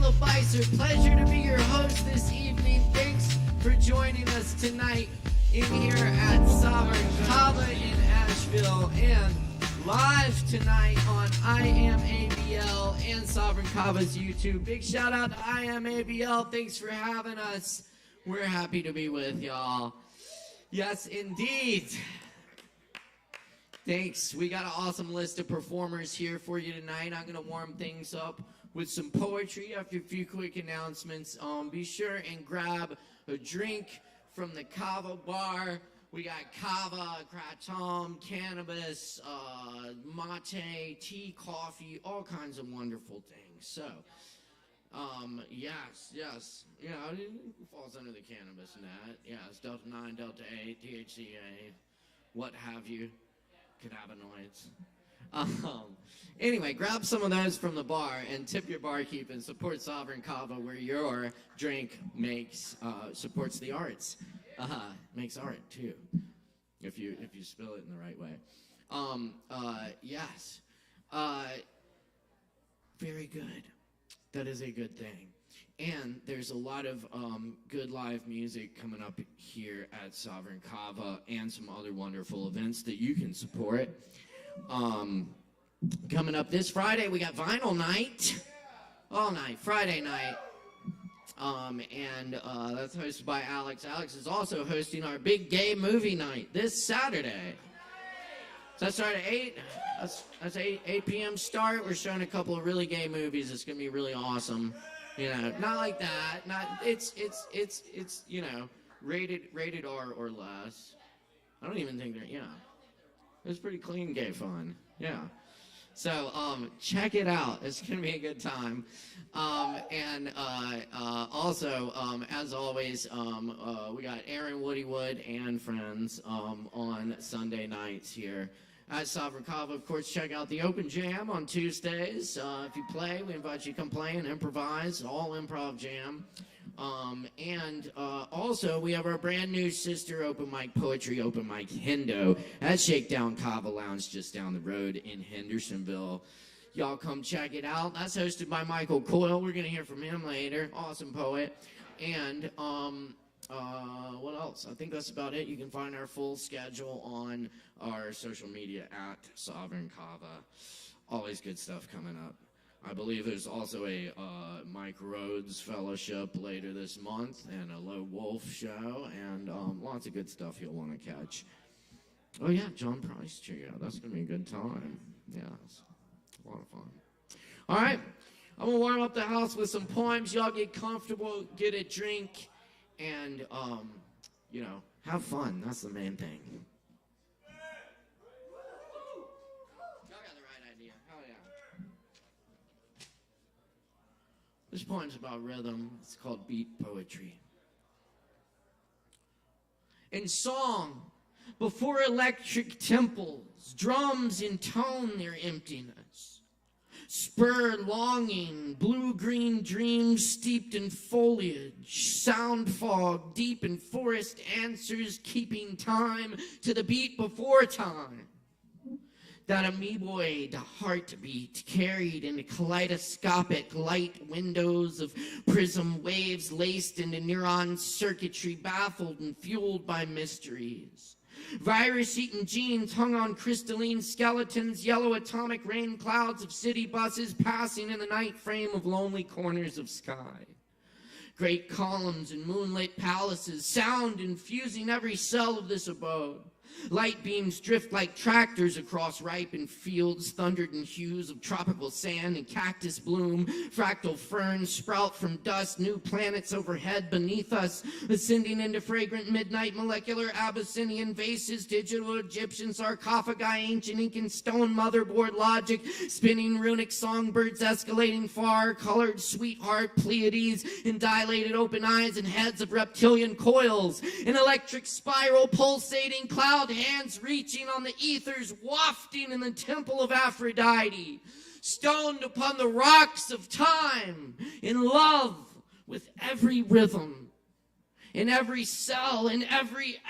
Caleb Beissert. Pleasure to be your host this evening. Thanks for joining us tonight in here at Sovereign Kava in Asheville and live tonight on ASHEViLLE and Sovereign Kava's YouTube. Big shout out to ASHEViLLE. Thanks for having us. We're happy to be with y'all. Yes, indeed. Thanks. We got an awesome list of performers here for you tonight. I'm going to warm things up with some poetry after a few quick announcements. Be sure and grab a drink from the Kava bar. We got Kava, kratom, cannabis, mate, tea, coffee, all kinds of wonderful things. So, yes. You know, it falls under the cannabis net. Yes, Delta 9, Delta 8, THCA, what have you. Cannabinoids. Anyway, grab some of those from the bar and tip your barkeep and support Sovereign Kava, where your drink supports the arts. Makes art too, if you spill it in the right way. Yes. Very good. That is a good thing. And there's a lot of good live music coming up here at Sovereign Kava and some other wonderful events that you can support. Coming up this Friday, we got Vinyl Night. All night, Friday night. That's hosted by Alex. Alex is also hosting our big gay movie night this Saturday. So that started at 8. That's 8 p.m. start. We're showing a couple of really gay movies. It's going to be really awesome. You know, not like that. Not it's you know, rated R or less. I don't even think they're it's pretty clean gay fun. Yeah. So check it out. It's gonna be a good time. Also, as always, we got Aaron Woodywood and friends on Sunday nights here at Sovereign Kava. Of course, check out the Open Jam on Tuesdays. If you play, we invite you to come play and improvise, all improv jam. Also, we have our brand new sister open mic poetry open mic Hendo at Shakedown Kava Lounge just down the road in Hendersonville. Y'all come check it out. That's hosted by Michael Coyle. We're going to hear from him later. Awesome poet. And what else? I think that's about it. You can find our full schedule on our social media at Sovereign Kava. Always good stuff coming up. I believe there's also a Mike Rhodes Fellowship later this month and a Low Wolf show and lots of good stuff you'll want to catch. Oh yeah, John Price Trio. That's going to be a good time. Yeah, it's a lot of fun. All right, I'm going to warm up the house with some poems. Y'all get comfortable, get a drink, and, you know, have fun. That's the main thing. Y'all got the right idea. Hell yeah. This poem's about rhythm. It's called Beat Poetry. In song, before electric temples, drums intone their emptiness. Spur longing, blue-green dreams steeped in foliage, sound fog deep in forest answers keeping time to the beat before time. That amoeboid heartbeat carried in kaleidoscopic light windows of prism waves laced into neuron circuitry baffled and fueled by mysteries. Virus-eaten genes hung on crystalline skeletons, yellow atomic rain clouds of city buses passing in the night frame of lonely corners of sky. Great columns and moonlit palaces, sound infusing every cell of this abode. Light beams drift like tractors across ripened fields, thundered in hues of tropical sand and cactus bloom. Fractal ferns sprout from dust, new planets overhead beneath us, ascending into fragrant midnight molecular Abyssinian vases, digital Egyptian sarcophagi, ancient Incan stone motherboard logic, spinning runic songbirds escalating far, colored sweetheart Pleiades in dilated open eyes and heads of reptilian coils, an electric spiral pulsating cloud hands reaching on the ethers, wafting in the temple of Aphrodite, stoned upon the rocks of time, in love with every rhythm, in every cell, in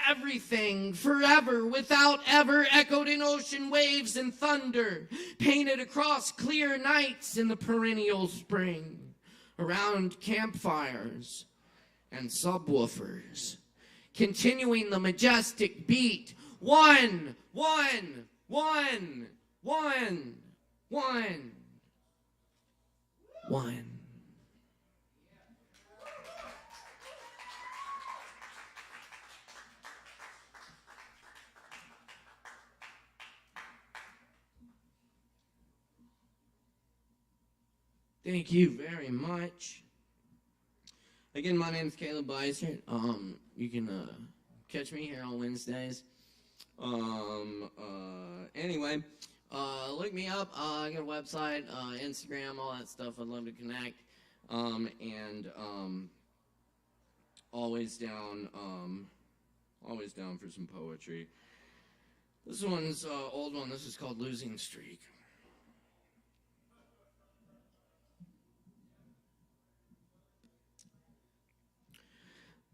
everything, forever, without ever, echoed in ocean waves and thunder, painted across clear nights in the perennial spring. around campfires and subwoofers, continuing the majestic beat. One, one, one, one, one, one. Thank you very much. Again, my name is Caleb Beissert. You can catch me here on Wednesdays. Anyway, look me up. I got a website, Instagram, all that stuff. I'd love to connect. Always down for some poetry. This one's old one. This is called Losing Streak.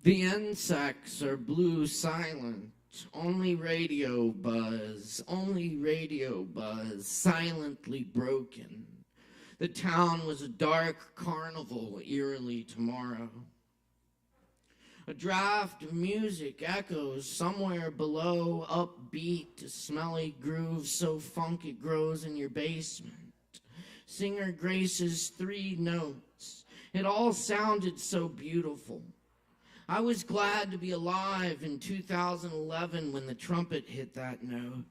The insects are blue silent, only radio buzz, silently broken. The town was a dark carnival, eerily tomorrow. A draft of music echoes somewhere below, upbeat, a smelly groove so funk it grows in your basement. Singer graces 3 notes. It all sounded so beautiful. I was glad to be alive in 2011 when the trumpet hit that note.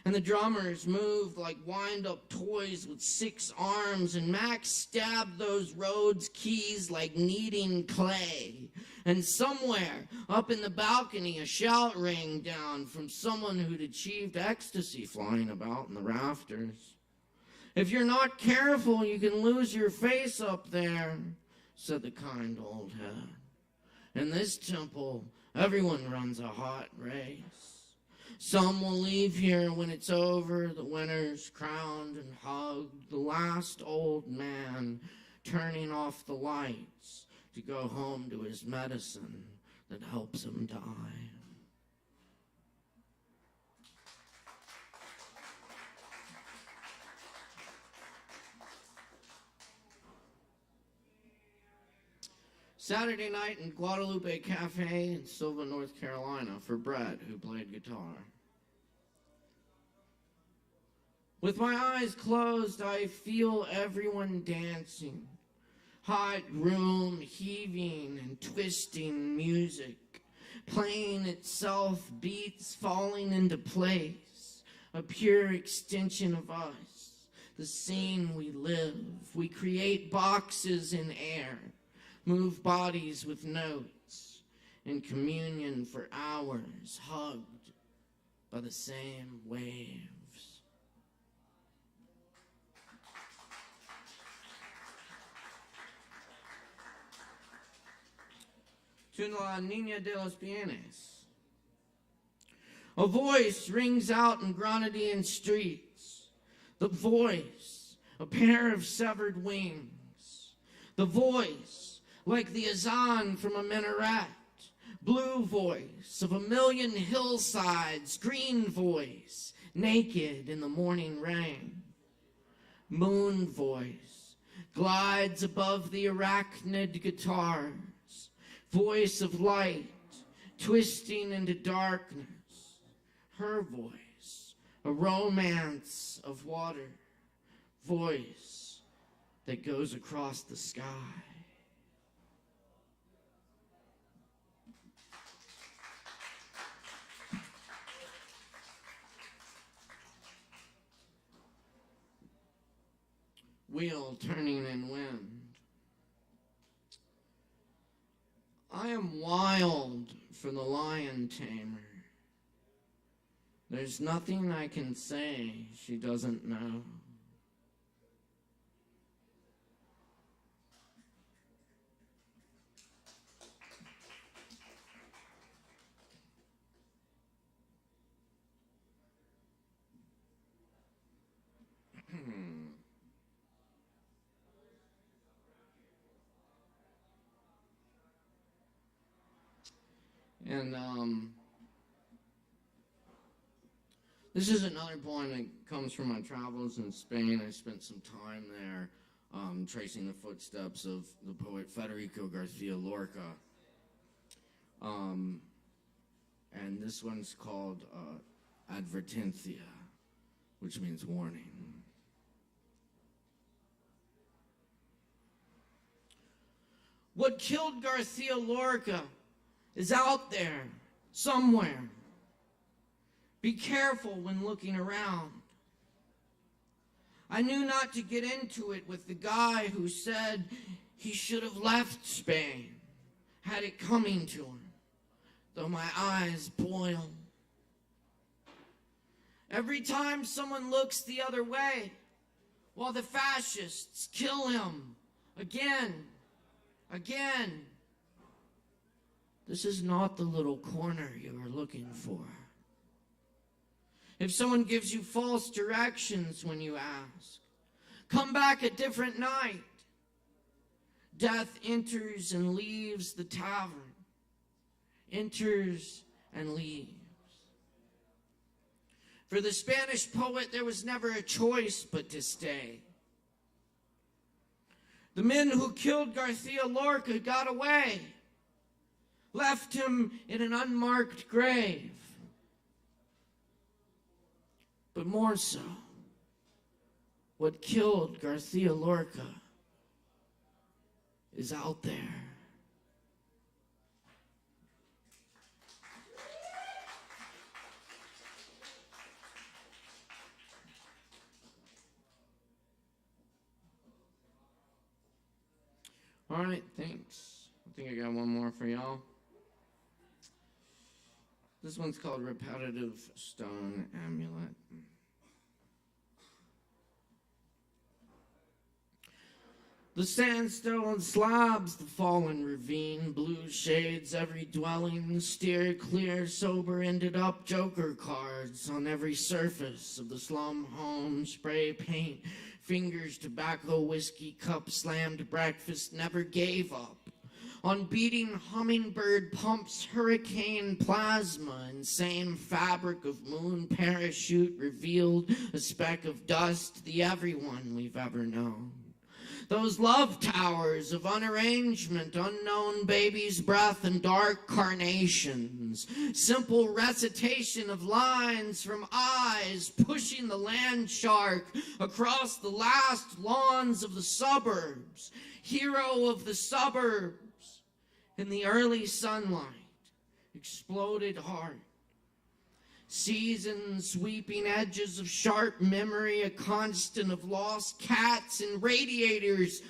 And the drummers moved like wind-up toys with 6 arms, and Max stabbed those Rhodes keys like kneading clay. And somewhere up in the balcony, a shout rang down from someone who'd achieved ecstasy flying about in the rafters. "If you're not careful, you can lose your face up there," said the kind old head. In this temple, everyone runs a hot race. Some will leave here when it's over, the winners crowned and hugged, the last old man turning off the lights to go home to his medicine that helps him die. Saturday night in Guadalupe Cafe in Sylva, North Carolina for Brett, who played guitar. With my eyes closed, I feel everyone dancing. Hot room heaving and twisting music, playing itself, beats falling into place, a pure extension of us, the scene we live. We create boxes in air, move bodies with notes, in communion for hours, hugged by the same waves. To la Niña de los Bienes. A voice rings out in Grenadine streets. The voice, a pair of severed wings. The voice, like the azan from a minaret. Blue voice of a million hillsides. Green voice, naked in the morning rain. Moon voice, glides above the arachnid guitars. Voice of light, twisting into darkness. Her voice, a romance of water. Voice that goes across the sky. Wheel turning in wind. I am wild for the lion tamer. There's nothing I can say she doesn't know. And this is another poem that comes from my travels in Spain. I spent some time there. tracing the footsteps of the poet Federico Garcia Lorca. And this one's called Advertencia, which means warning. What killed Garcia Lorca is out there somewhere. Be careful when looking around. I knew not to get into it with the guy who said he should have left Spain, had it coming to him, though my eyes boil. Every time someone looks the other way, while the fascists kill him again. This is not the little corner you are looking for. If someone gives you false directions when you ask, come back a different night. Death enters and leaves the tavern. Enters and leaves. For the Spanish poet, there was never a choice but to stay. The men who killed Garcia Lorca got away, left him in an unmarked grave. But more so, what killed Garcia Lorca is out there. All right, thanks. I think I got one more for y'all. This one's called Repetitive Stone Amulet. The sandstone slabs, the fallen ravine, blue shades every dwelling, steer clear, sober, ended up joker cards on every surface of the slum home, spray paint, fingers, tobacco, whiskey, cup, slammed breakfast, never gave up. On beating hummingbird pumps, hurricane plasma, insane fabric of moon parachute revealed a speck of dust, the everyone we've ever known. Those love towers of unarrangement, unknown baby's breath and dark carnations. Simple recitation of lines from eyes pushing the land shark across the last lawns of the suburbs. Hero of the suburbs in the early sunlight. Exploded heart. Seasons, sweeping edges of sharp memory, a constant of lost cats and radiators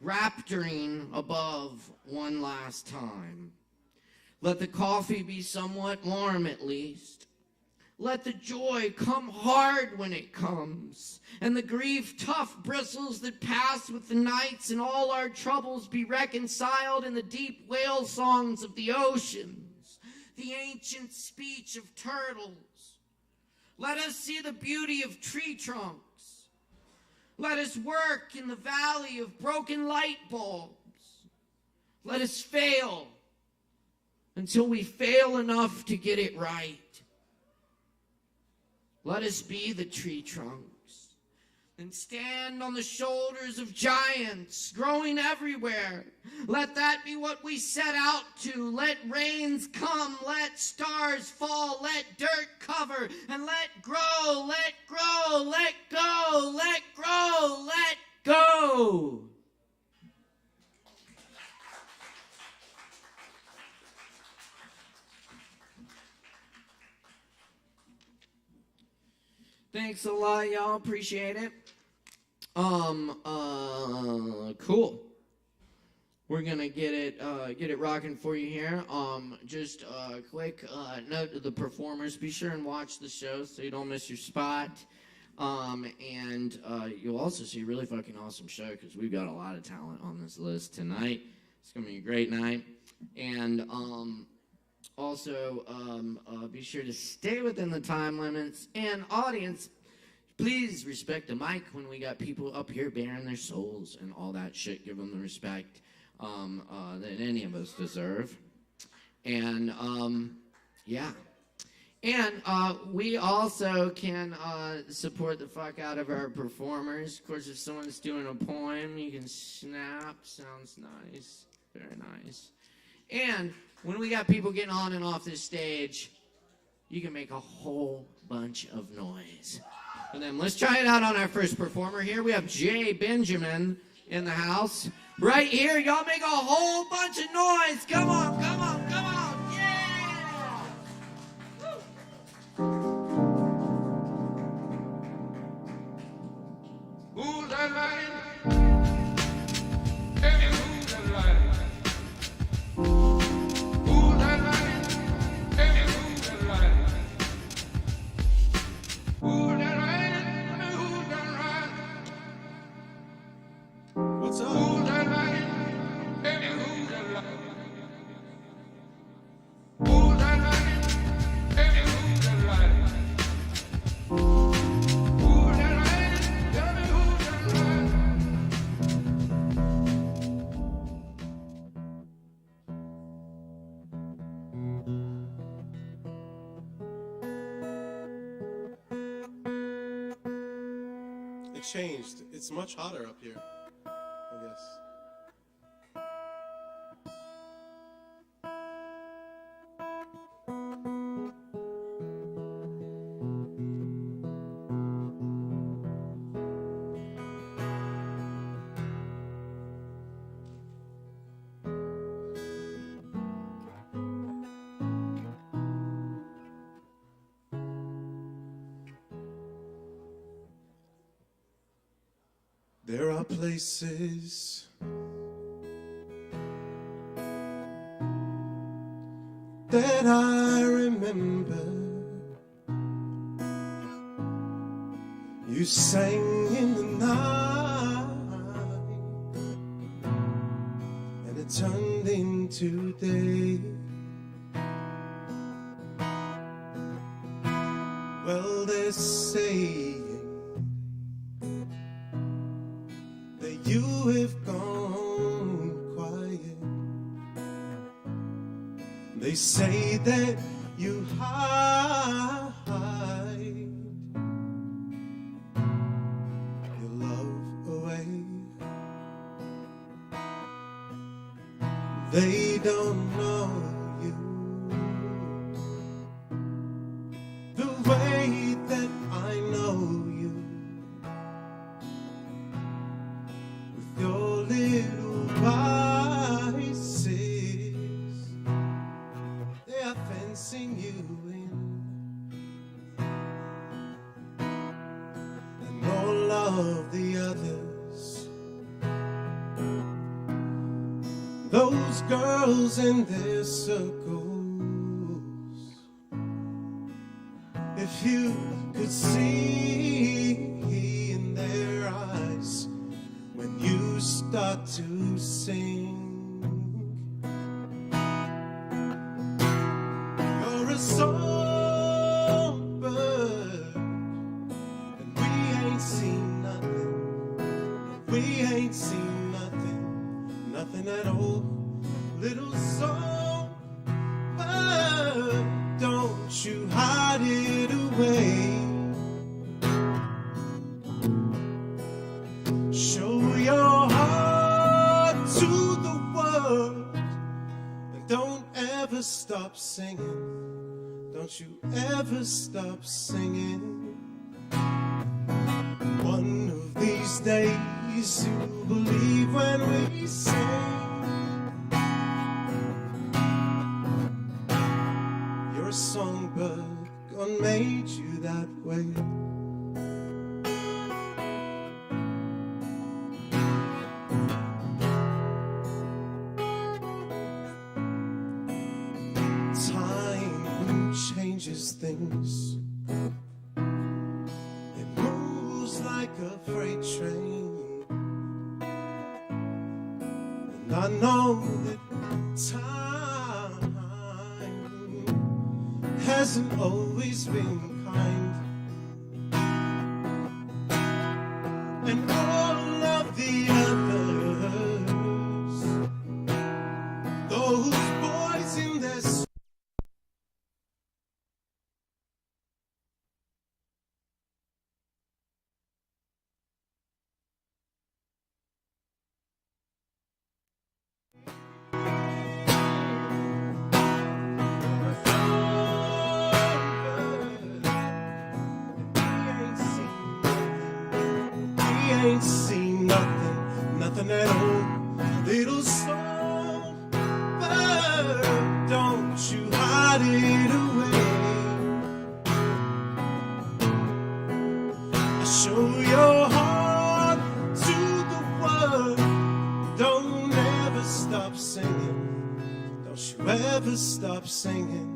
rapturing above one last time. Let the coffee be somewhat warm at least. Let the joy come hard when it comes, and the grief tough bristles that pass with the nights, and all our troubles be reconciled in the deep whale songs of the ocean. The ancient speech of turtles. Let us see the beauty of tree trunks. Let us work in the valley of broken light bulbs. Let us fail until we fail enough to get it right. Let us be the tree trunks and stand on the shoulders of giants growing everywhere. Let that be what we set out to. Let rains come, let stars fall, let dirt cover, and let grow, let grow, let go, let grow, let go. Thanks a lot, y'all. Appreciate it. Cool. We're gonna get it rocking for you here. Just a quick note to the performers: be sure and watch the show so you don't miss your spot. And you'll also see a really fucking awesome show because we've got a lot of talent on this list tonight. It's gonna be a great night. And also, be sure to stay within the time limits. And audience, please respect the mic when we got people up here bearing their souls and all that shit. Give them the respect that any of us deserve. And, yeah. And we also can support the fuck out of our performers. Of course, if someone's doing a poem, you can snap. Sounds nice. Very nice. And when we got people getting on and off this stage, you can make a whole bunch of noise for them. Let's try it out on our first performer here. We have Jay Benjamin in the house. Right here, y'all make a whole bunch of noise. Come on, come on, come on. Yeah! Who's that line? Hey, who's that line? Who's that line? Hey, who's that line? Who's that line? Who's that line? What's up? Who's that line? Hey, who's that line? Who's that line? Hey, who's that line? Who's that line? Tell me who's that line? It changed. It's much hotter up here, I guess. There are places that I remember. You sang in the night, and it turned into day. Well, they're saying that you have gone quiet. They say that you hide your love away. They don't know you the way that I know you. With your little vices, they are fencing you in, and all of the others, those girls in their circles. If you could see in their eyes when you start to sing, you're a songbird, and we ain't seen nothing. We ain't seen nothing, nothing at all. Little songbird, don't you hide it away. Show your heart to the world, and don't ever stop singing. Don't you ever stop singing. One of these days you'll believe when we sing. You're a songbird, God made you that way. Time changes things. It moves like a freight train, and I know that time hasn't always been kind, and all of the others, those boys in their ain't seen nothing, nothing at all. Little songbird, don't you hide it away. Show your heart to the world. Don't ever stop singing. Don't you ever stop singing.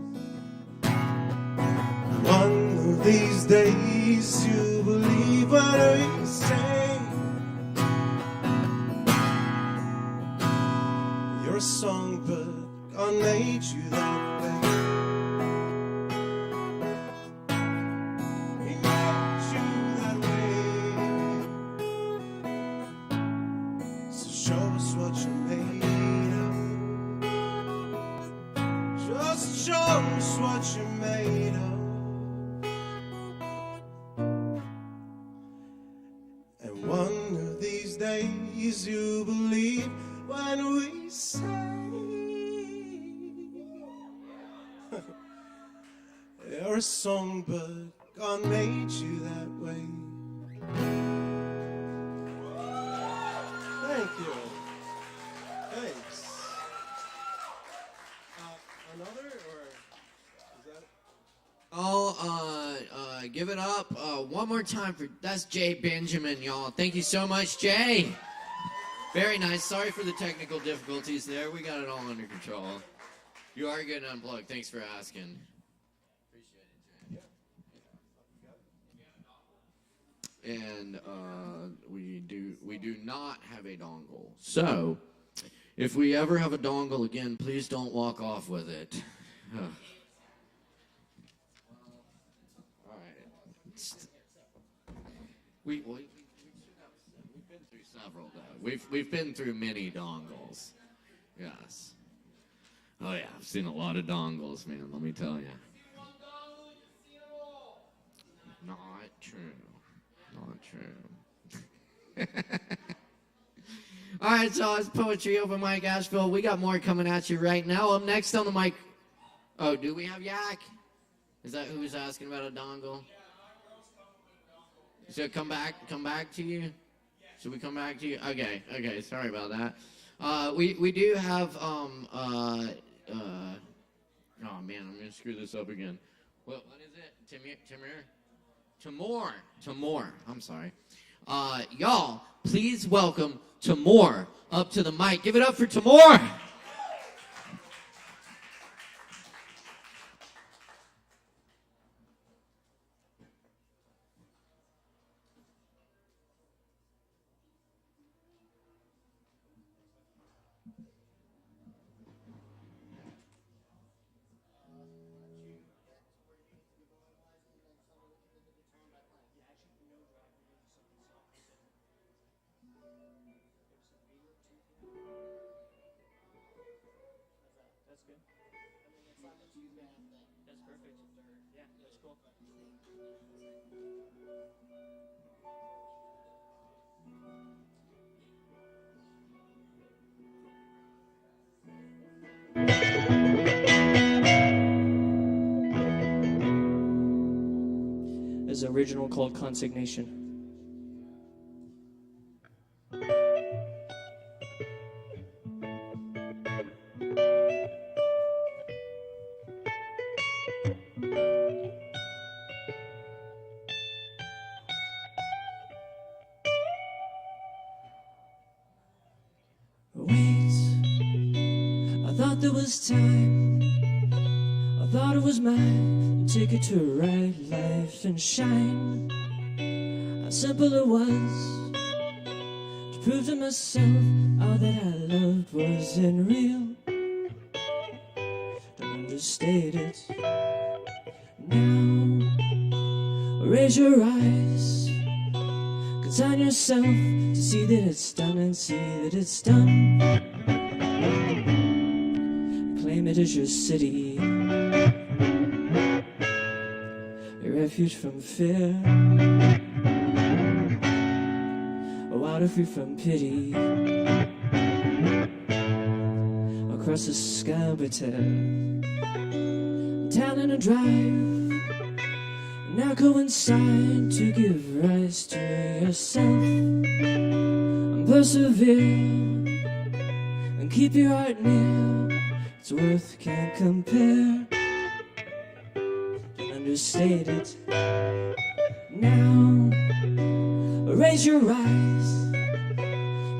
One of these days you'll believe what we say. You're a songbird, God made you that way. He made you that way. So show us what you're made of. Just show us what you're made of. One of these days you believe when we say you're a songbird, God made you that way. Thank you. Thanks. Another, or is that? I'll give it up one more time for, that's Jay Benjamin, y'all. Thank you so much, Jay. Very nice. Sorry for the technical difficulties there. We got it all under control. You are getting unplugged. Thanks for asking. Appreciate it, Jay. And we do not have a dongle. So, if we ever have a dongle again, please don't walk off with it. We've been through several though. We've been through many dongles. Yes. Oh yeah, I've seen a lot of dongles, man. Let me tell you. Not true. Not true. All right, so it's Poetry Open Mic Asheville. We got more coming at you right now. Up next on the mic. Oh, do we have Yak? Is that who was asking about a dongle? So come back to you? Should we come back to you? Okay, sorry about that. We do have, oh man, I'm gonna screw this up again. What is it? Timur, I'm sorry. Y'all, please welcome Timur up to the mic. Give it up for Timur! Is original called Consignation. Wait, I thought there was time. I thought it was mine. Ticket to right life and shine. How simple it was to prove to myself all that I loved wasn't real. Don't understate it. Now raise your eyes, consign yourself to see that it's done and see that it's done. Claim it as your city, your refuge from fear, a water free from pity. Across the sky we tear, talent and drive, Now go inside to give rise to yourself, and persevere, and keep your heart near. Its worth can't compare, don't understate it. Now raise your eyes,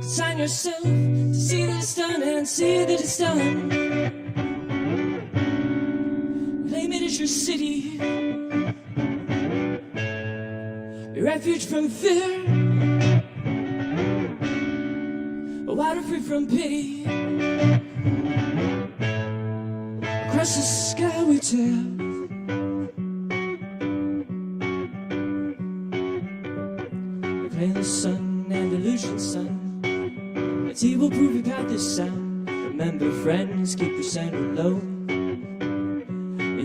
consign yourself to see that it's done and see that it's done. Claim it as your city, a refuge from fear, a water free from pity. Across the sky we tell, proclaim the sun and illusion sun, that he will prove your path is sound. Remember friends, keep your center low.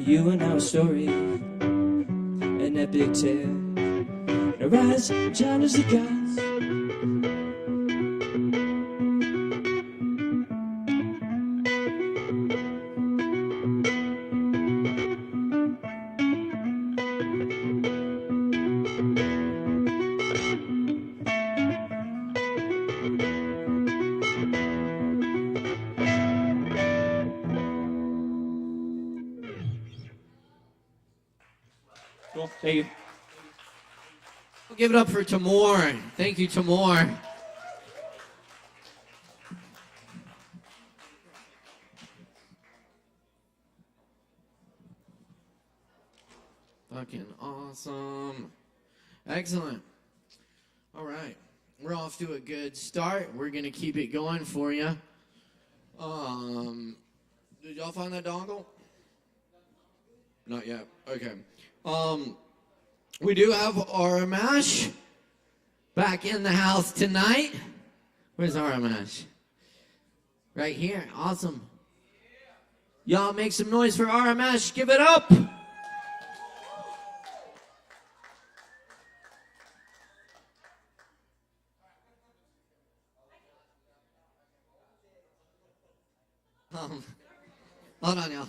You are now a story, an epic tale. Now rise and challenge the gods. Cool. Thank you. We'll give it up for Timur. Thank you, Timur. Fucking awesome. Excellent. All right. We're off to a good start. We're going to keep it going for you. Did y'all find that dongle? Not yet. Okay. We do have Aramash back in the house tonight. Where's Aramash? Right here. Awesome. Y'all make some noise for Aramash. Give it up. Hold on, y'all.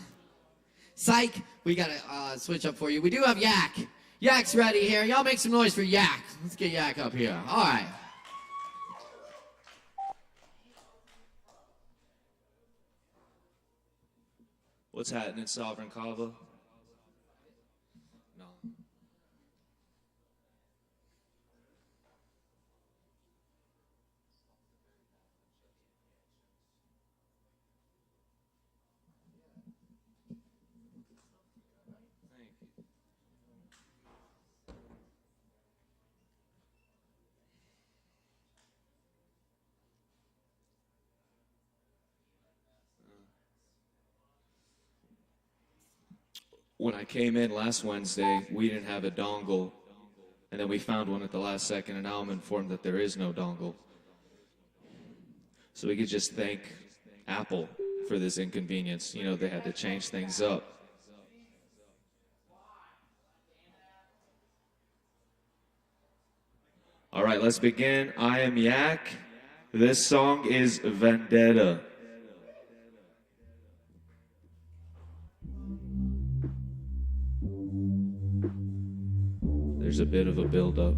Psych, we gotta switch up for you. We do have Yak. Yak's ready here. Y'all make some noise for Yak. Let's get Yak up here. All right. What's happening, Sovereign Kava? No. When I came in last Wednesday, we didn't have a dongle, and then we found one at the last second, and now I'm informed that there is no dongle. So we could just thank Apple for this inconvenience. You know, they had to change things up. All right, let's begin. I am Yak. This song is Vendetta. There's a bit of a build-up.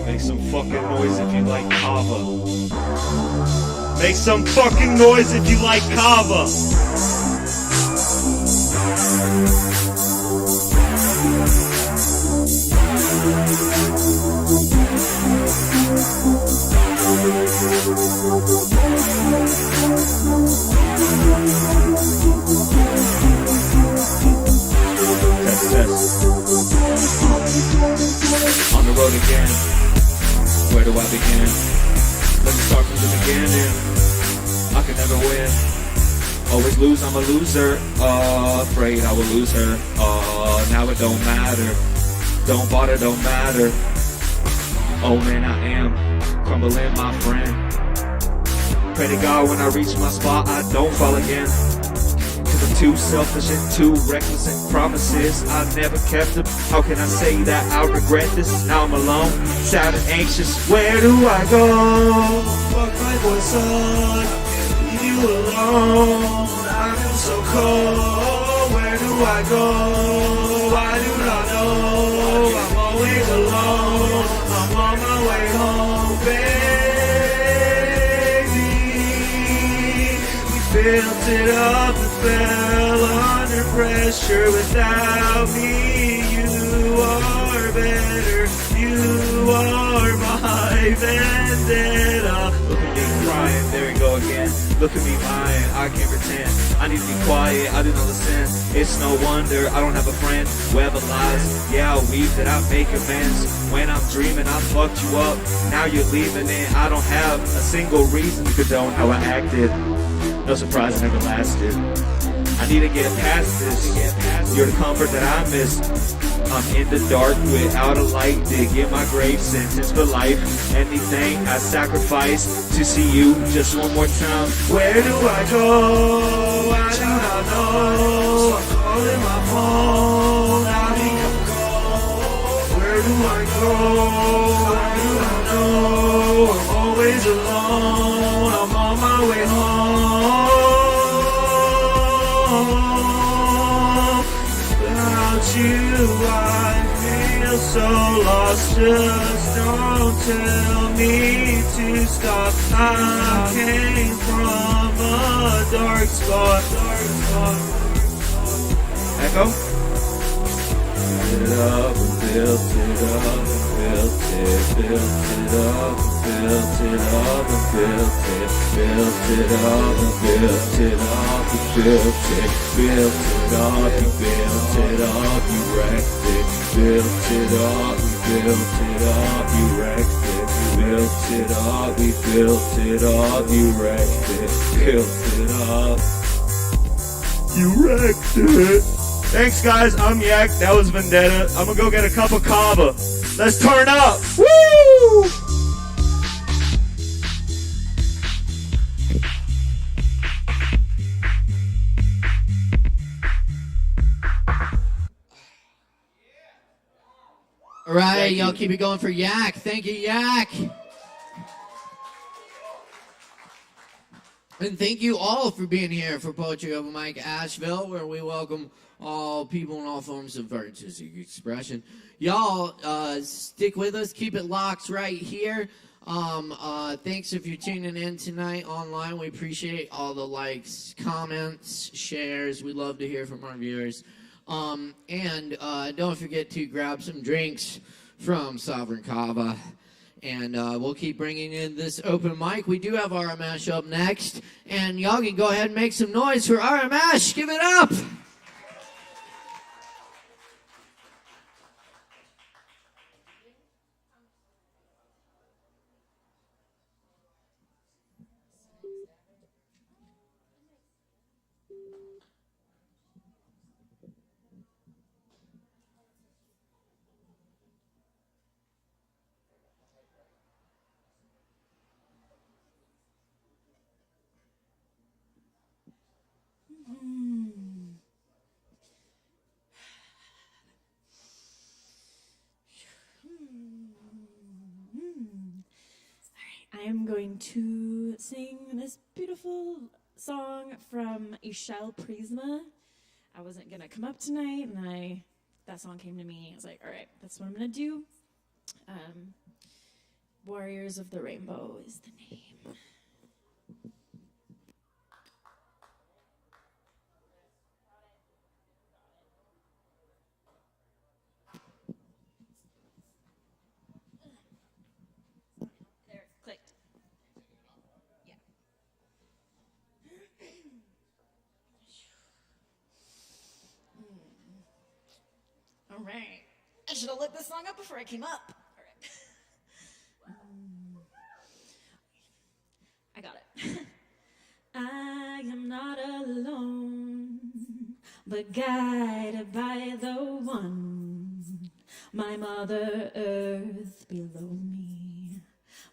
Make some fucking noise if you like Kava. Make some fucking noise if you like Kava. On the road again. Where do I begin? Let me start from the beginning. I can never win. Always lose, I'm a loser. Afraid I will lose her. Now it don't matter. Don't bother, don't matter. Oh man, I am crumbling, my friend. Pray to God when I reach my spot, I don't fall again. Cause I'm too selfish and too reckless in promises. I never kept them. How can I say that I regret this? Now I'm alone, sad and anxious. Where do I go? Fuck my voice on, leave you alone. I feel so cold. Where do I go? I do not know. I'm always alone. I'm on my way home, baby. We built it up and fell under pressure. Without me, you are better. You are my vendetta. Look at me crying, there we go again. Look at me lying, I can't pretend. I need to be quiet, I didn't listen. It's no wonder I don't have a friend. Web of lies, yeah, I weave that I make amends. When I'm dreaming, I fucked you up. Now you're leaving it, I don't have a single reason to condone how I acted. No surprise, I never lasted. I need to get past this. You're the comfort that I miss. I'm in the dark without a light, digging my grave sentence for life. Anything I sacrifice to see you just one more time. Where do I go? I do not know. I'm calling my phone, I become cold. Where do I go? I do not know. I'm always alone. I'm on my way home. Without you, I feel so lost. Just don't tell me to stop. I came from a dark spot. Echo? Built it up and built it up and built it, built it up and built it up and built it, built it up and built it up and built it up, you built it up, you built it up, you wrecked it, built it up, we built it up, you wrecked it, built it up, you wrecked it. Thanks, guys. I'm Yak. That was Vendetta. I'm gonna go get a cup of Kava. Let's turn up. Woo! All right, y'all keep it going for Yak. Thank you, Yak. And thank you all for being here for Poetry Open Mic Asheville, where we welcome all people in all forms of artistic expression. Y'all, stick with us. Keep it locked right here. Thanks if you're tuning in tonight online. We appreciate all the likes, comments, shares. We love to hear from our viewers. And don't forget to grab some drinks from Sovereign Kava. And we'll keep bringing in this open mic. We do have RMash up next. And y'all can go ahead and make some noise for RMash. Give it up! I am going to sing this beautiful song from ASHEViLLE Prisma. I wasn't gonna come up tonight, and that song came to me. I was like, all right, that's what I'm gonna do. Warriors of the Rainbow is the name. There, clicked. Yeah. All right. I should have looked this song up before I came up. All right. I got it. I am not alone, but guided by the one, my Mother Earth below me,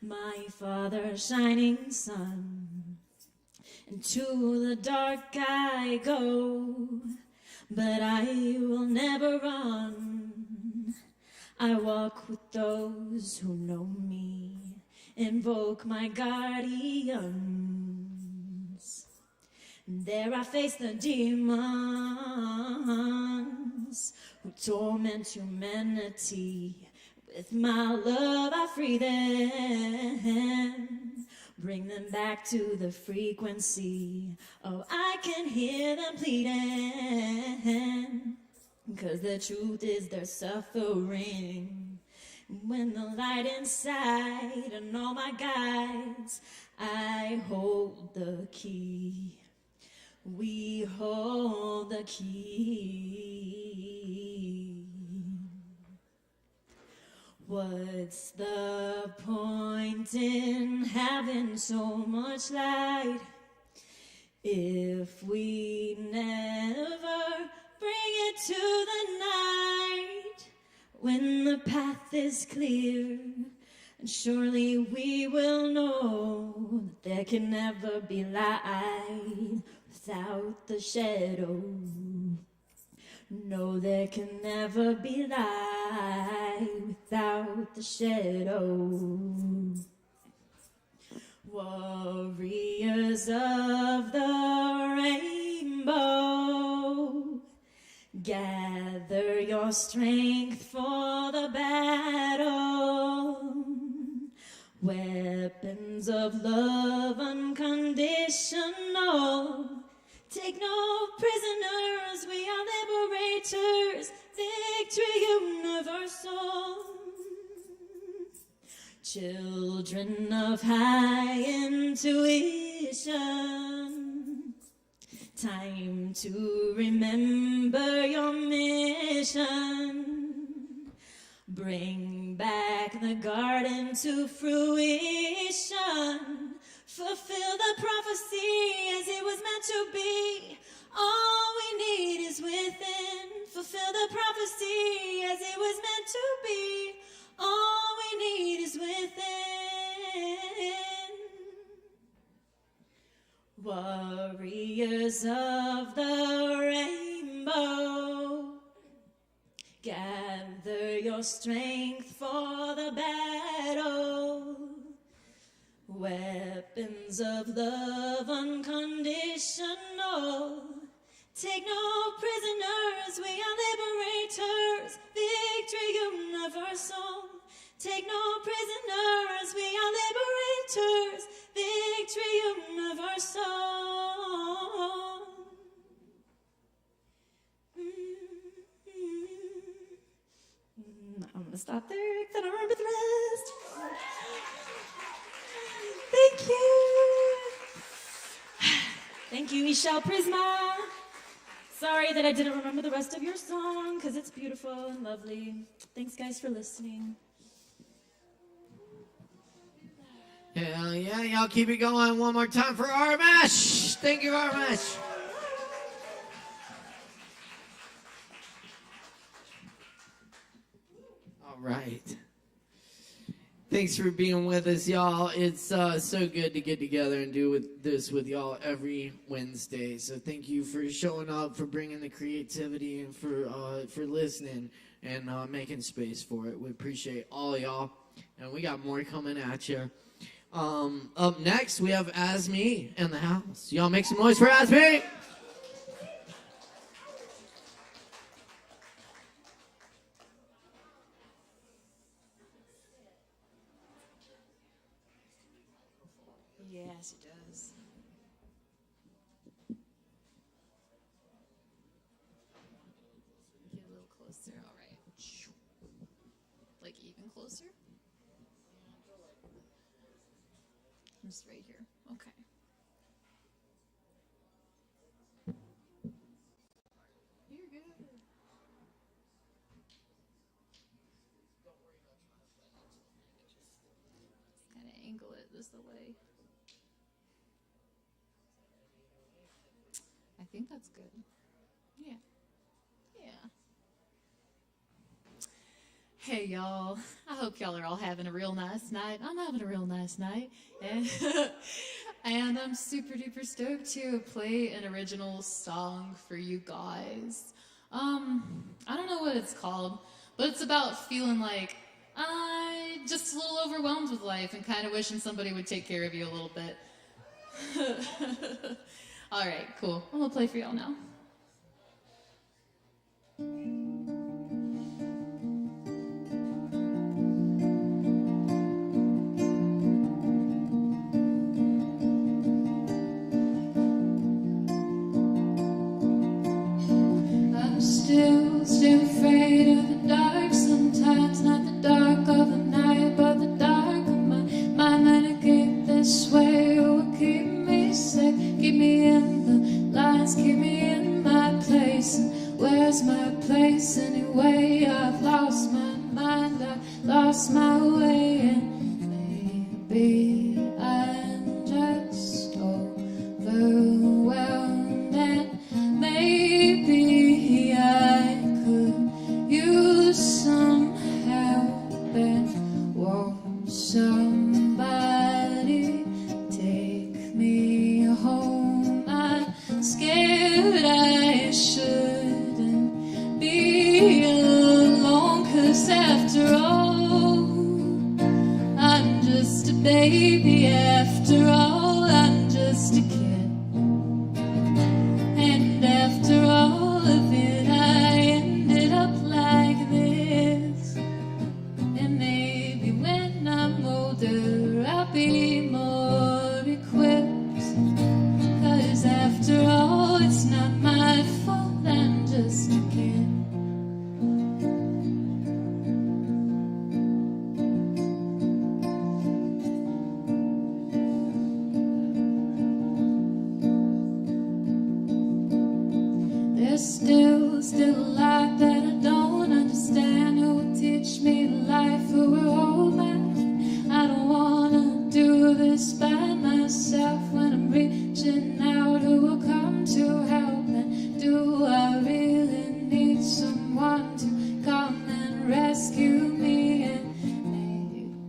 my Father shining sun. and to the dark I go, but I will never run. I walk with those who know me, invoke my guardians. There I face the demons who torment humanity. With my love I free them, bring them back to the frequency. Oh, I can hear them pleading, 'cause the truth is they're suffering. When the light inside and all my guides, I hold the key. We hold the key. What's the point in having so much light if we never bring it to the night? When the path is clear, and surely we will know that there can never be light without the shadow. No, there can never be light without the shadow. Warriors of the rainbow, gather your strength for the battle. Weapons of love unconditional. Take no prisoners, we are liberators. Victory universal. Children of high intuition, time to remember your mission. Bring back the garden to fruition. Fulfill the prophecy as it was meant to be. All we need is within. Fulfill the prophecy as it was meant to be. All we need is within. Warriors of the rainbow, gather your strength for the battle. Weapons of love unconditional. Take no prisoners, we are liberators. Victory universal. Take no prisoners, we are liberators. Victory universal. I'm gonna stop there, because I don't remember the rest. Thank you. Thank you, Michelle Prisma. Sorry that I didn't remember the rest of your song, because it's beautiful and lovely. Thanks, guys, for listening. Hell yeah, y'all keep it going one more time for Armesh. Thank you, Armesh. All right. Thanks for being with us, y'all. It's so good to get together and do this with y'all every Wednesday. So thank you for showing up, for bringing the creativity, and for listening and making space for it. We appreciate all y'all, and we got more coming at you. Up next, we have Asmi in the house. Y'all make some noise for Asmi. Yes, it does. Get a little closer, all right. Like even closer? Just right here. Okay. You're good. Just kind of angle it this way. I think that's good. Yeah. Yeah. Hey, y'all. I hope y'all are all having a real nice night. I'm having a real nice night. And And I'm super duper stoked to play an original song for you guys. I don't know what it's called, but it's about feeling like I just a little overwhelmed with life and kind of wishing somebody would take care of you a little bit. All right, cool. I'm gonna play for y'all now. I'm still afraid of the dark. Sometimes not the dark of the night, but the dark of my mind. When I get this way, it will keep me safe. Keep me in the lines, keep me in my place. And where's my place anyway? I've lost my mind, I've lost my way. And maybe I'm just overwhelmed. And maybe I could use some help. And won't somebody take me home? I'm scared I shouldn't be alone, 'cause after all, I'm just a baby. After all, I'm just a kid. And after all of it, I ended up like this. And maybe when I'm older, I'll be more equipped. 'Cause after all, it's not my fault, I'm just a kid. There's still a lot that I don't understand. Who will teach me life? Who will hold my hand? I don't wanna do this by myself. When I'm reaching out, who will come to help? And do I really need someone to come and rescue me? And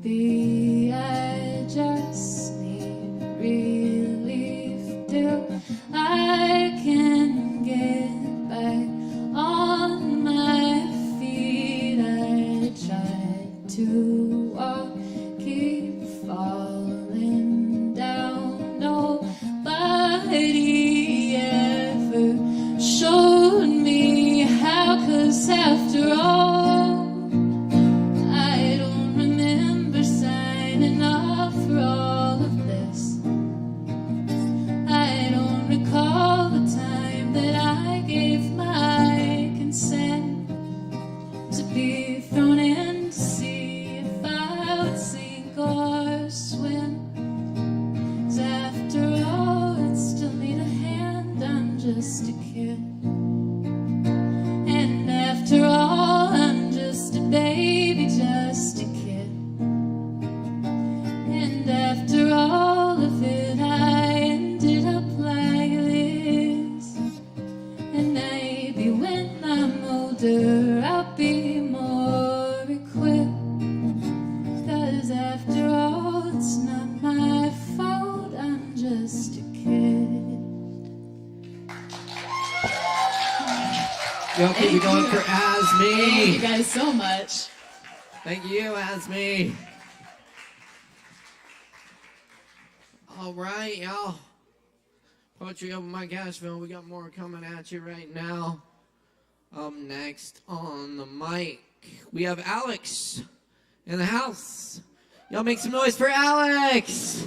maybe I just need relief till I can get back on my feet. I tried to walk, keep falling down. Nobody ever showed me how, 'cause after all, I don't remember signing up for all of this. I don't recall the time that I gave my consent to be thrown in to see if I would sink or swim. 'Cause after all, I'd still need a hand, I'm just a kid. And after all, I'm just a baby, just a kid. And after all of it, I ended up like this. And maybe when I'm older, I'll be more equipped. 'Cause after all, it's not my fault, I'm just a kid. Y'all keep it going for Thank you Asme. guys so much. Thank you, Asme. All right, y'all. Poetry Open Mic Asheville. We got more coming at you right now. Next on the mic, we have Alex in the house. Y'all make some noise for Alex.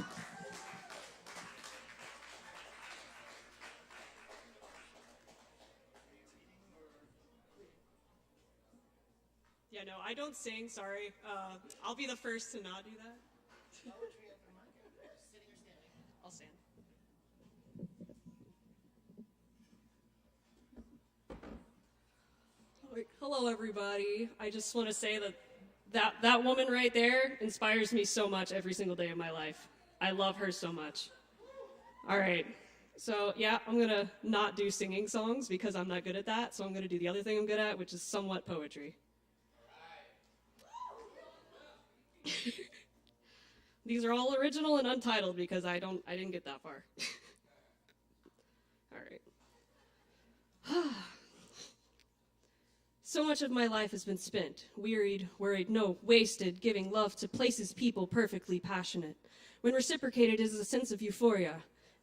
Yeah, no, I don't sing, sorry. I'll be the first to not do that. I'll stand. Hello, everybody. I just want to say that woman right there inspires me so much every single day of my life. I love her so much. All right. So, yeah, I'm going to not do singing songs because I'm not good at that. So I'm going to do the other thing I'm good at, which is somewhat poetry. These are all original and untitled because I didn't get that far. All right. So much of my life has been spent, wearied, worried, no, wasted, giving love to places, people perfectly passionate. When reciprocated is a sense of euphoria,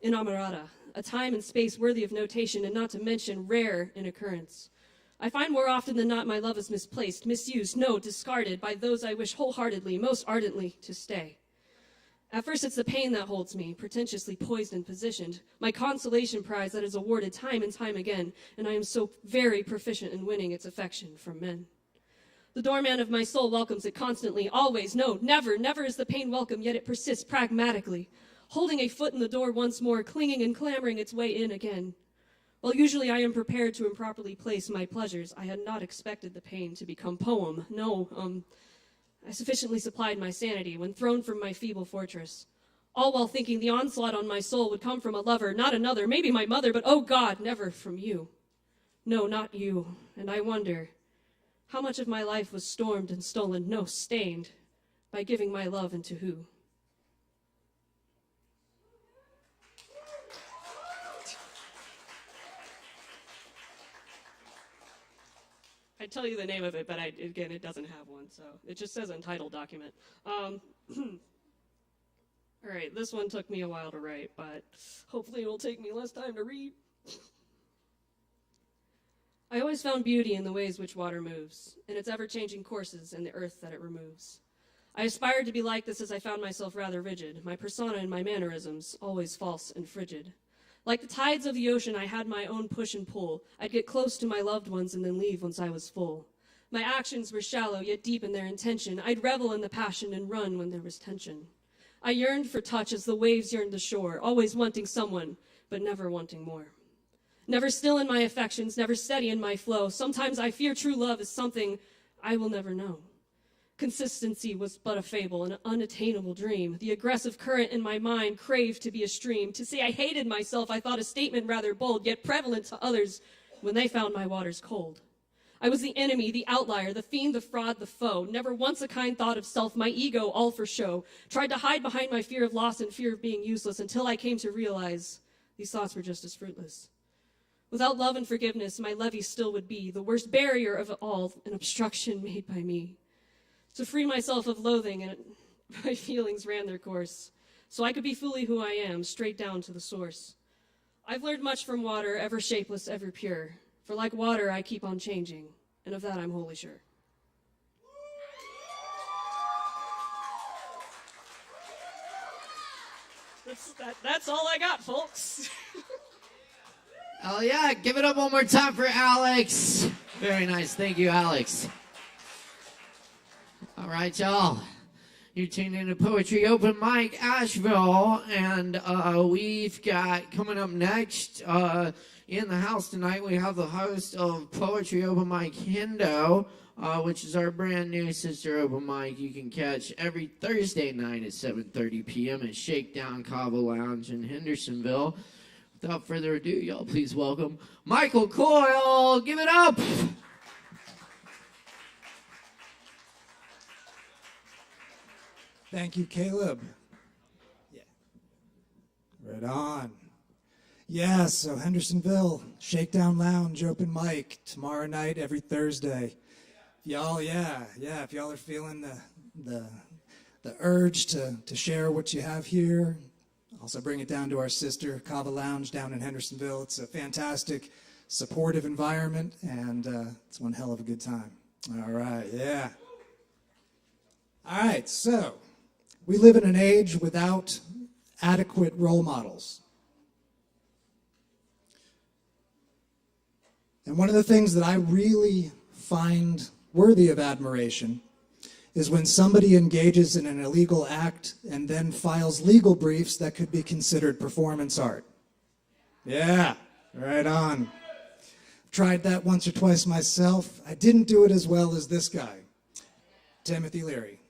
inamorata, a time and space worthy of notation and not to mention rare in occurrence. I find more often than not my love is misplaced, misused, no, discarded by those I wish wholeheartedly, most ardently to stay. At first it's the pain that holds me, pretentiously poised and positioned, my consolation prize that is awarded time and time again, and I am so very proficient in winning its affection from men. The doorman of my soul welcomes it constantly, always, no, never, never is the pain welcome, yet it persists pragmatically, holding a foot in the door once more, clinging and clamoring its way in again. While usually I am prepared to improperly place my pleasures, I had not expected the pain to become poem, no, I sufficiently supplied my sanity when thrown from my feeble fortress, all while thinking the onslaught on my soul would come from a lover, not another, maybe my mother, but oh God, never from you. No, not you. And I wonder how much of my life was stormed and stolen, no, stained, by giving my love into who? I'd tell you the name of it, but again, it doesn't have one, so it just says untitled document. All right, this one took me a while to write, but hopefully it will take me less time to read. I always found beauty in the ways which water moves, in its ever-changing courses and the earth that it removes. I aspired to be like this as I found myself rather rigid, my persona and my mannerisms always false and frigid. Like the tides of the ocean, I had my own push and pull. I'd get close to my loved ones and then leave once I was full. My actions were shallow, yet deep in their intention. I'd revel in the passion and run when there was tension. I yearned for touch as the waves yearned the shore, always wanting someone, but never wanting more. Never still in my affections, never steady in my flow. Sometimes I fear true love is something I will never know. Consistency was but a fable, an unattainable dream. The aggressive current in my mind craved to be a stream. To say I hated myself, I thought a statement rather bold, yet prevalent to others when they found my waters cold. I was the enemy, the outlier, the fiend, the fraud, the foe. Never once a kind thought of self, my ego all for show. Tried to hide behind my fear of loss and fear of being useless until I came to realize these thoughts were just as fruitless. Without love and forgiveness, my levee still would be the worst barrier of all, an obstruction made by me. To free myself of loathing, and my feelings ran their course, so I could be fully who I am, straight down to the source. I've learned much from water, ever shapeless, ever pure. For like water, I keep on changing, and of that I'm wholly sure. That's all I got, folks. Oh yeah, give it up one more time for Alex. Very nice, thank you, Alex. All right, y'all. You're tuned into Poetry Open Mic Asheville, and we've got coming up next in the house tonight. We have the host of Poetry Open Mic, Hendo, which is our brand new sister open mic. You can catch every Thursday night at 7:30 p.m. at Shakedown Kava Lounge in Hendersonville. Without further ado, y'all, please welcome Michael Coyle. Give it up. Thank you, Caleb. Yeah. Right on. Yeah, so Hendersonville, Shakedown Lounge, open mic, tomorrow night, every Thursday. Y'all, if y'all are feeling the urge to share what you have here, also bring it down to our sister Kava Lounge down in Hendersonville. It's a fantastic, supportive environment, and it's one hell of a good time. All right, yeah. All right, so we live in an age without adequate role models. And one of the things that I really find worthy of admiration is when somebody engages in an illegal act and then files legal briefs that could be considered performance art. Yeah, right on. Tried that once or twice myself. I didn't do it as well as this guy, Timothy Leary.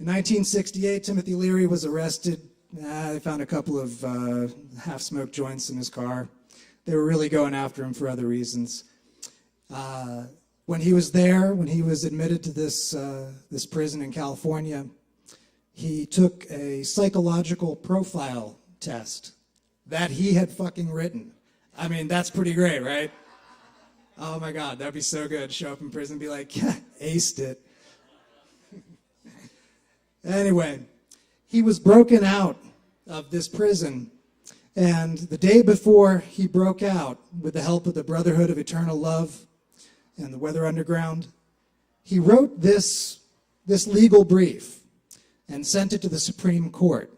In 1968, Timothy Leary was arrested. They found a couple of half-smoked joints in his car. They were really going after him for other reasons. When he was there, when he was admitted to this prison in California, he took a psychological profile test that he had fucking written. I mean, that's pretty great, right? Oh my God, that'd be so good. Show up in prison and be like, yeah, aced it. Anyway, he was broken out of this prison, and the day before he broke out, with the help of the Brotherhood of Eternal Love and the Weather Underground, he wrote this legal brief and sent it to the Supreme Court.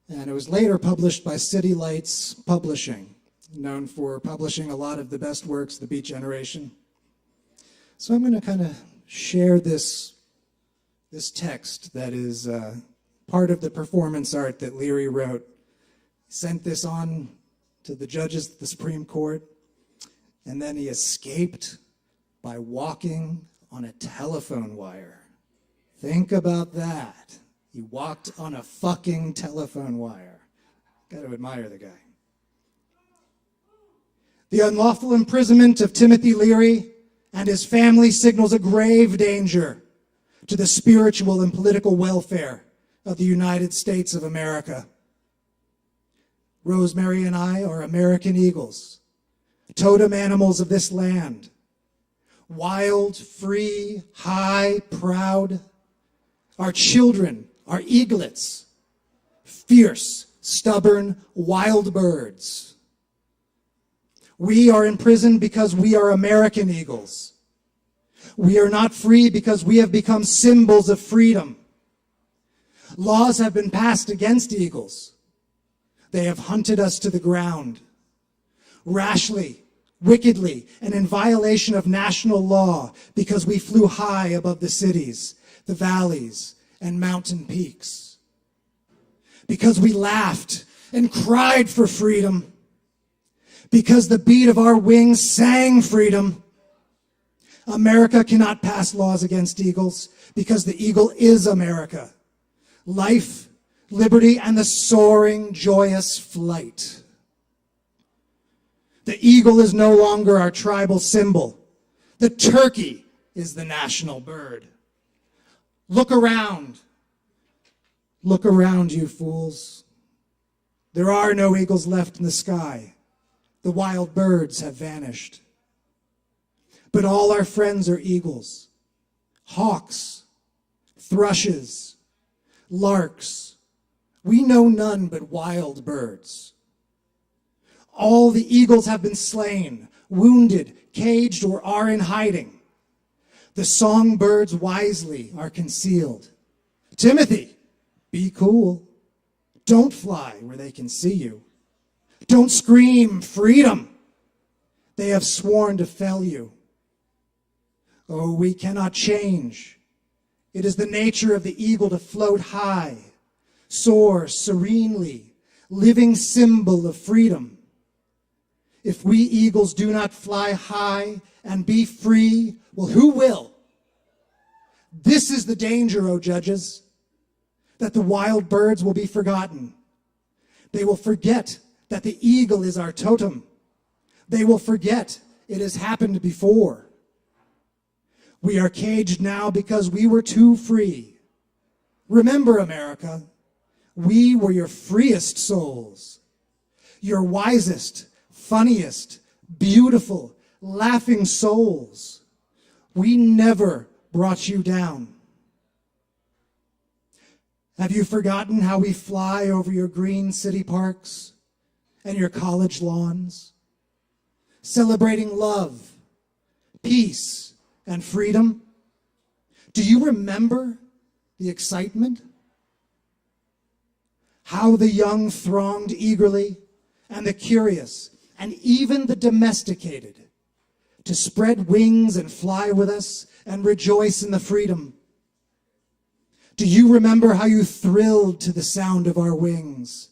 And it was later published by City Lights Publishing, known for publishing a lot of the best works of the Beat Generation. So I'm going to kind of share this text that is part of the performance art that Leary wrote. Sent this on to the judges at the Supreme Court, and then he escaped by walking on a telephone wire. Think about that. He walked on a fucking telephone wire. Got to admire the guy. The unlawful imprisonment of Timothy Leary and his family signals a grave danger to the spiritual and political welfare of the United States of America. Rosemary and I are American eagles, totem animals of this land. Wild, free, high, proud. Our children are eaglets, fierce, stubborn, wild birds. We are in prison because we are American eagles. We are not free because we have become symbols of freedom. Laws have been passed against eagles. They have hunted us to the ground. Rashly, wickedly, and in violation of national law because we flew high above the cities, the valleys, and mountain peaks. Because we laughed and cried for freedom. Because the beat of our wings sang freedom. America cannot pass laws against eagles because the eagle is America. Life, liberty, and the soaring, joyous flight. The eagle is no longer our tribal symbol. The turkey is the national bird. Look around. Look around, you fools. There are no eagles left in the sky. The wild birds have vanished. But all our friends are eagles, hawks, thrushes, larks. We know none but wild birds. All the eagles have been slain, wounded, caged, or are in hiding. The songbirds wisely are concealed. Timothy, be cool. Don't fly where they can see you. Don't scream freedom. They have sworn to fell you. Oh, we cannot change. It is the nature of the eagle to float high, soar serenely, living symbol of freedom. If we eagles do not fly high and be free, well, who will? This is the danger, O judges, that the wild birds will be forgotten. They will forget that the eagle is our totem. They will forget it has happened before. We are caged now because we were too free. Remember, America, we were your freest souls, your wisest, funniest, beautiful, laughing souls. We never brought you down. Have you forgotten how we fly over your green city parks and your college lawns, celebrating love, peace, and freedom? Do you remember the excitement? How the young thronged eagerly, and the curious, and even the domesticated, to spread wings and fly with us and rejoice in the freedom. Do you remember how you thrilled to the sound of our wings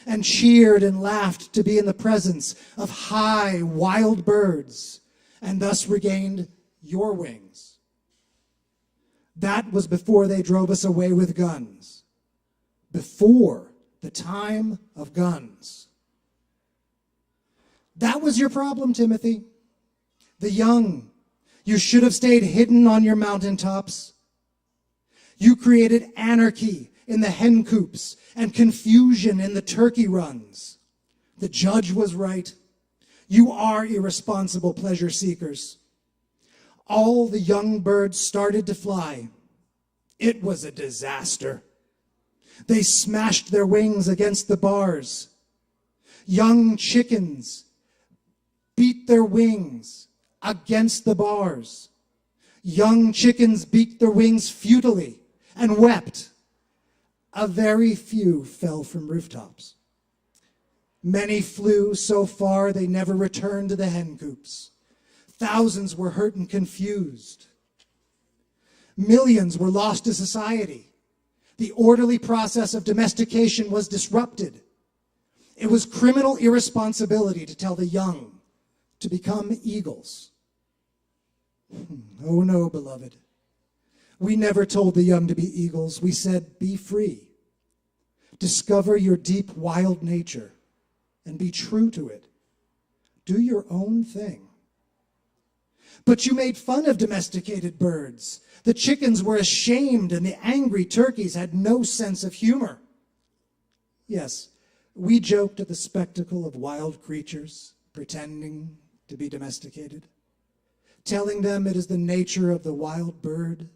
and cheered and laughed to be in the presence of high, wild birds and thus regained your wings? That was before they drove us away with guns, before the time of guns. That was your problem, Timothy. The young. You should have stayed hidden on your mountaintops. You created anarchy in the hen coops and confusion in the turkey runs. The judge was right. You are irresponsible pleasure seekers. All the young birds started to fly. It was a disaster. They smashed their wings against the bars. Young chickens beat their wings against the bars. Young chickens beat their wings futilely and wept. A very few fell from rooftops. Many flew so far they never returned to the hen coops. Thousands were hurt and confused. Millions were lost to society. The orderly process of domestication was disrupted. It was criminal irresponsibility to tell the young to become eagles. Oh no, beloved. We never told the young to be eagles. We said, be free. Discover your deep, wild nature and be true to it. Do your own thing. But you made fun of domesticated birds. The chickens were ashamed and the angry turkeys had no sense of humor. Yes, we joked at the spectacle of wild creatures pretending to be domesticated, telling them it is the nature of the wild bird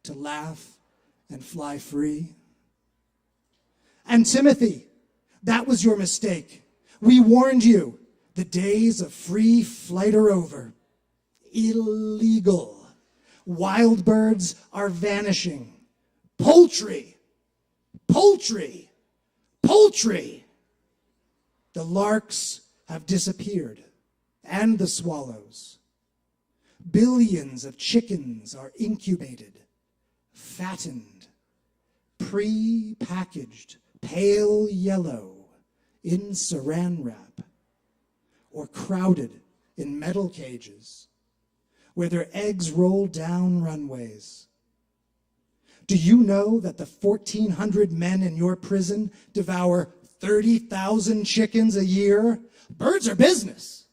to laugh and fly free. And Timothy, that was your mistake. We warned you, the days of free flight are over. Illegal. Wild birds are vanishing. Poultry. Poultry. Poultry. The larks have disappeared, and the swallows. Billions of chickens are incubated, fattened, pre-packaged, pale yellow in saran wrap, or crowded in metal cages, where their eggs roll down runways. Do you know that the 1,400 men in your prison devour 30,000 chickens a year? Birds are business.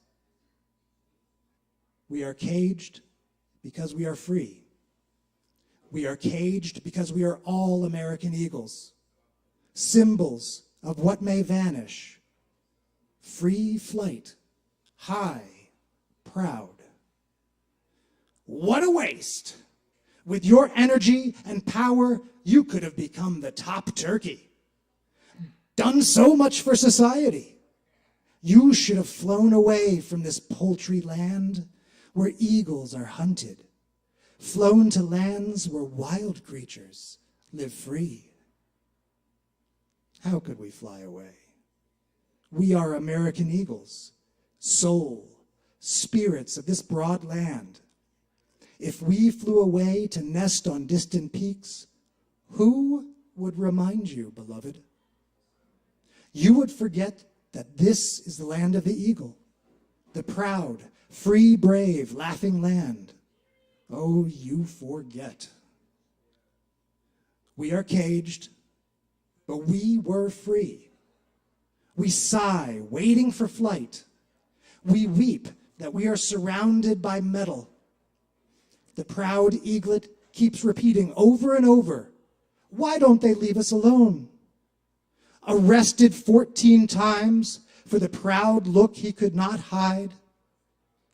We are caged because we are free. We are caged because we are all American eagles, symbols of what may vanish. Free flight, high, proud. What a waste! With your energy and power, you could have become the top turkey. Done so much for society. You should have flown away from this poultry land where eagles are hunted, flown to lands where wild creatures live free. How could we fly away? We are American eagles, soul, spirits of this broad land. If we flew away to nest on distant peaks, who would remind you, beloved? You would forget that this is the land of the eagle, the proud, free, brave, laughing land. Oh, you forget. We are caged, but we were free. We sigh, waiting for flight. We weep that we are surrounded by metal. The proud eaglet keeps repeating over and over, why don't they leave us alone? Arrested 14 times for the proud look he could not hide.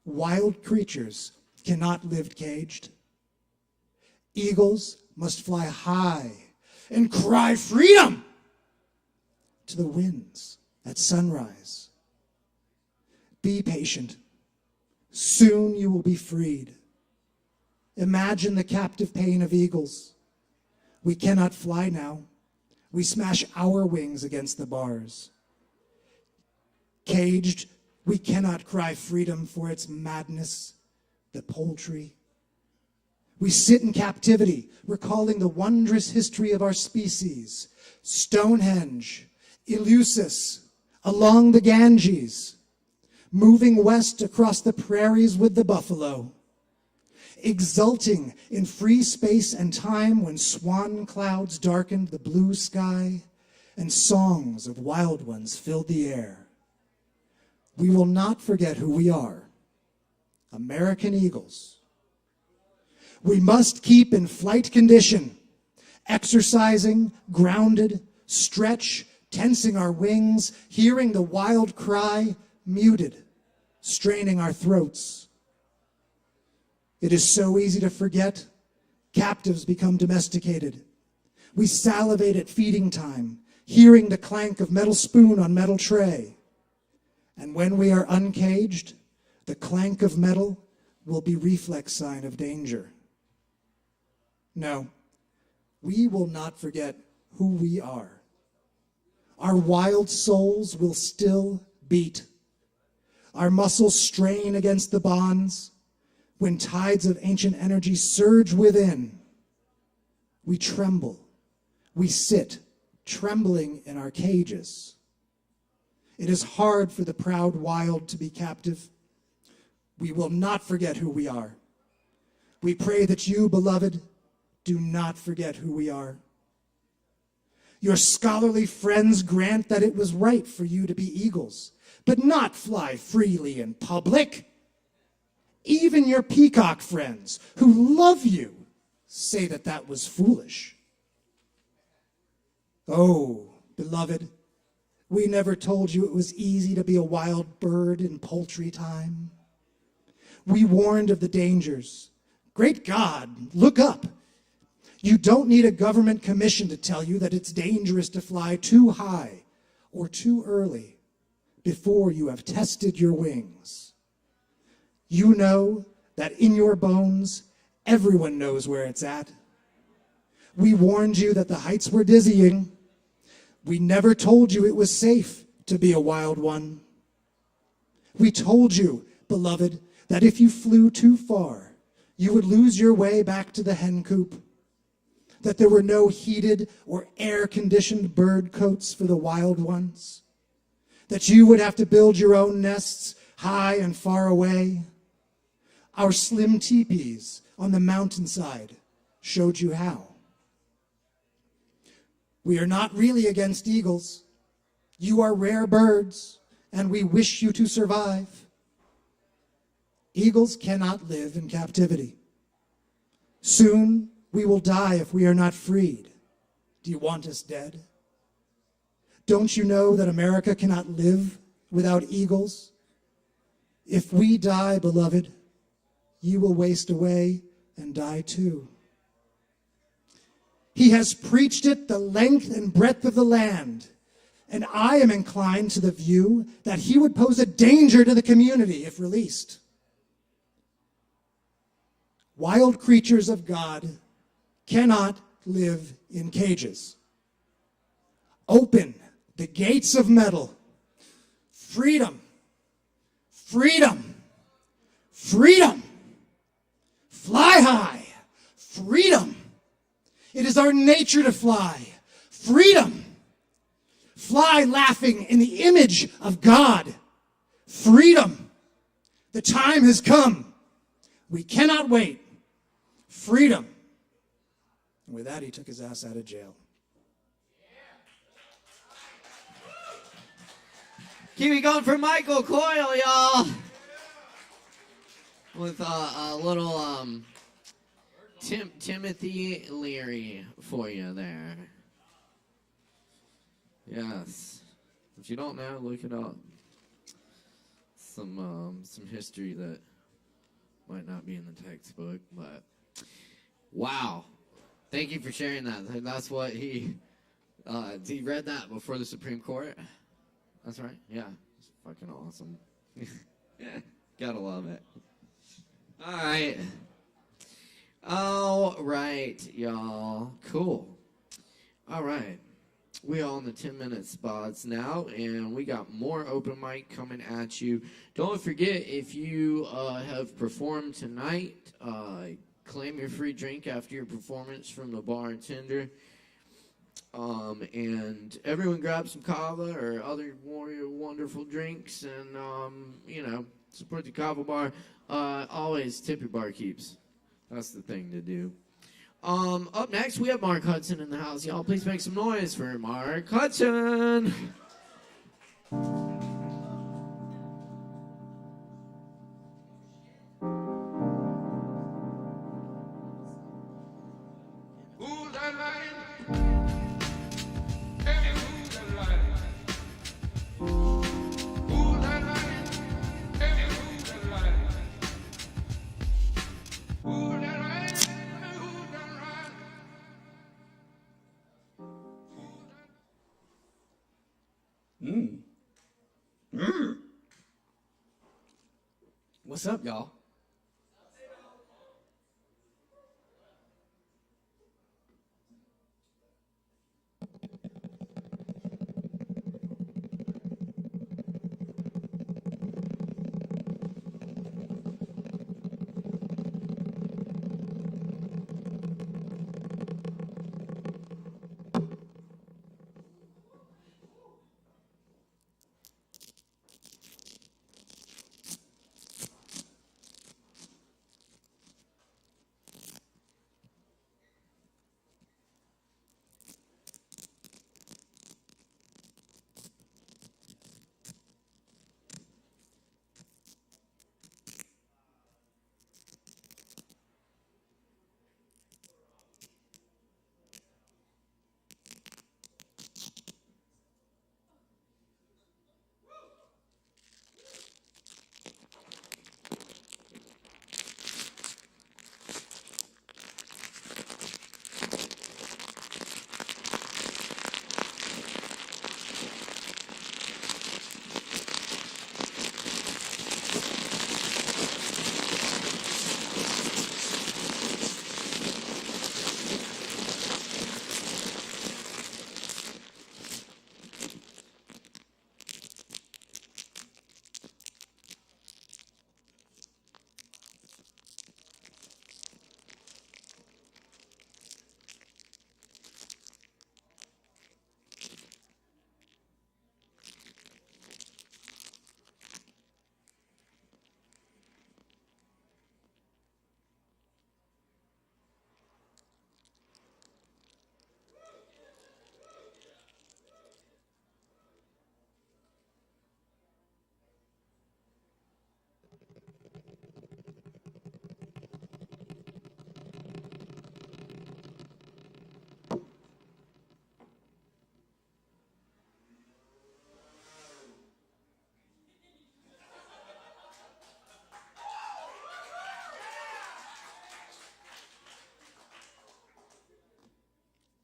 Wild creatures cannot live caged. Eagles must fly high and cry freedom to the winds at sunrise. Be patient. Soon you will be freed. Imagine the captive pain of eagles. We cannot fly now. We smash our wings against the bars. Caged, we cannot cry freedom for its madness, the poultry. We sit in captivity, recalling the wondrous history of our species. Stonehenge, Eleusis, along the Ganges, moving west across the prairies with the buffalo, exulting in free space and time when swan clouds darkened the blue sky and songs of wild ones filled the air. We will not forget who we are, American eagles. We must keep in flight condition exercising, grounded, stretch, tensing our wings, hearing the wild cry, muted, straining our throats. It is so easy to forget. Captives become domesticated. We salivate at feeding time, hearing the clank of metal spoon on metal tray. And when we are uncaged, the clank of metal will be reflex sign of danger. No, we will not forget who we are. Our wild souls will still beat. Our muscles strain against the bonds. When tides of ancient energy surge within, we tremble. We sit, trembling in our cages. It is hard for the proud wild to be captive. We will not forget who we are. We pray that you, beloved, do not forget who we are. Your scholarly friends grant that it was right for you to be eagles, but not fly freely in public. Even your peacock friends who love you say that that was foolish. Oh, beloved, we never told you it was easy to be a wild bird in poultry time. We warned of the dangers. Great God, look up. You don't need a government commission to tell you that it's dangerous to fly too high or too early before you have tested your wings. You know that in your bones, everyone knows where it's at. We warned you that the heights were dizzying. We never told you it was safe to be a wild one. We told you, beloved, that if you flew too far, you would lose your way back to the hen coop, that there were no heated or air-conditioned bird cotes for the wild ones, that you would have to build your own nests high and far away. Our slim teepees on the mountainside showed you how. We are not really against eagles. You are rare birds, and we wish you to survive. Eagles cannot live in captivity. Soon we will die if we are not freed. Do you want us dead? Don't you know that America cannot live without eagles? If we die, beloved, you will waste away and die too. He has preached it the length and breadth of the land, and I am inclined to the view that he would pose a danger to the community if released. Wild creatures of God cannot live in cages. Open the gates of metal. Freedom, freedom, freedom. Fly high, freedom. It is our nature to fly, freedom. Fly laughing in the image of God, freedom. The time has come. We cannot wait. Freedom. And with that, he took his ass out of jail. Keep it going for Michael Coyle, y'all. With a little Timothy Leary for you there. Yes. If you don't know, look it up. Some history that might not be in the textbook, but wow. Thank you for sharing that. That's what he read that before the Supreme Court. That's right. Yeah. It's fucking awesome. Gotta love it. All right, y'all. Cool. All right. We all in the 10-minute spots now, and we got more open mic coming at you. Don't forget, if you have performed tonight, claim your free drink after your performance from the bartender. And everyone grab some Kava or other wonderful drinks, and, support the Kava bar. Always tip your barkeeps. That's the thing to do. Up next, we have Mark Hudson in the house. Y'all, please make some noise for Mark Hudson. Who's that man? What's up, y'all?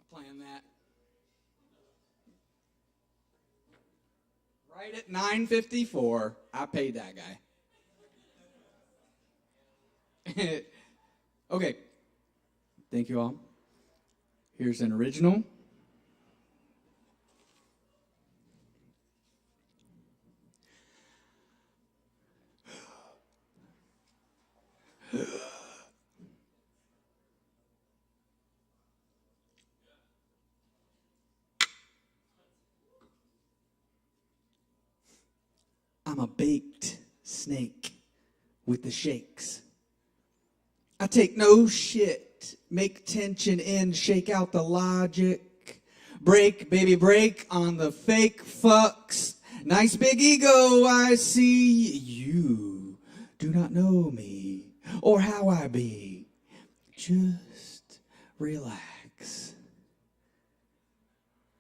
Playing that right at 9:54. I paid that guy. Okay. Thank you all. Here's an original. I'm a baked snake with the shakes. I take no shit, make tension in, shake out the logic. Break, baby, break on the fake fucks. Nice big ego, I see. You do not know me or how I be. Just relax.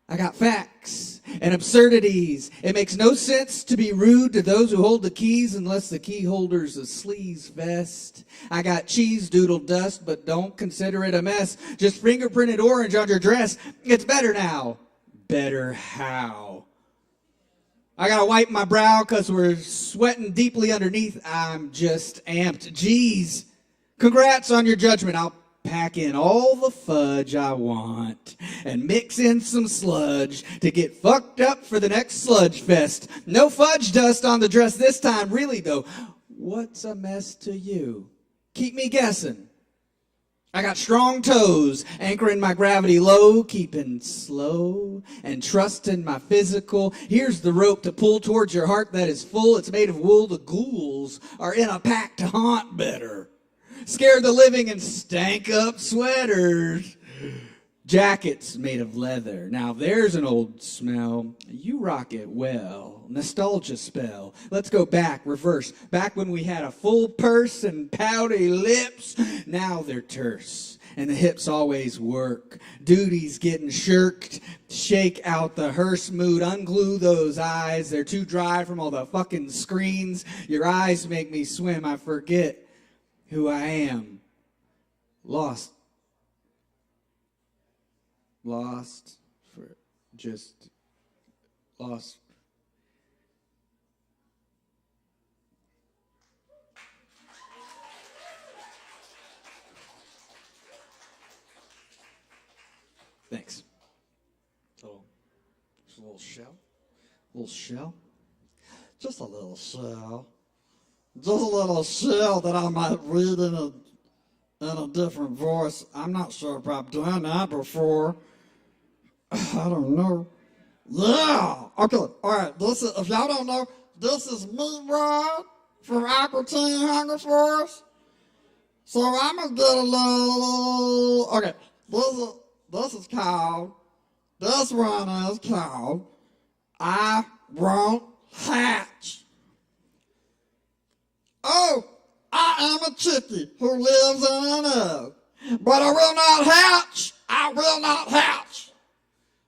I got facts and absurdities. It makes no sense to be rude to those who hold the keys unless the key holder's a sleaze vest. I got cheese doodle dust, but don't consider it a mess. Just fingerprinted orange on your dress. It's better now. Better how? I gotta wipe my brow because we're sweating deeply underneath. I'm just amped. Jeez. Congrats on your judgment. I'll pack in all the fudge I want and mix in some sludge to get fucked up for the next sludge fest. No fudge dust on the dress this time, really though. What's a mess to you? Keep me guessing. I got strong toes, anchoring my gravity low, keeping slow and trusting my physical. Here's the rope to pull towards your heart that is full. It's made of wool. The ghouls are in a pack to haunt better. Scared the living and stank up sweaters. Jackets made of leather. Now there's an old smell. You rock it well. Nostalgia spell. Let's go back, reverse. Back when we had a full purse and pouty lips. Now they're terse. And the hips always work. Duty's getting shirked. Shake out the hearse mood. Unglue those eyes. They're too dry from all the fucking screens. Your eyes make me swim. I forget who I am. Lost for just lost. Thanks. Just a little shell. Little shell. Just a little shell. Just a little shell that I might read in a different voice. I'm not sure if I've done that before. I don't know. Yeah. Okay. All right. This is, if y'all don't know, this is Meat Rod from Aqua Teen Hunger Force. So I'm gonna get a little. Okay. This is called. This one is called I Won't Hatch. Oh, I am a chickie who lives in an egg, but I will not hatch. I will not hatch.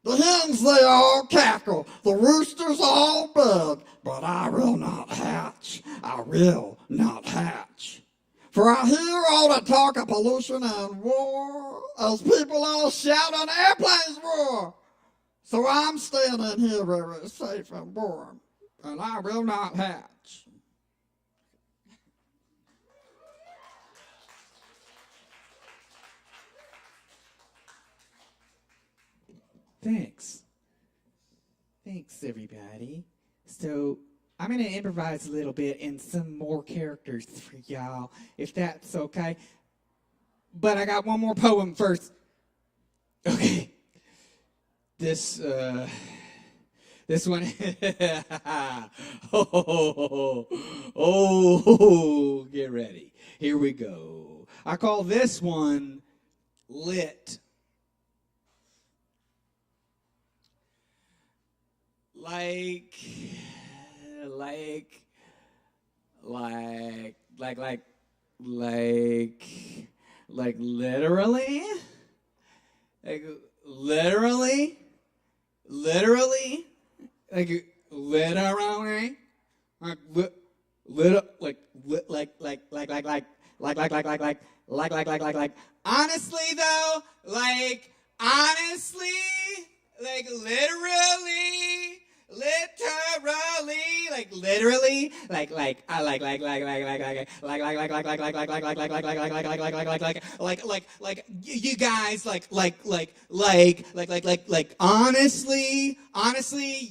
The hens, they all cackle. The roosters all bug. But I will not hatch. I will not hatch. For I hear all the talk of pollution and war as people all shout on airplanes roar. So I'm standing here very safe and warm. And I will not hatch. Thanks. Thanks, everybody. So I'm going to improvise a little bit and some more characters for y'all, if that's okay. But I got one more poem first. Okay. This one. Oh, get ready. Here we go. I call this one Lit. Like literally, like literally, like literally, like honestly though, like honestly, like literally, like literally, like you guys, like honestly,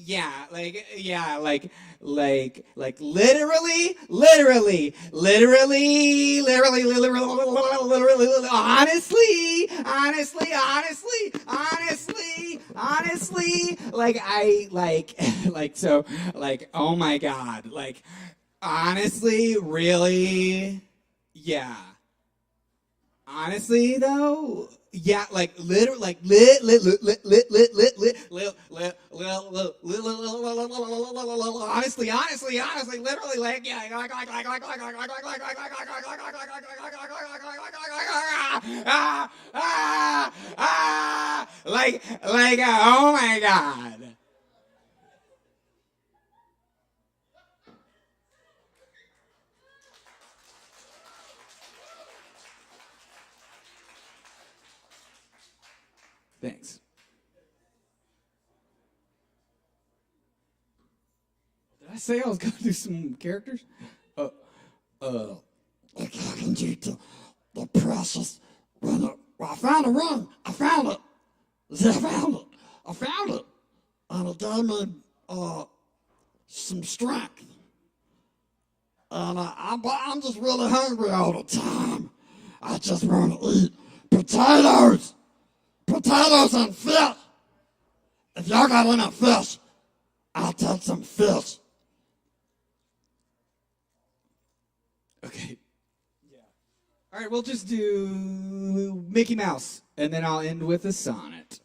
yeah, like literally, honestly, like so, like, oh my God, like, honestly, really, yeah. Honestly, though, yeah, like, literally, like, honestly, literally, like, yeah, like, oh my God. Thanks. Did I say I was going to do some characters? I can do the precious runner. Well, I found a run. I found it. I found it. And it gave me some strength. And I'm just really hungry all the time. I just want to eat potatoes. Potatoes and fish. If y'all got any fish, I'll take some fish. Okay. Yeah. All right, we'll just do Mickey Mouse, and then I'll end with a sonnet.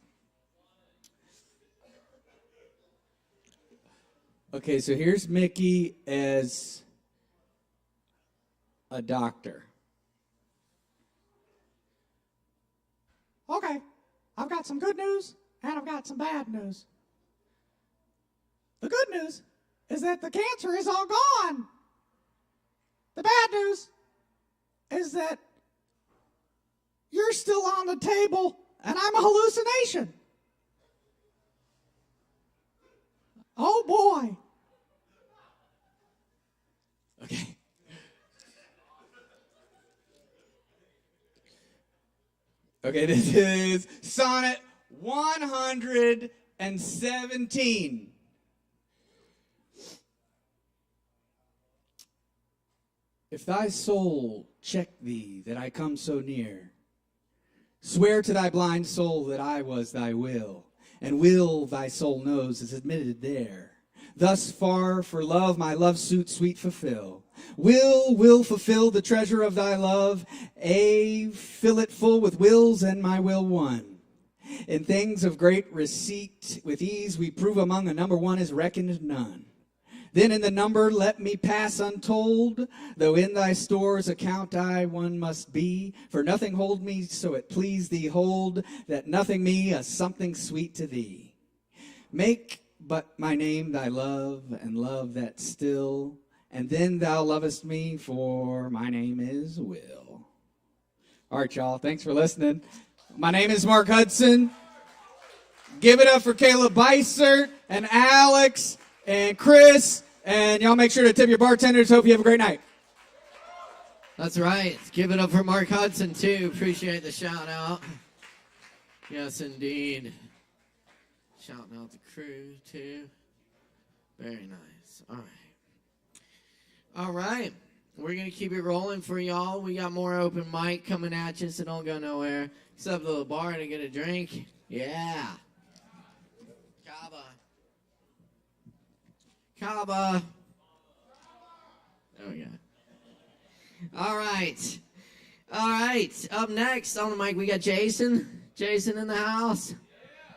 Okay, so here's Mickey as a doctor. Okay, I've got some good news, and I've got some bad news. The good news is that the cancer is all gone. The bad news is that you're still on the table, and I'm a hallucination. Oh, boy. Okay. Okay, this is Sonnet 117. If thy soul check thee that I come so near, swear to thy blind soul that I was thy will, and will thy soul knows is admitted there. Thus far for love my love suit sweet fulfill. Will fulfill the treasure of thy love, fill it full with wills and my will one. In things of great receipt with ease we prove among a number one is reckoned none. Then in the number let me pass untold, though in thy stores account I one must be. For nothing hold me so it please thee hold, that nothing me a something sweet to thee. Make but my name thy love, and love that still, and then thou lovest me, for my name is Will. All right, y'all, thanks for listening. My name is Mark Hudson. Give it up for Caleb Beissert and Alex and Chris, and y'all make sure to tip your bartenders. Hope you have a great night. That's right. Give it up for Mark Hudson, too. Appreciate the shout out. Yes, indeed. Shouting out the crew, too. Very nice. All right. All right. We're going to keep it rolling for y'all. We got more open mic coming at you, so don't go nowhere. Except to the bar to get a drink. Yeah. Kava. Kava. There we go. All right. All right. Up next on the mic, we got Jason. Jason in the house.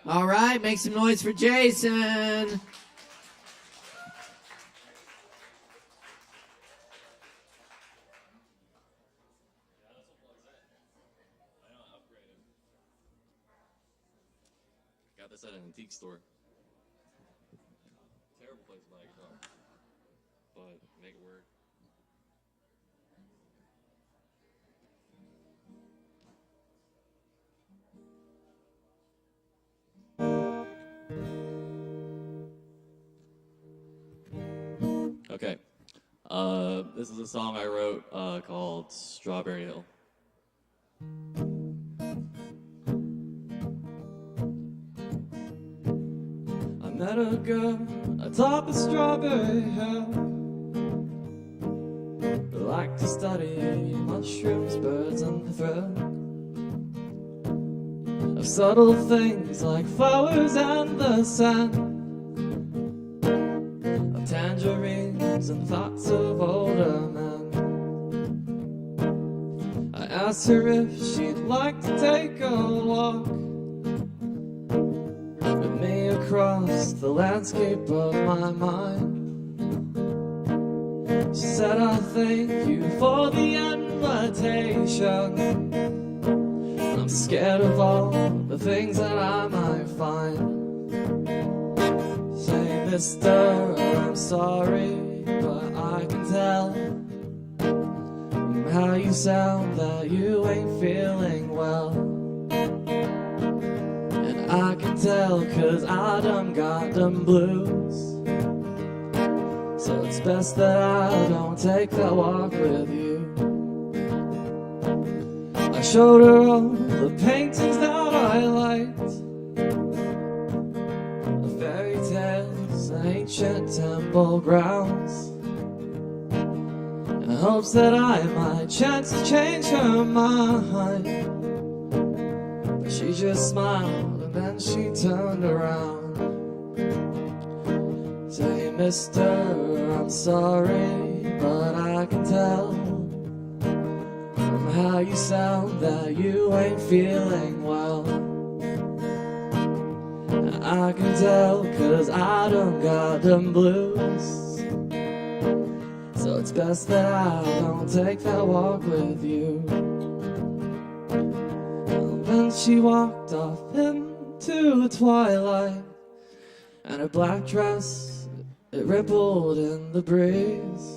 All right. Make some noise for Jason. Got this at an antique store. Terrible place to buy a guitar, but make it work. Okay, this is a song I wrote called Strawberry Hill. I met a girl atop a strawberry hill, who liked to study mushrooms, birds, and the thrill of subtle things like flowers and the sun, of tangerines and thoughts of older men. I asked her if she'd like to take a walk with me across the landscape of my mind. She said, I thank you for the invitation. I'm scared of all the things that I might find. Say, mister, I'm sorry, but I can tell from how you sound that you ain't feeling well. And I can tell 'cause I done got them blues. So it's best that I don't take that walk with you. I showed her all the paintings that I liked, of fairy tales and ancient temple grounds, in hopes that I might chance to change her mind. But she just smiled and then she turned around. Say, mister, I'm sorry, but I can tell from how you sound that you ain't feeling well. And I can tell 'cause I done got them blues. So it's best that I don't take that walk with you. And then she walked off into the twilight, and her black dress, it rippled in the breeze.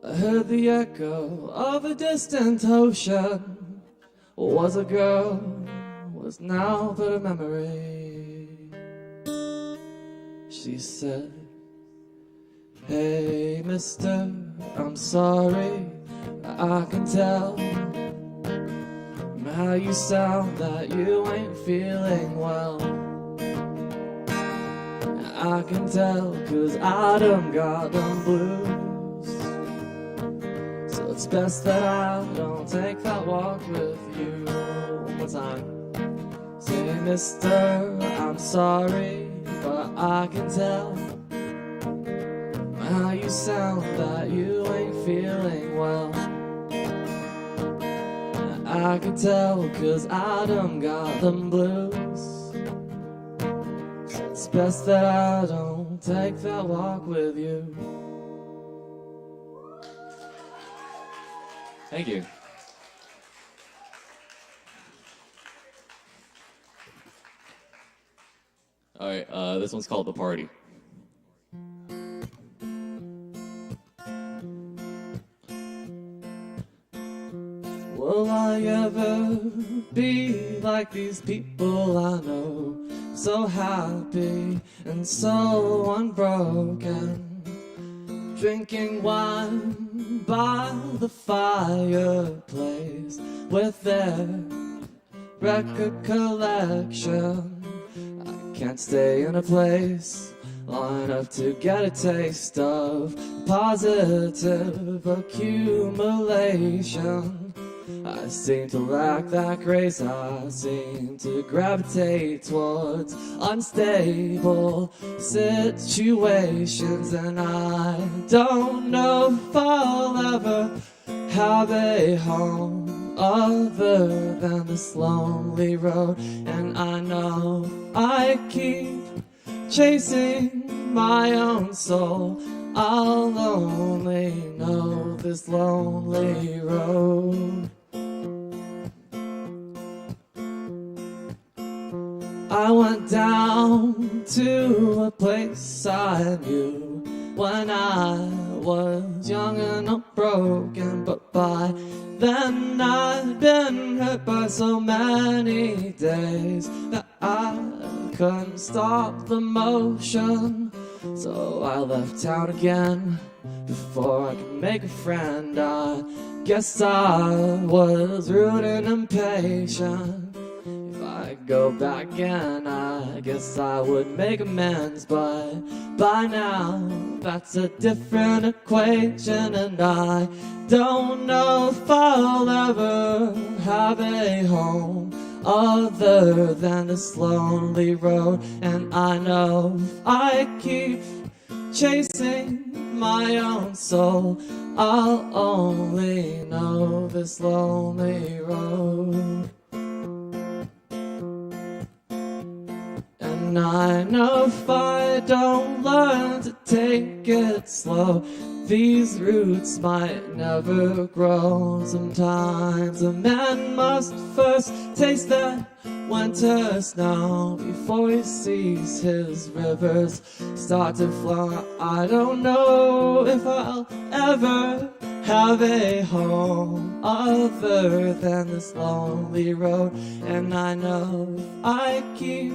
I heard the echo of a distant ocean. Was a girl, was now but a memory. She said, hey mister, I'm sorry, I can tell from how you sound that you ain't feeling well. I can tell 'cause I done got them blues. So it's best that I don't take that walk with you. One more time. Say, mister, I'm sorry, but I can tell how you sound that you ain't feeling well. I can tell 'cause I done got them blues. So it's best that I don't take that walk with you. Thank you. All right, this one's called The Party. Will I ever be like these people I know? So happy and so unbroken, drinking wine by the fireplace with their record collection. I can't stay in a place long enough to get a taste of positive accumulation. I seem to lack that grace, I seem to gravitate towards unstable situations, and I don't know if I'll ever have a home other than this lonely road. And I know I keep chasing my own soul, I'll only know this lonely road. I went down to a place I knew when I was young and unbroken, but by then I'd been hurt by so many days that I couldn't stop the motion. So I left town again before I could make a friend. I guess I was rude and impatient. If I go back again, I guess I would make amends, but by now that's a different equation, and I don't know if I'll ever have a home other than this lonely road. And I know if I keep chasing my own soul, I'll only know this lonely road. And I know if I don't learn to take it slow, these roots might never grow. Sometimes a man must first taste that winter snow before he sees his rivers start to flow. I don't know if I'll ever have a home other than this lonely road. And I know if I keep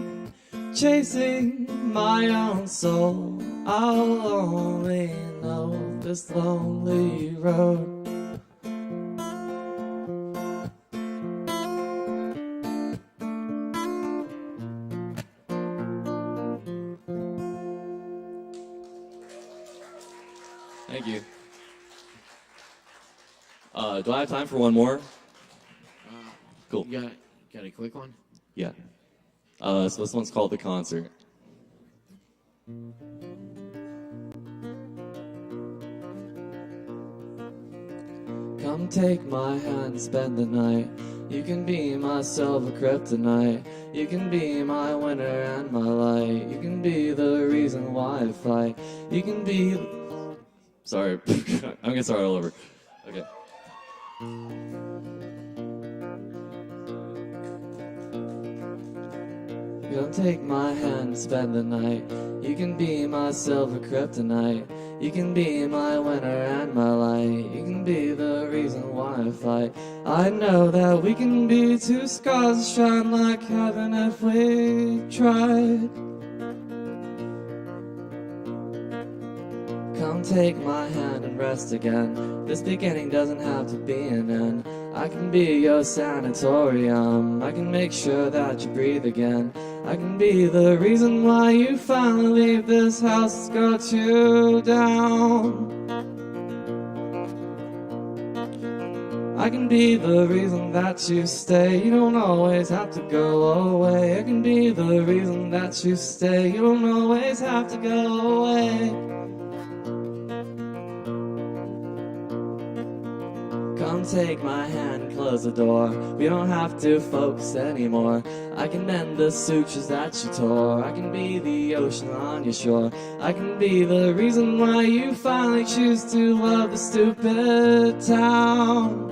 chasing my own soul, I'll only know this lonely road. Thank you. Do I have time for one more? Cool. You got a quick one? Yeah. So this one's called The Concert. Come take my hand, spend the night. You can be my silver kryptonite. You can be my winter and my light. You can be the reason why I fight. You can be... Sorry, I'm gonna start all over. Okay. Come take my hand, spend the night. You can be my silver kryptonite. You can be my winter and my light. You can be the reason why I fight. I know that we can be two stars that shine like heaven if we tried. Come take my hand and rest again. This beginning doesn't have to be an end. I can be your sanatorium. I can make sure that you breathe again. I can be the reason why you finally leave this house that's got you down. I can be the reason that you stay. You don't always have to go away. I can be the reason that you stay. You don't always have to go away. Come take my hand and close the door. We don't have to focus anymore. I can mend the sutures that you tore. I can be the ocean on your shore. I can be the reason why you finally choose to love the stupid town.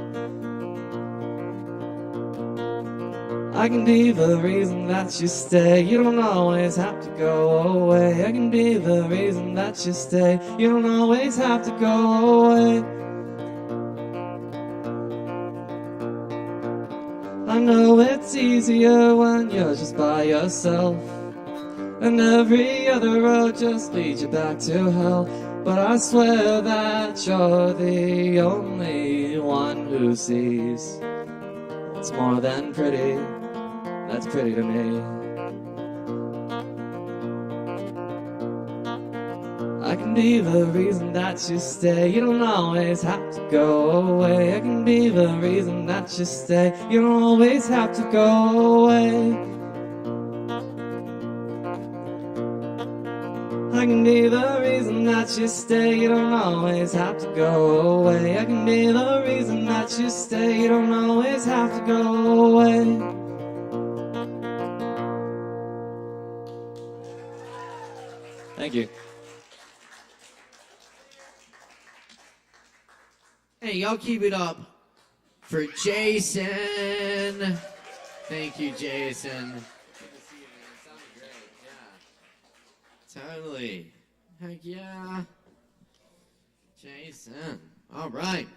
I can be the reason that you stay. You don't always have to go away. I can be the reason that you stay. You don't always have to go away. I know it's easier when you're just by yourself, and every other road just leads you back to hell. But I swear that you're the only one who sees what's more than pretty. That's pretty to me. I can be the reason that you stay. You don't always have to go away. I can be the reason that you stay. You don't always have to go away. I can be the reason that you stay. You don't always have to go away. I can be the reason that you stay. You don't always have to go away. Thank you. Hey, y'all keep it up for Jason. Thank you, Jason. Good to see you, man. It sounded great. Yeah. Totally. Heck yeah. Jason. All right.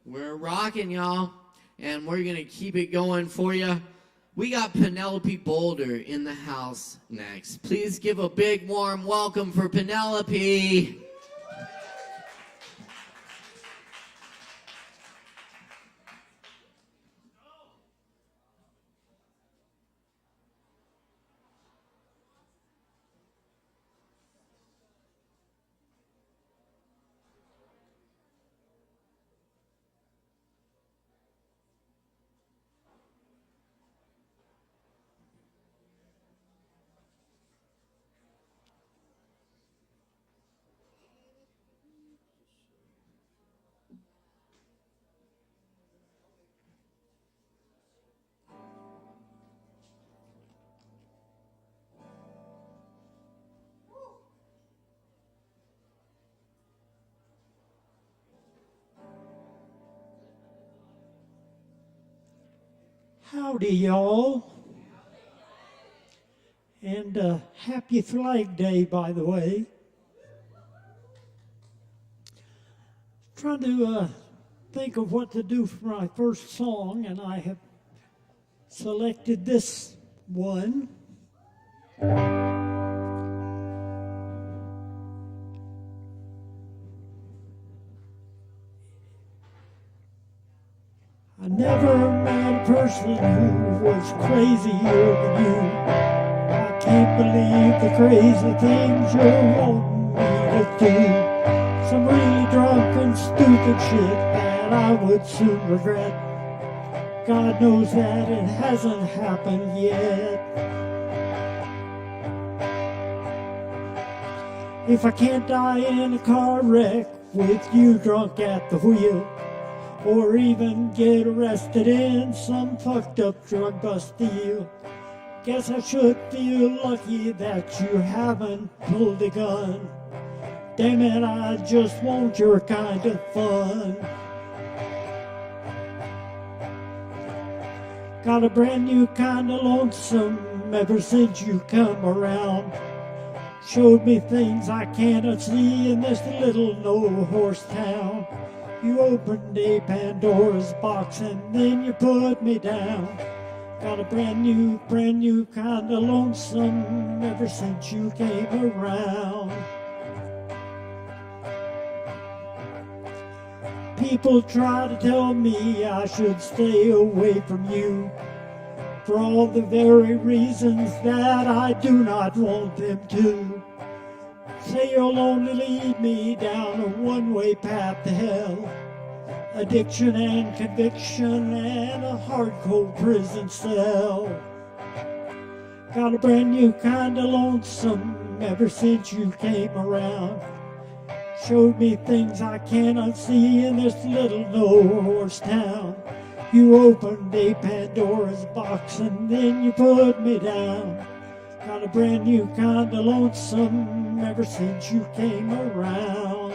We're rocking, y'all. And we're going to keep it going for you. We got Penelope Boulder in the house next. Please give a big warm welcome for Penelope. Howdy, y'all. And happy Flag Day, by the way. Trying to think of what to do for my first song, and I have selected this one. I never met a person who was crazier than you. I can't believe the crazy things you're wanting me to do. Some really drunk and stupid shit that I would soon regret. God knows that it hasn't happened yet. If I can't die in a car wreck with you drunk at the wheel, or even get arrested in some fucked up drug bust deal, guess I should feel lucky that you haven't pulled a gun. Damn it, I just want your kind of fun. Got a brand new kind of lonesome ever since you come around. Showed me things I cannot see in this little no-horse town. You opened a Pandora's box and then you put me down. Got a brand new kind of lonesome ever since you came around. People try to tell me I should stay away from you for all the very reasons that I do not want them to. Say you'll only lead me down a one-way path to hell. Addiction and conviction and a hard-cold prison cell. Got a brand new kind of lonesome ever since you came around. Showed me things I cannot see in this little no-horse town. You opened a Pandora's box and then you put me down. Got a brand new kind of lonesome ever since you came around.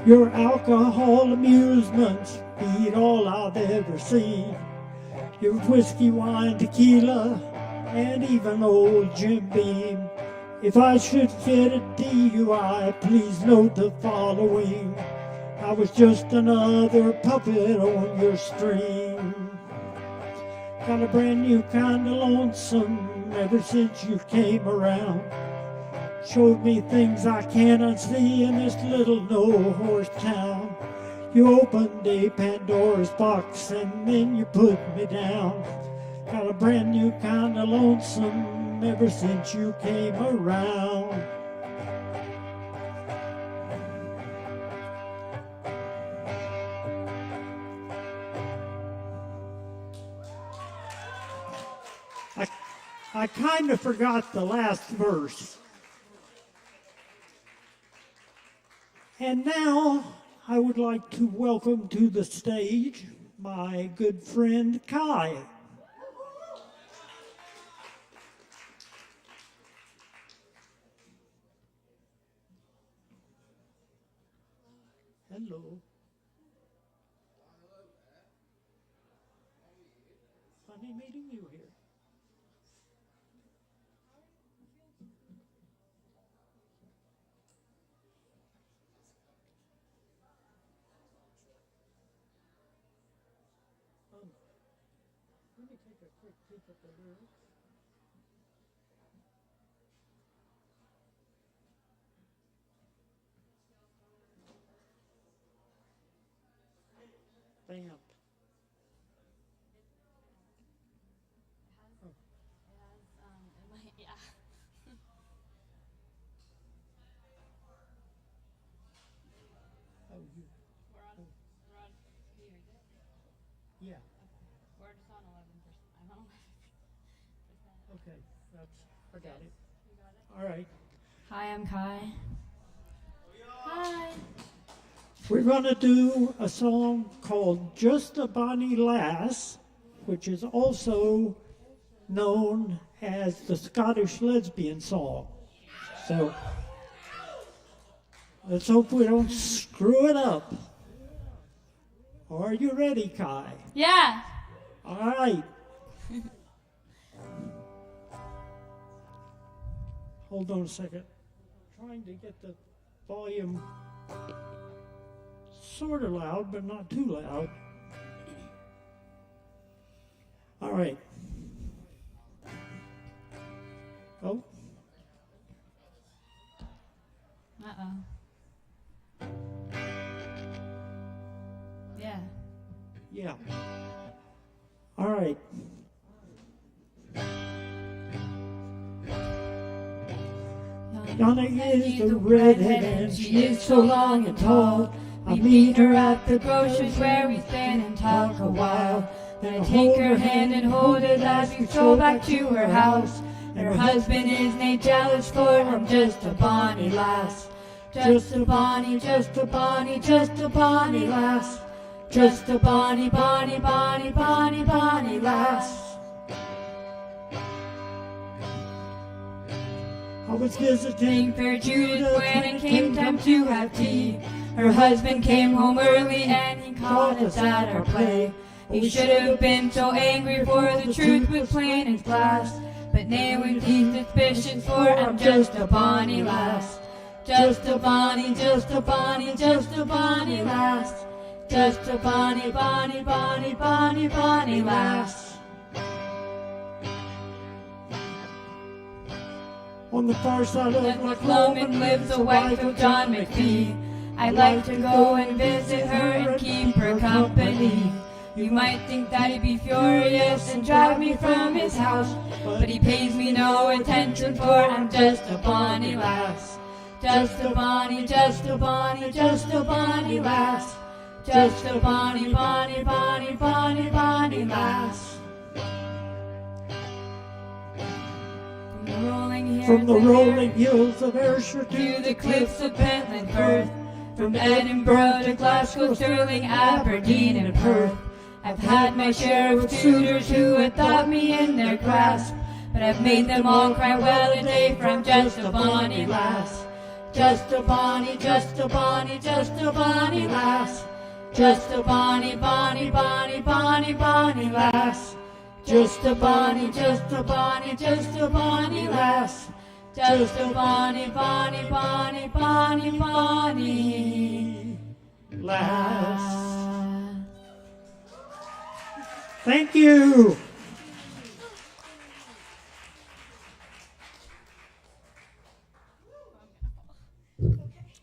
Your alcohol amusements beat all I've ever seen. Your whiskey, wine, tequila, and even old Jim Beam. If I should get a DUI, please note the following. I was just another puppet on your string. Got a brand new kind of lonesome ever since you came around. Showed me things I cannot see in this little no-horse town. You opened a Pandora's box and then you put me down. Got a brand new kind of lonesome ever since you came around. I kind of forgot the last verse. And now I would like to welcome to the stage my good friend Kai. Hello. Funny meeting you here. Let me take a quick peek at the lyrics. Vamp. Yeah. Oh, you. We're on here. Yeah. We're just on 11%. I'm on 11%. Okay. I got it. You got it? All right. Hi, I'm Kai. Hi. We're going to do a song called Just a Bonnie Lass, which is also known as the Scottish lesbian song. So let's hope we don't screw it up. Are you ready, Kai? Yeah. All right. Hold on a second. I'm trying to get the volume sort of loud, but not too loud. All right. Oh. Uh-oh. Yeah. Yeah. All right. Donna is the redhead and she is so long and tall. I meet her at the bushes where we stand and talk a while. Then I take her hand and hold it as we stroll back to her house. And her husband is named jealous for I'm just a bonny lass. Just a bonny, just a bonny, just a bonny lass. Just a bonny, bonny, bonny, bonny, bonny lass. I was visiting Fair Judith when it came time to have tea. Her husband came home early and he caught us at our play. He should have been so angry for the truth was plain as glass. But now with these suspicions for I'm just a bonny lass. Just a bonny, just a bonny, just a bonny lass. Just a bonny, bonny, bonny, bonny, bonny lass. On the far side of McClellan lives the wife of John McPhee. I'd like to go and visit her and keep her company. You might think that he'd be furious and drive me from his house, but he pays me no attention, for I'm just a bonny lass. Just a bonny, just a bonny, just a bonny lass. Just a bonny, bonny, bonny, bonny, bonny lass. From the rolling hills of Ayrshire to the cliffs of Pentland Firth, from Edinburgh to Glasgow, Stirling, Aberdeen and Perth. I've had my share of suitors who had thought me in their grasp, but I've made them all cry well a day, for I'm just a bonny lass. Just a bonny, just a bonny, just a bonny lass. Just a bonny, bonny, bonny, bonny, bonny lass. Just a bonny, just a bonny, just a bonny lass. Just a bonny, bonny, bonny, bonny, bonny lass. Thank you.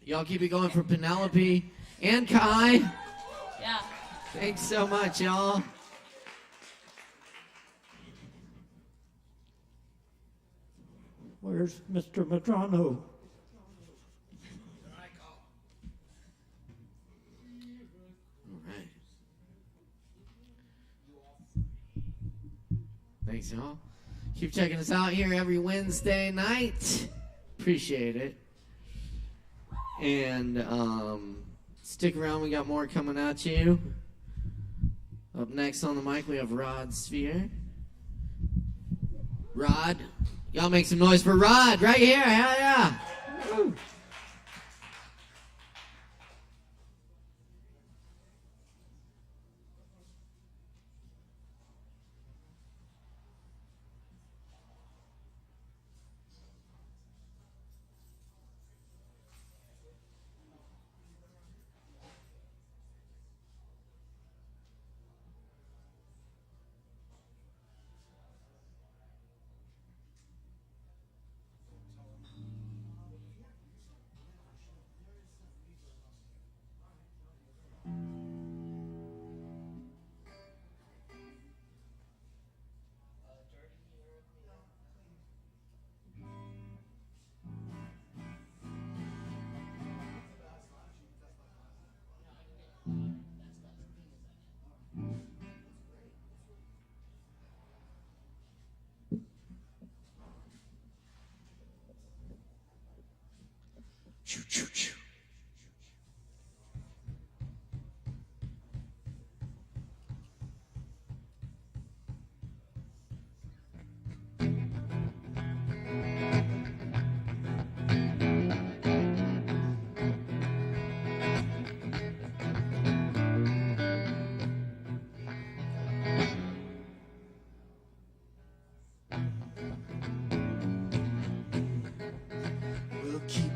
Y'all keep it going for Penelope and Kai. Yeah. Thanks so much, y'all. Where's Mr. Medrano? All right. Thanks, y'all. Keep checking us out here every Wednesday night. Appreciate it. And stick around. We got more coming at you. Up next on the mic, we have Rod Sphere. Rod. Y'all make some noise for Rod right here. Hell yeah. Woo. Choo, choo, choo.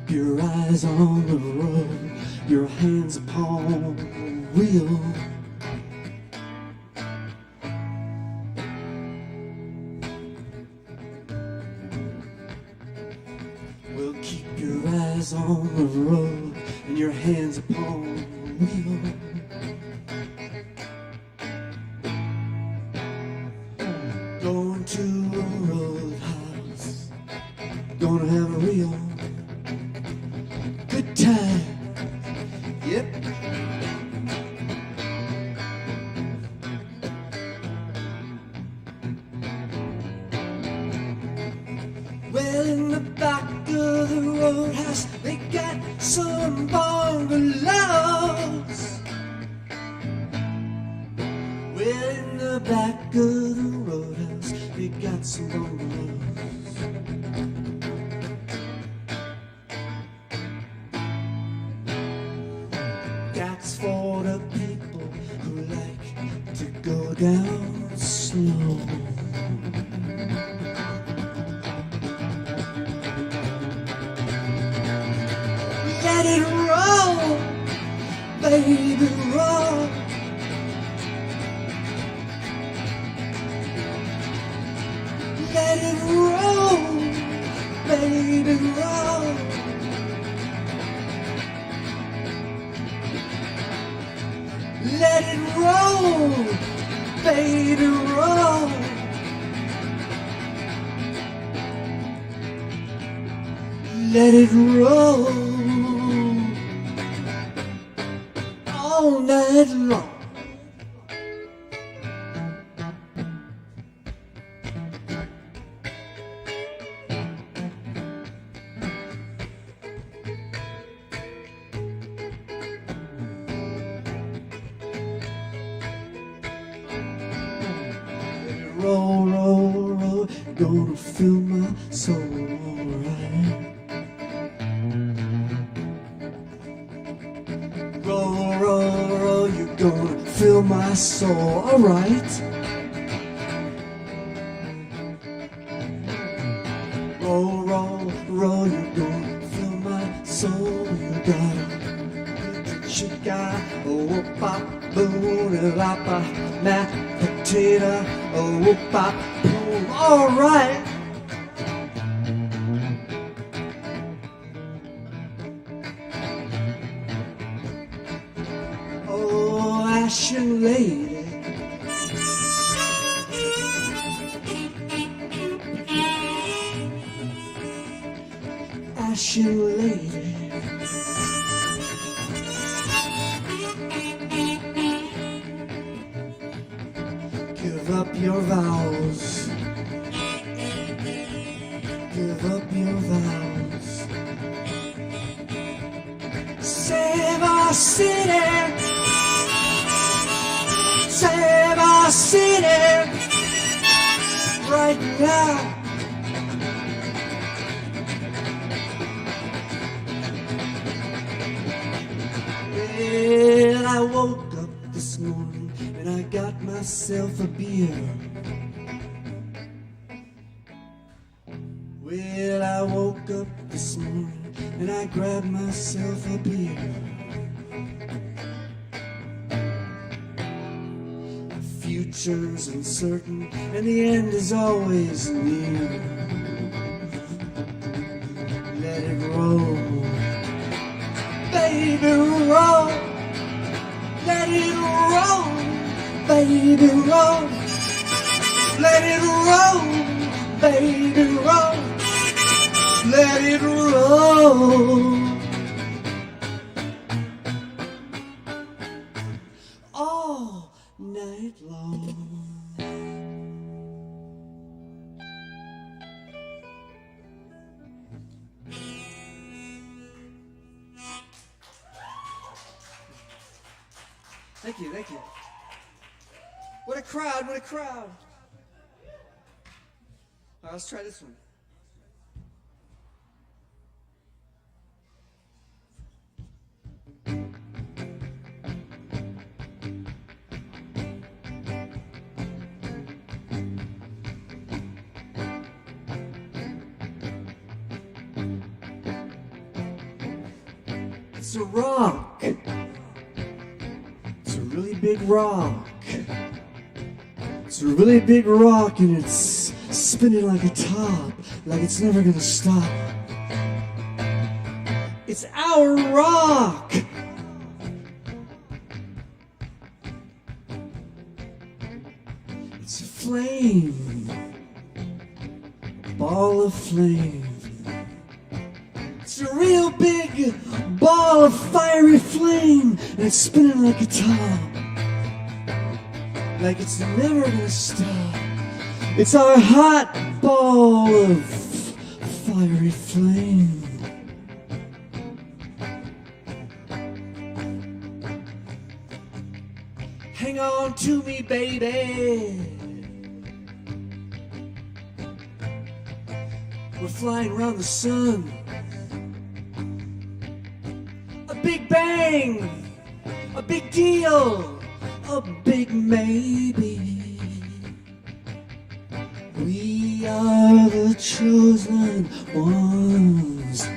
Your eyes on the road, your hands upon the wheel. We'll keep your eyes on the road and your hands upon the wheel. Going to a roadhouse, gonna have a real good time. Yep. Well, in the back of the roadhouse, they got some bungalows. Well, in the back of the roadhouse, they got some bungalows. That's for the people who like to go down slow. Let it roll, baby, roll. Let it roll, baby, Let it roll, baby, roll. Let it roll all night long. Roll, roll, roll, gonna fill my soul, alright. Roll, roll, roll, you're gonna fill my soul, alright. Roll, roll, roll, you're gonna fill my soul, you gotta chica, oh, pop, boom, la, pa, ma, potato, oh, pop, boom, alright. Oh, Ashen Lady. Ashen Lady. Give up your vows. Give up your vows. Save our city. Save our city. Right now. Well, I woke up this morning and I got myself a beer. Well, I woke up this morning and I grabbed myself a beer. The future's uncertain and the end is always near. Let it roll, baby, roll. Let it roll, baby, roll. Let it roll, baby, roll. Let it roll all night long. Thank you, thank you. What a crowd, what a crowd. All right, let's try this one. It's a rock. It's a really big rock. It's a really big rock and it's spinning like a top, like it's never gonna stop. It's our rock. It's a flame, a ball of flame. It's a real big ball of fiery flame and it's spinning like a top, like it's never gonna stop. It's our hot ball of fiery flame. Hang on to me, baby. We're flying around the sun. A big bang, a big deal, a big maybe. We are the chosen ones.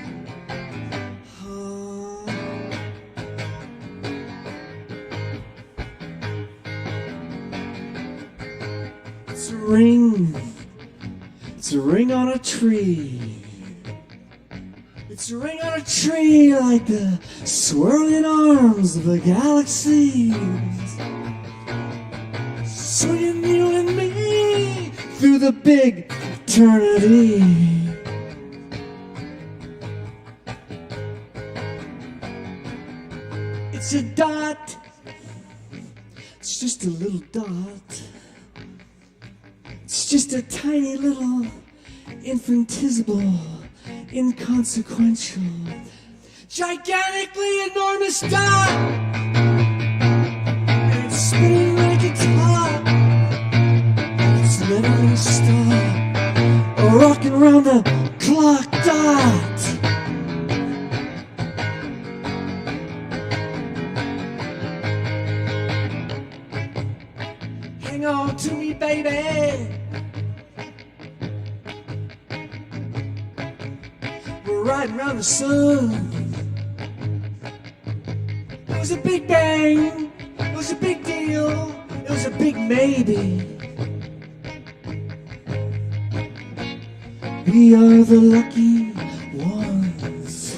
It's a ring. It's a ring on a tree. It's Swing on a tree like the swirling arms of the galaxies. Swinging you and me through the big eternity. It's a dot. It's just a little dot. It's just a tiny little infinitesimal, inconsequential, gigantically enormous dot. And it's spinning like a top. It's never gonna stop. Rocking around the clock dot. Hang on to me, baby. We're riding around the sun. It was a big bang. It was a big deal. It was a big maybe. We are the lucky ones.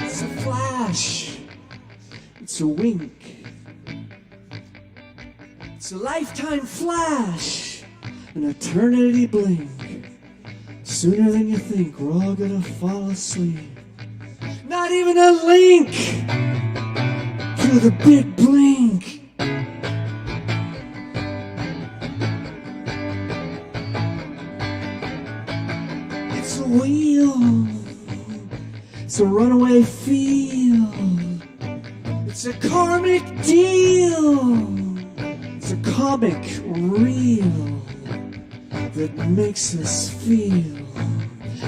It's a flash. It's a wink. It's a lifetime flash. An eternity blink. Sooner than you think, we're all gonna fall asleep. Not even a link to the big blink. It's a wheel. It's a runaway field. It's a karmic deal. It's a comic reel that makes us feel,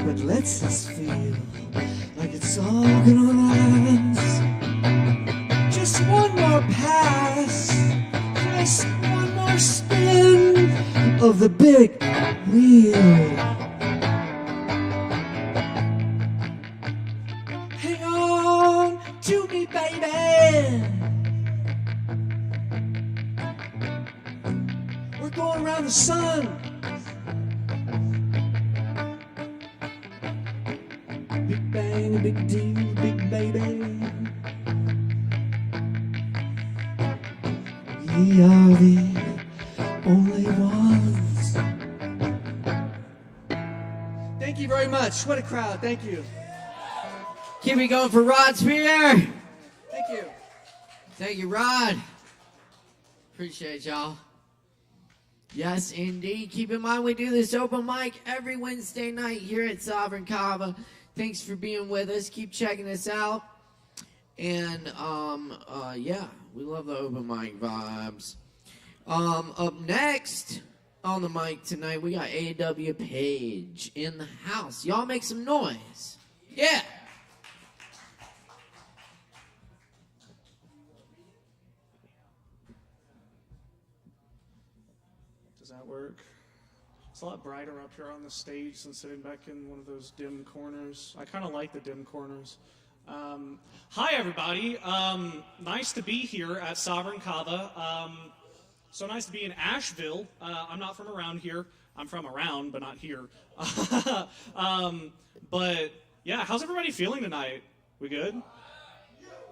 that lets us feel like it's all gonna last. Just one more pass, just one more spin of the big wheel. Hang on to me, baby. We're going around the sun. Big bang, big deal, big baby. We are the only ones. Thank you very much. What a crowd. Thank you. Keep it going for Rod Spear. Thank you. Thank you, Rod. Appreciate y'all. Yes, indeed. Keep in mind we do this open mic every Wednesday night here at Sovereign Kava. Thanks for being with us. Keep checking us out. And, yeah, we love the open mic vibes. Up next on the mic tonight, we got A.W. Page in the house. Y'all make some noise. Yeah. Does that work? It's a lot brighter up here on the stage than sitting back in one of those dim corners. I kind of like the dim corners. Hi, everybody. Nice to be here at Sovereign Kava. So nice to be in Asheville. I'm not from around here. I'm from around, but not here. But, yeah, how's everybody feeling tonight? We good?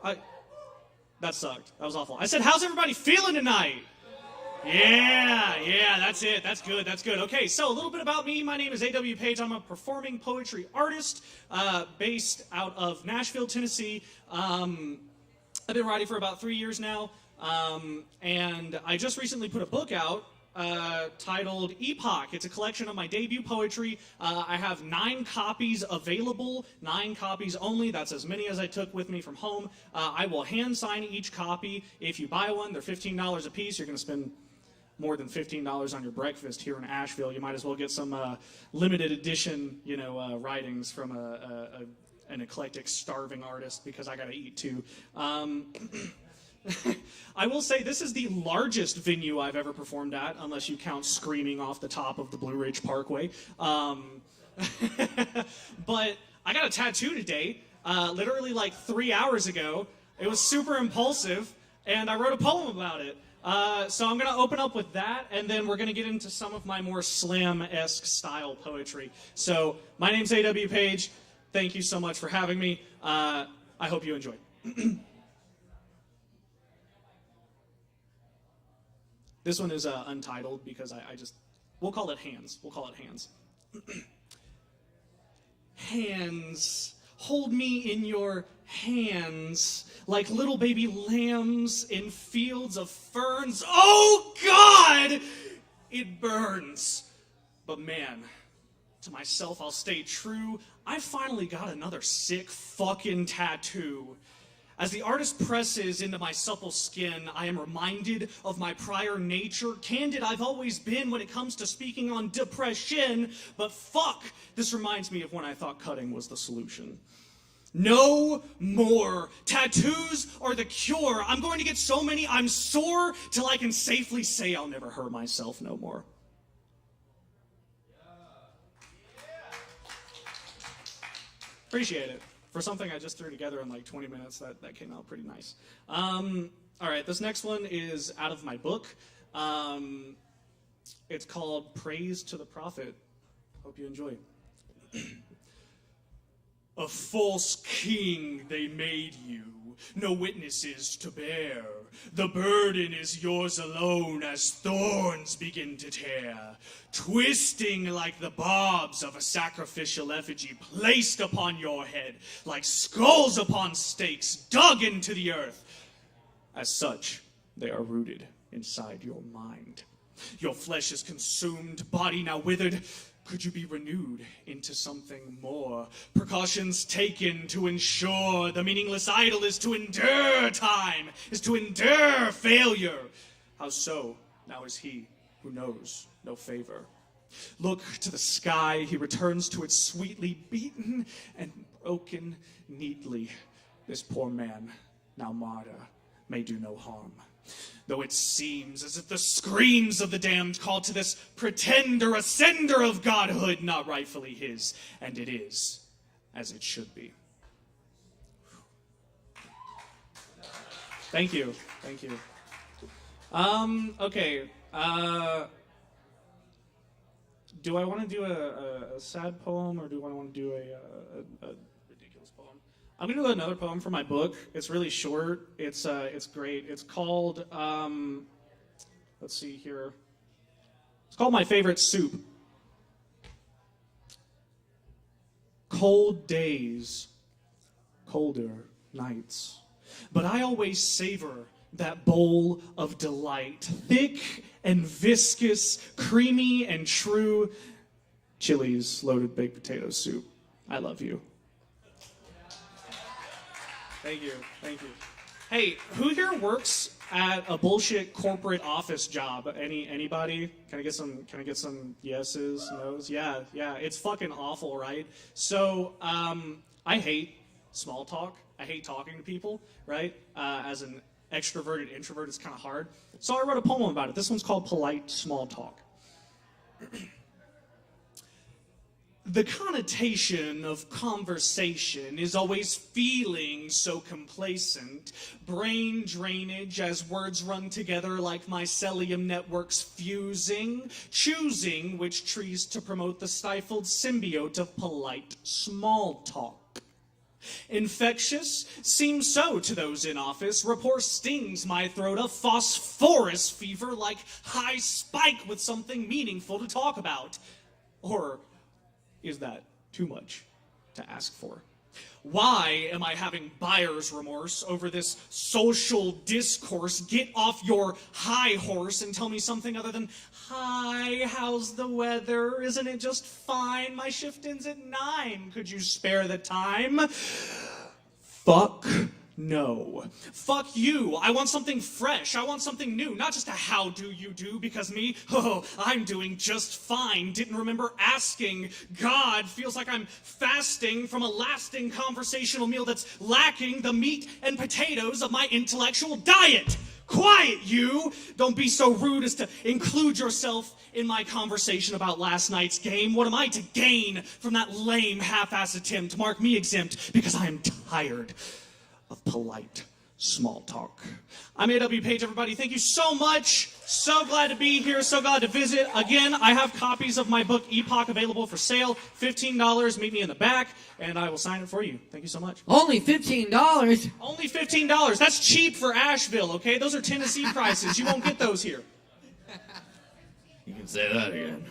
That sucked. That was awful. I said, how's everybody feeling tonight? Yeah, that's it. That's good. Okay, so a little bit about me. My name is A.W. Page. I'm a performing poetry artist based out of Nashville, Tennessee. I've been writing for about 3 years now, and I just recently put a book out titled Epoch. It's a collection of my debut poetry. I have 9 copies available, 9 copies only. That's as many as I took with me from home. I will hand sign each copy. If you buy one, they're $15 a piece. You're going to spend more than $15 on your breakfast here in Asheville. You might as well get some limited edition, writings from an eclectic, starving artist, because I got to eat too. I will say this is the largest venue I've ever performed at, unless you count screaming off the top of the Blue Ridge Parkway. But I got a tattoo today, literally like 3 hours ago. It was super impulsive, and I wrote a poem about it. So I'm going to open up with that, and then we're going to get into some of my more slam-esque style poetry. So my name's A.W. Page. Thank you so much for having me. I hope you enjoy. This one is untitled because we'll call it Hands. We'll call it Hands. Hands, hold me in your hands like little baby lambs in fields of ferns. Oh God, it burns. But man, to myself I'll stay true. I finally got another sick fucking tattoo. As the artist presses into my supple skin, I am reminded of my prior nature. Candid I've always been when it comes to speaking on depression, but fuck, this reminds me of when I thought cutting was the solution. No more. Tattoos are the cure. I'm going to get so many I'm sore till I can safely say I'll never hurt myself no more. Appreciate it. For something I just threw together in like 20 minutes, that came out pretty nice. All right, this next one is out of my book. It's called Praise to the Prophet. Hope you enjoy. A false king they made you, no witnesses to bear. The burden is yours alone as thorns begin to tear, twisting like the barbs of a sacrificial effigy placed upon your head, like skulls upon stakes dug into the earth. As such, they are rooted inside your mind. Your flesh is consumed, body now withered. Could you be renewed into something more? Precautions taken to ensure the meaningless idol is to endure time, is to endure failure. How so? Now is he who knows no favor. Look to the sky, he returns to it sweetly beaten and broken neatly. This poor man, now martyr, may do no harm. Though it seems as if the screams of the damned call to this pretender, ascender of godhood, not rightfully his, and it is as it should be. Thank you. Thank you. Okay. Do I want to do a sad poem, or do I want to do a ridiculous poem? I'm going to do another poem from my book. It's really short. It's great. It's called, let's see here. It's called My Favorite Soup. Cold days, colder nights. But I always savor that bowl of delight. Thick and viscous, creamy and true. Chili's loaded baked potato soup. I love you. Thank you. Thank you. Hey, who here works at a bullshit corporate office job? Anybody? Can I get some yeses, nos? Yeah. It's fucking awful, right? So, I hate small talk. I hate talking to people, right? As an extroverted introvert, it's kind of hard. So I wrote a poem about it. This one's called Polite Small Talk. The connotation of conversation is always feeling so complacent. Brain drainage as words run together like mycelium networks fusing, choosing which trees to promote the stifled symbiote of polite small talk. Infectious? Seems so to those in office. Rapport stings my throat, a phosphorus fever like high spike with something meaningful to talk about. Or is that too much to ask for? Why am I having buyer's remorse over this social discourse? Get off your high horse and tell me something other than, hi, how's the weather? Isn't it just fine? My shift ends at 9. Could you spare the time? Fuck no. Fuck you. I want something fresh. I want something new. Not just a how do you do, because me, I'm doing just fine. Didn't remember asking. God, feels like I'm fasting from a lasting conversational meal that's lacking the meat and potatoes of my intellectual diet. Quiet, you! Don't be so rude as to include yourself in my conversation about last night's game. What am I to gain from that lame half-ass attempt? Mark me exempt, because I am tired of polite small talk. I'm A.W. Page, everybody. Thank you so much. So glad to be here. So glad to visit. Again, I have copies of my book, Epoch, available for sale. $15. Meet me in the back, and I will sign it for you. Thank you so much. Only $15? Only $15. That's cheap for Asheville, okay? Those are Tennessee prices. You won't get those here. You can say that again.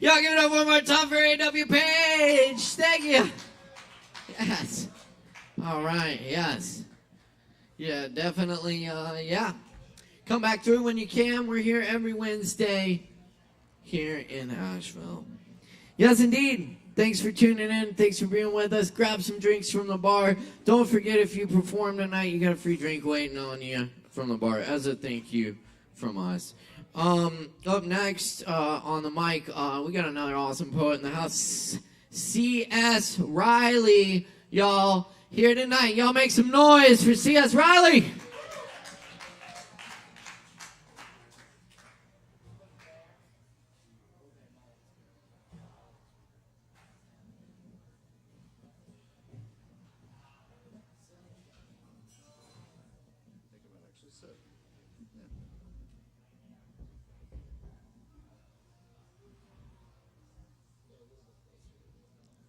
Y'all give it up one more time for A.W. Page. Thank you. Yes. All right, yes. Yeah, definitely, yeah. Come back through when you can. We're here every Wednesday here in Asheville. Yes, indeed. Thanks for tuning in. Thanks for being with us. Grab some drinks from the bar. Don't forget, if you perform tonight, you got a free drink waiting on you from the bar as a thank you from us. Up next on the mic, we got another awesome poet in the house, C.S. Riley, y'all, here tonight. Y'all make some noise for C.S. Riley.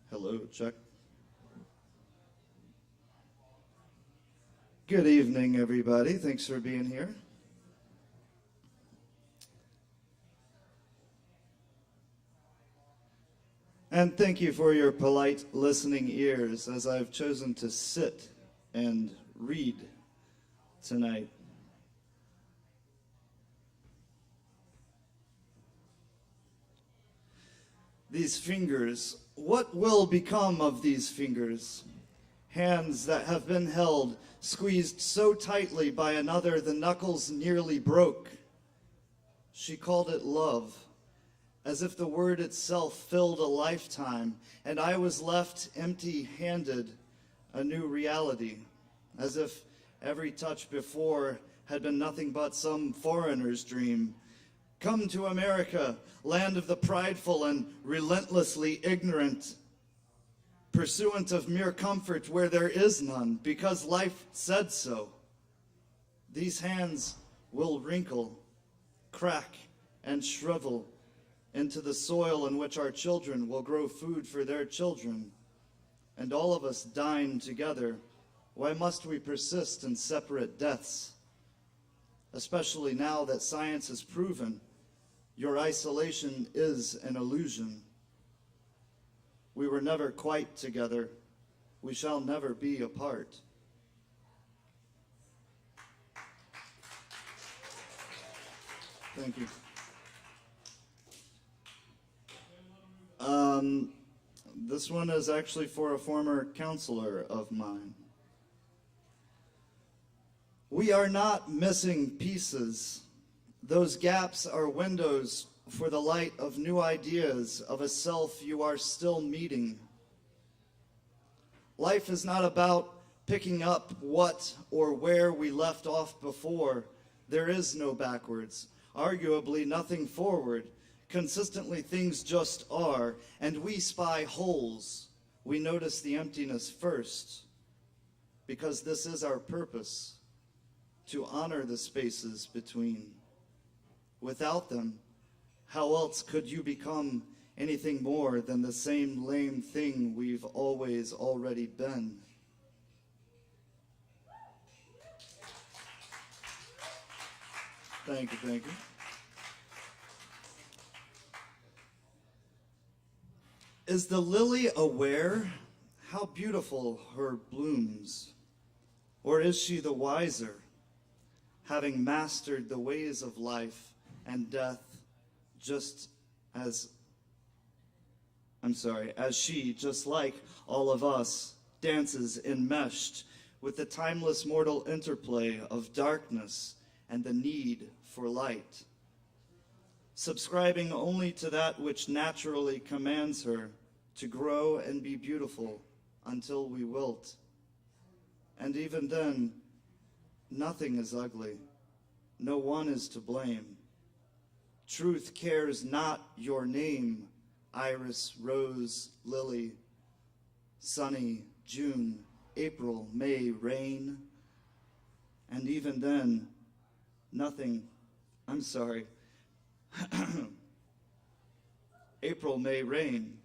Hello, check. Good evening, everybody. Thanks for being here. And thank you for your polite listening ears as I've chosen to sit and read tonight. These fingers, what will become of these fingers? Hands that have been held, squeezed so tightly by another the knuckles nearly broke. She called it love, as if the word itself filled a lifetime, and I was left empty-handed, a new reality, as if every touch before had been nothing but some foreigner's dream. Come to America, land of the prideful and relentlessly ignorant, pursuant of mere comfort where there is none, because life said so. These hands will wrinkle, crack, and shrivel into the soil in which our children will grow food for their children, and all of us dine together. Why must we persist in separate deaths? Especially now that science has proven your isolation is an illusion. We were never quite together. We shall never be apart. Thank you. This one is actually for a former counselor of mine. We are not missing pieces. Those gaps are windows for the light of new ideas of a self you are still meeting. Life is not about picking up what or where we left off before. There is no backwards, arguably nothing forward. Consistently things just are, and we spy holes. We notice the emptiness first, because this is our purpose, to honor the spaces between. Without them, how else could you become anything more than the same lame thing we've always already been? Thank you, thank you. Is the lily aware how beautiful her blooms? Or is she the wiser, having mastered the ways of life and death, just as she, just like all of us, dances enmeshed with the timeless mortal interplay of darkness and the need for light, subscribing only to that which naturally commands her to grow and be beautiful until we wilt. And even then, nothing is ugly. No one is to blame. Truth cares not your name, iris, rose, lily, sunny, June, April, May, rain. And even then, nothing, I'm sorry. April may rain.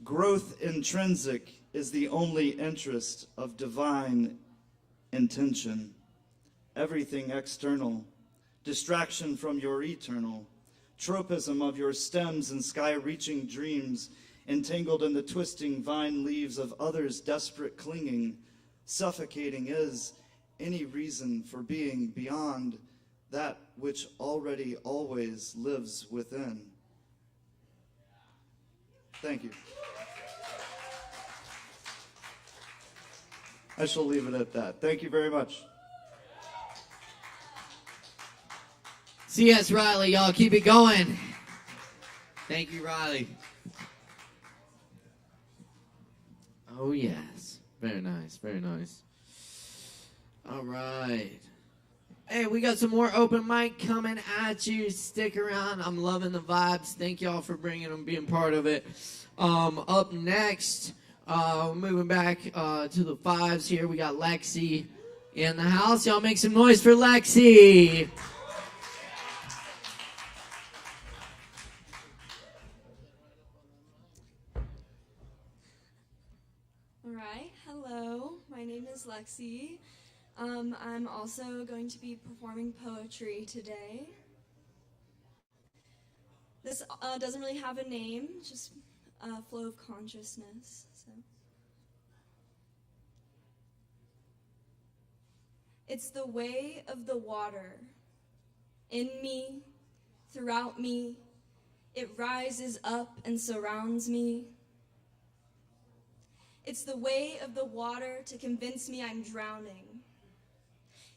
Growth intrinsic is the only interest of divine intention. Everything external, distraction from your eternal, tropism of your stems and sky-reaching dreams, entangled in the twisting vine leaves of others' desperate clinging, suffocating is any reason for being beyond that which already always lives within. Thank you. I shall leave it at that. Thank you very much. C.S. Riley, y'all keep it going. Thank you, Riley. Oh, yes. Very nice, very nice. All right. Hey, we got some more open mic coming at you. Stick around. I'm loving the vibes. Thank y'all for bringing them, being part of it. Up next, moving back to the fives here, we got Lexi in the house. Y'all make some noise for Lexi. All right, hello, my name is Lexi. I'm also going to be performing poetry today. This doesn't really have a name, just a flow of consciousness. So. It's the way of the water, in me, throughout me. It rises up and surrounds me. It's the way of the water to convince me I'm drowning.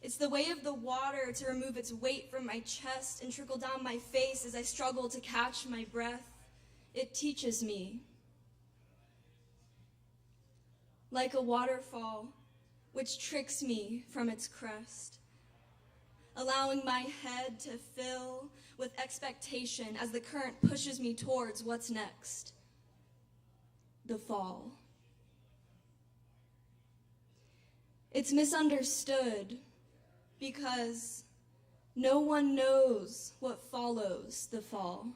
It's the way of the water to remove its weight from my chest and trickle down my face as I struggle to catch my breath. It teaches me. Like a waterfall, which tricks me from its crest, allowing my head to fill with expectation as the current pushes me towards what's next, the fall. It's misunderstood because no one knows what follows the fall.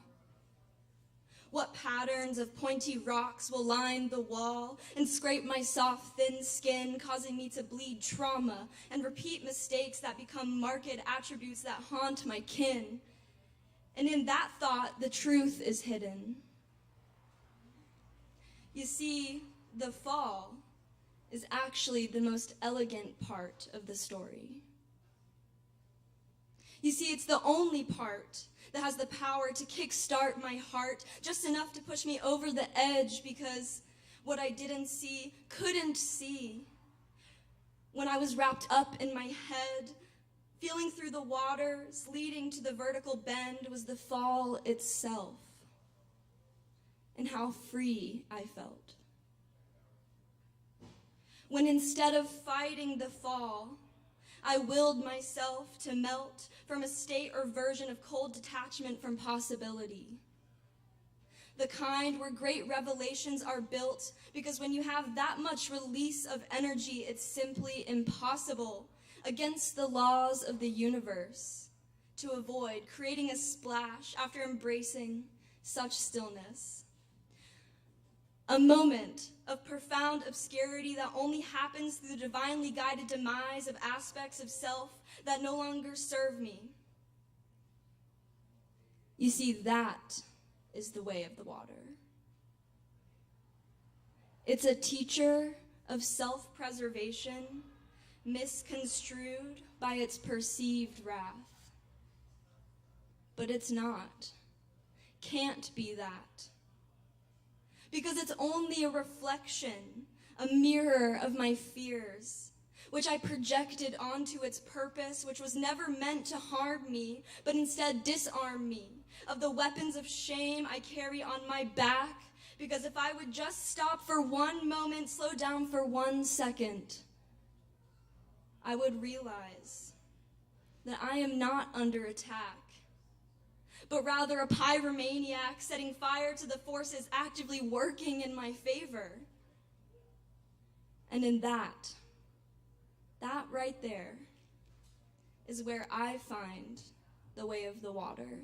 What patterns of pointy rocks will line the wall and scrape my soft, thin skin, causing me to bleed trauma and repeat mistakes that become marked attributes that haunt my kin. And in that thought, the truth is hidden. You see, the fall is actually the most elegant part of the story. You see, it's the only part that has the power to kickstart my heart, just enough to push me over the edge, because what I didn't see, couldn't see, when I was wrapped up in my head, feeling through the waters leading to the vertical bend, was the fall itself, and how free I felt. When instead of fighting the fall, I willed myself to melt from a state or version of cold detachment from possibility. The kind where great revelations are built, because when you have that much release of energy, it's simply impossible, against the laws of the universe, to avoid creating a splash after embracing such stillness. A moment of profound obscurity that only happens through the divinely guided demise of aspects of self that no longer serve me. You see, that is the way of the water. It's a teacher of self-preservation, misconstrued by its perceived wrath. But it's not. Can't be that. Because it's only a reflection, a mirror of my fears, which I projected onto its purpose, which was never meant to harm me, but instead disarm me of the weapons of shame I carry on my back. Because if I would just stop for one moment, slow down for 1 second, I would realize that I am not under attack, but rather a pyromaniac setting fire to the forces actively working in my favor. And in that right there, is where I find the way of the water.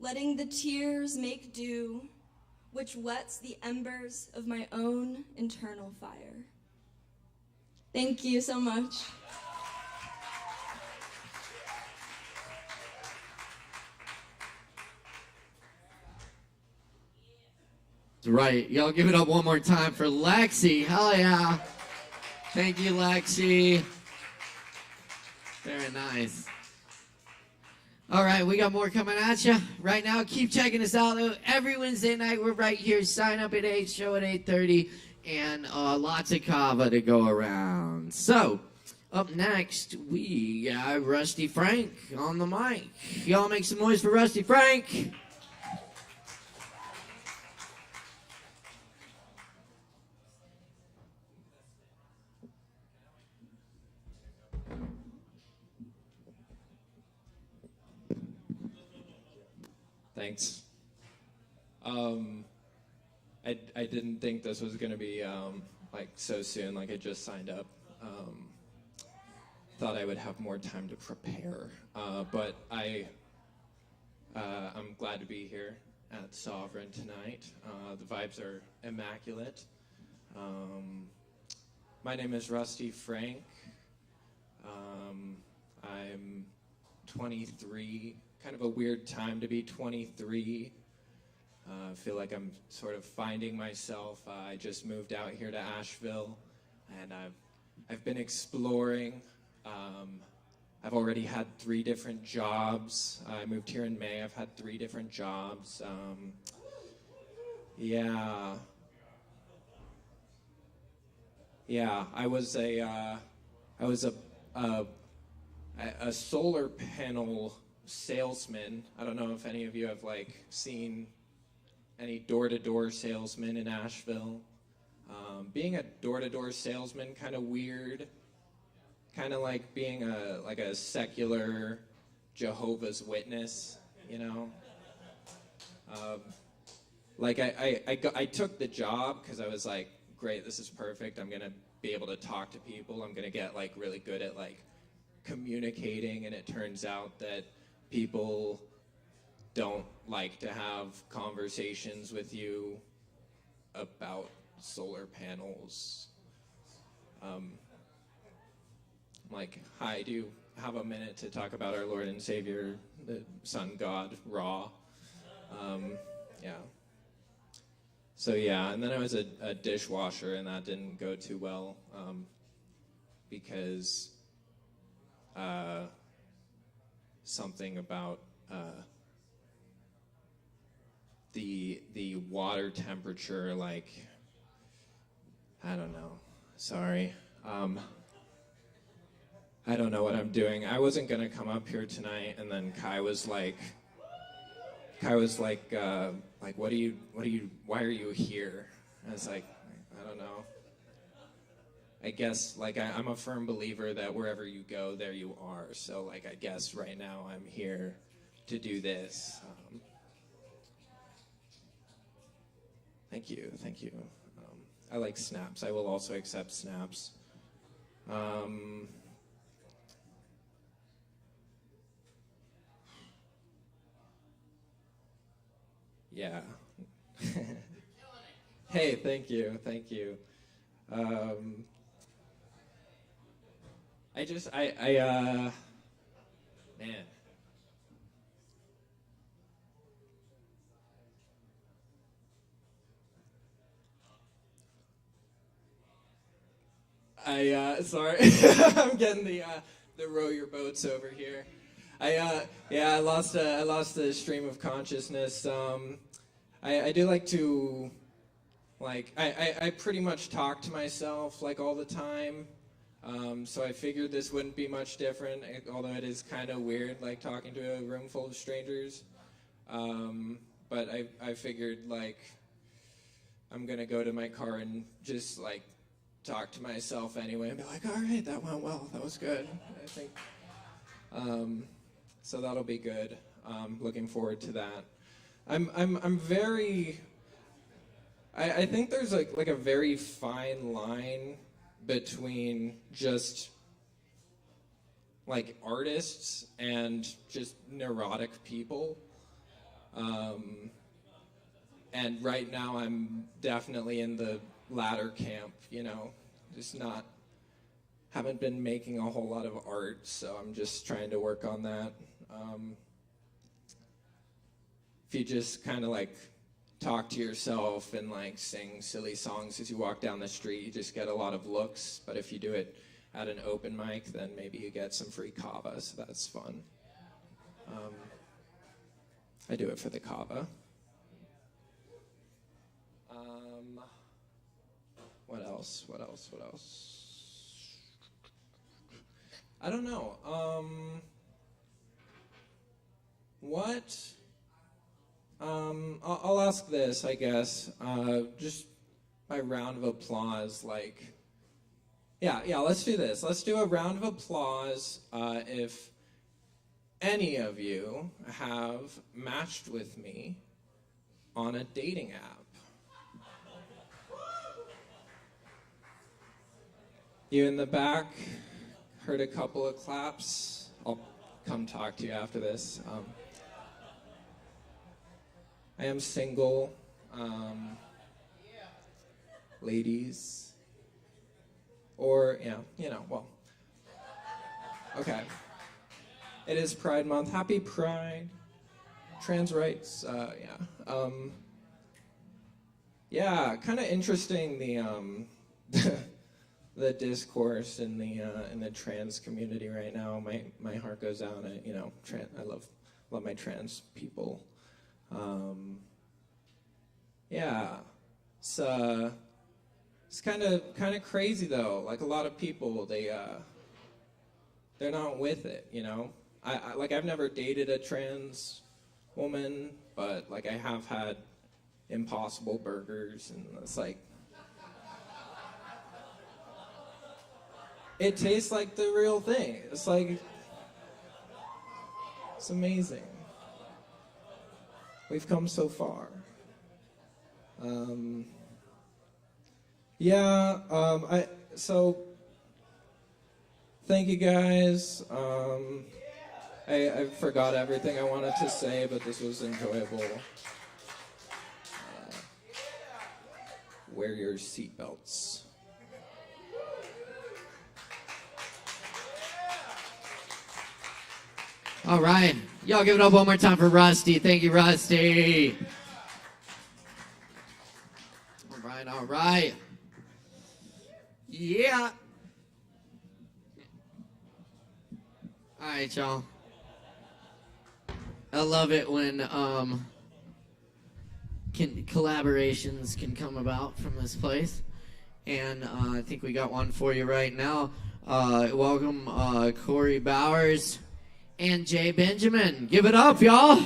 Letting the tears make dew, which wets the embers of my own internal fire. Thank you so much. Right. Y'all give it up one more time for Lexi. Hell yeah. Thank you, Lexi. Very nice. All right, we got more coming at you right now. Keep checking us out. Every Wednesday night, we're right here. Sign up at 8, show at 8:30, and lots of Kava to go around. So, up next, we got Rusty Frank on the mic. Y'all make some noise for Rusty Frank. Thanks. I didn't think this was going to be like so soon. Like I just signed up. Thought I would have more time to prepare, but I'm glad to be here at Sovereign tonight. The vibes are immaculate. My name is Rusty Frank. I'm 23. Kind of a weird time to be 23. I feel like I'm sort of finding myself. I just moved out here to Asheville, and I've been exploring. I've already had 3 different jobs. I moved here in May. I've had 3 different jobs. Yeah, I was a solar panel salesman. I don't know if any of you have like seen any door-to-door salesman in Asheville. Being a door-to-door salesman, kind of weird. Kind of like being a secular Jehovah's Witness, you know. Like I took the job because I was like, great, this is perfect. I'm gonna be able to talk to people. I'm gonna get like really good at like communicating, and it turns out that people don't like to have conversations with you about solar panels. I'm like, hi, do you have a minute to talk about our Lord and Savior, the Sun God, Ra? Yeah. So yeah, and then I was a dishwasher, and that didn't go too well because something about the water temperature, like, I don't know. Sorry. I don't know what I'm doing. I wasn't gonna come up here tonight, and then Kai was like, why are you here? I was like, I don't know. I guess, like, I'm a firm believer that wherever you go, there you are. So, like, I guess right now I'm here to do this. Thank you. I like snaps. I will also accept snaps. Yeah. Hey, thank you. Man. Sorry, I'm getting the row your boats over here. I lost the stream of consciousness. I do like to, like, I pretty much talk to myself, like, all the time. So I figured this wouldn't be much different, although it is kind of weird, like, talking to a room full of strangers. But I figured, like, I'm going to go to my car and just, like, talk to myself anyway and be like, all right, that went well. That was good, I think. So that'll be good. Looking forward to that. I'm very, I think there's like a very fine line between just like artists and just neurotic people. And right now I'm definitely in the latter camp, you know, just haven't been making a whole lot of art, so I'm just trying to work on that. If you just kind of like talk to yourself and like sing silly songs as you walk down the street, you just get a lot of looks. But if you do it at an open mic, then maybe you get some free Kava, so that's fun. I do it for the Kava. What else? I don't know. I'll ask this, I guess. Just by round of applause, like, yeah, let's do this. Let's do a round of applause if any of you have matched with me on a dating app. You in the back heard a couple of claps. I'll come talk to you after this. I am single. Ladies. Or, yeah, you know, well. Okay. It is Pride Month. Happy Pride. Trans rights, yeah. Yeah, kind of interesting the discourse in the trans community right now. My heart goes out. I love my trans people. Yeah, it's kind of crazy though. Like a lot of people, they're not with it. You know, I've never dated a trans woman, but like I have had Impossible Burgers, and it's like. It tastes like the real thing. It's like, it's amazing. We've come so far. So thank you guys. I forgot everything I wanted to say, but this was enjoyable. Wear your seatbelts. All right. Y'all give it up one more time for Rusty. Thank you, Rusty. All right. Yeah. All right, y'all. I love it when collaborations can come about from this place. And I think we got one for you right now. Welcome Corey Bowers and Jay Benjamin. Give it up, y'all.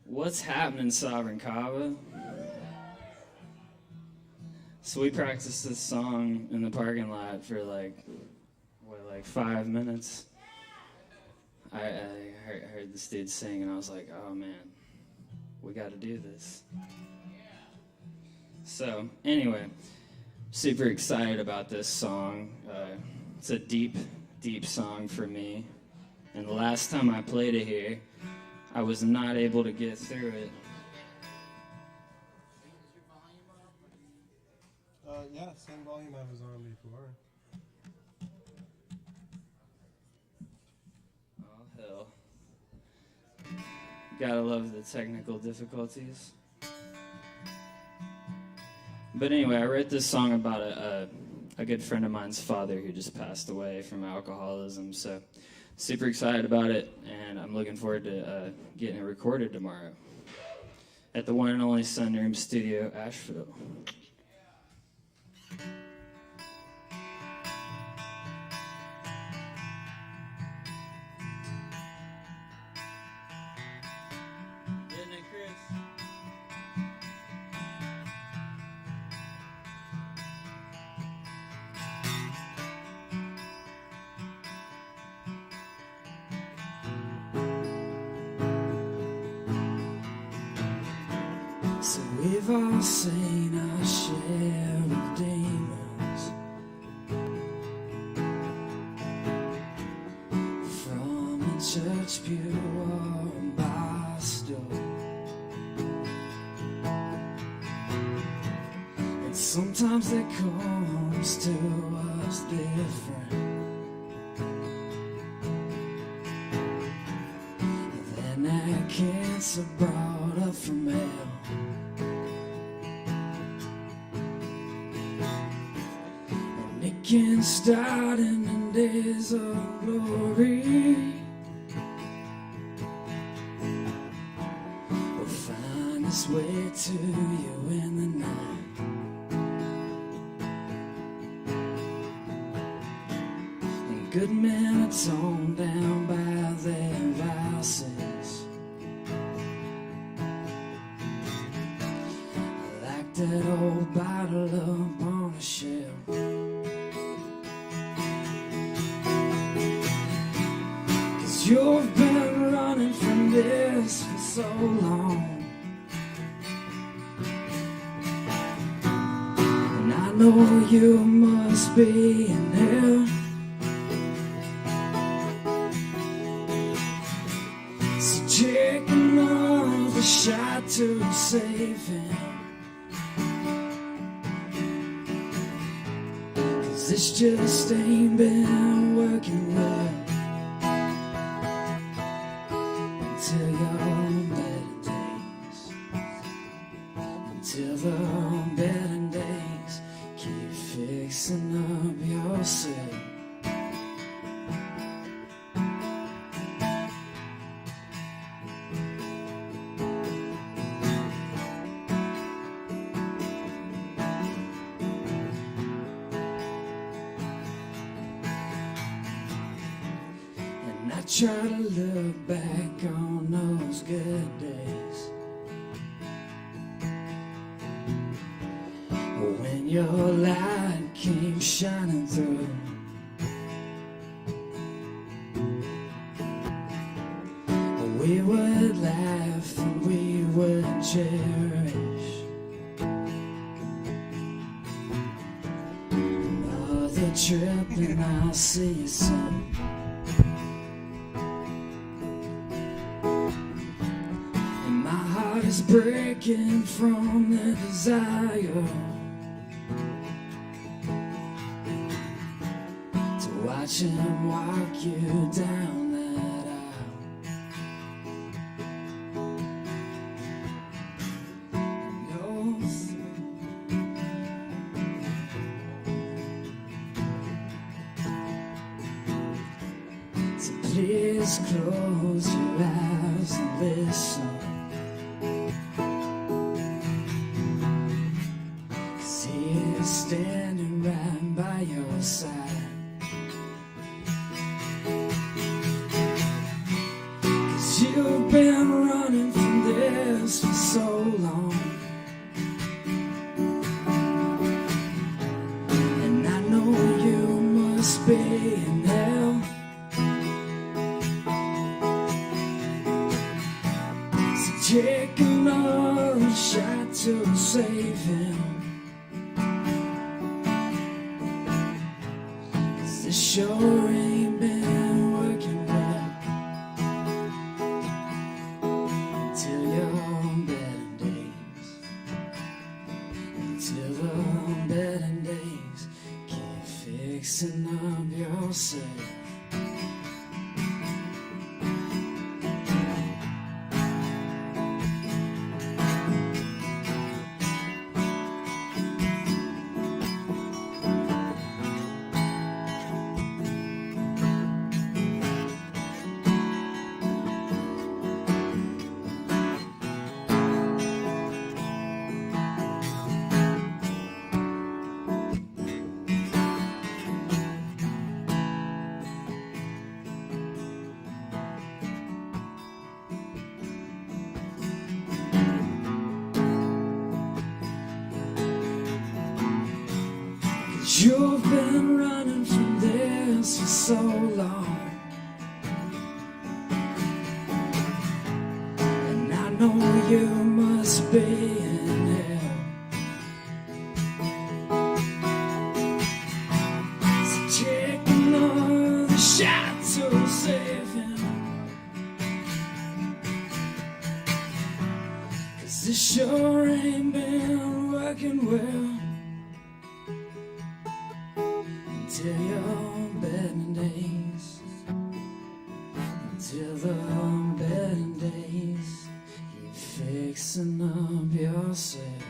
What's happening, Sovereign Kava? So we practiced this song in the parking lot for like 5 minutes. I heard this dude sing and I was like, oh man, we got to do this. So anyway, super excited about this song. It's a deep, deep song for me. And the last time I played it here, I was not able to get through it. Yeah, same volume I was on before. Oh, hell. Gotta love the technical difficulties. But anyway, I wrote this song about a good friend of mine's father who just passed away from alcoholism. So super excited about it, and I'm looking forward to getting it recorded tomorrow at the one and only Sunroom Studio, Asheville. So we've all seen our share of demons, from a church pew or a bar stool, and sometimes they comes to us different. Then that cancer brought up from hell. Can start in the days of glory. We'll find its way to you in the night. And good men are torn down by their vices, like that old bottle up on a shelf. You've been running from this for so long, and I know you must be in hell. So take another shot to save him, 'cause this just ain't been working well. Until your better days, until the better days, keep fixing up yourself. And I try to look back on those good days, when your light came shining through. We would laugh and we would cherish another trip, and I'll see you soon. Is breaking from the desire to watch him walk you down that aisle. So please close your eyes and listen. Standing right by your side, 'cause you've been running from this for so long, and I know you must be in hell. So take another shot to save him. This sure ain't been working well. Until your better days, until the better days, keep fixing up yourself. You've been running from this for so long, and I know you must be in hell. So take another shot to save him, 'cause this sure ain't been working well. Till your better days, until the better days, you're fixing up yourself.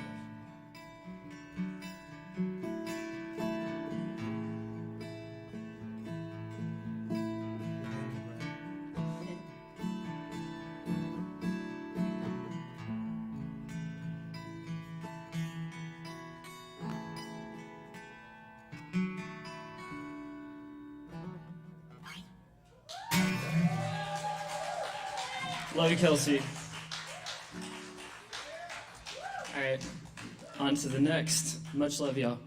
Love you, Kelsey. All right, on to the next. Much love, y'all.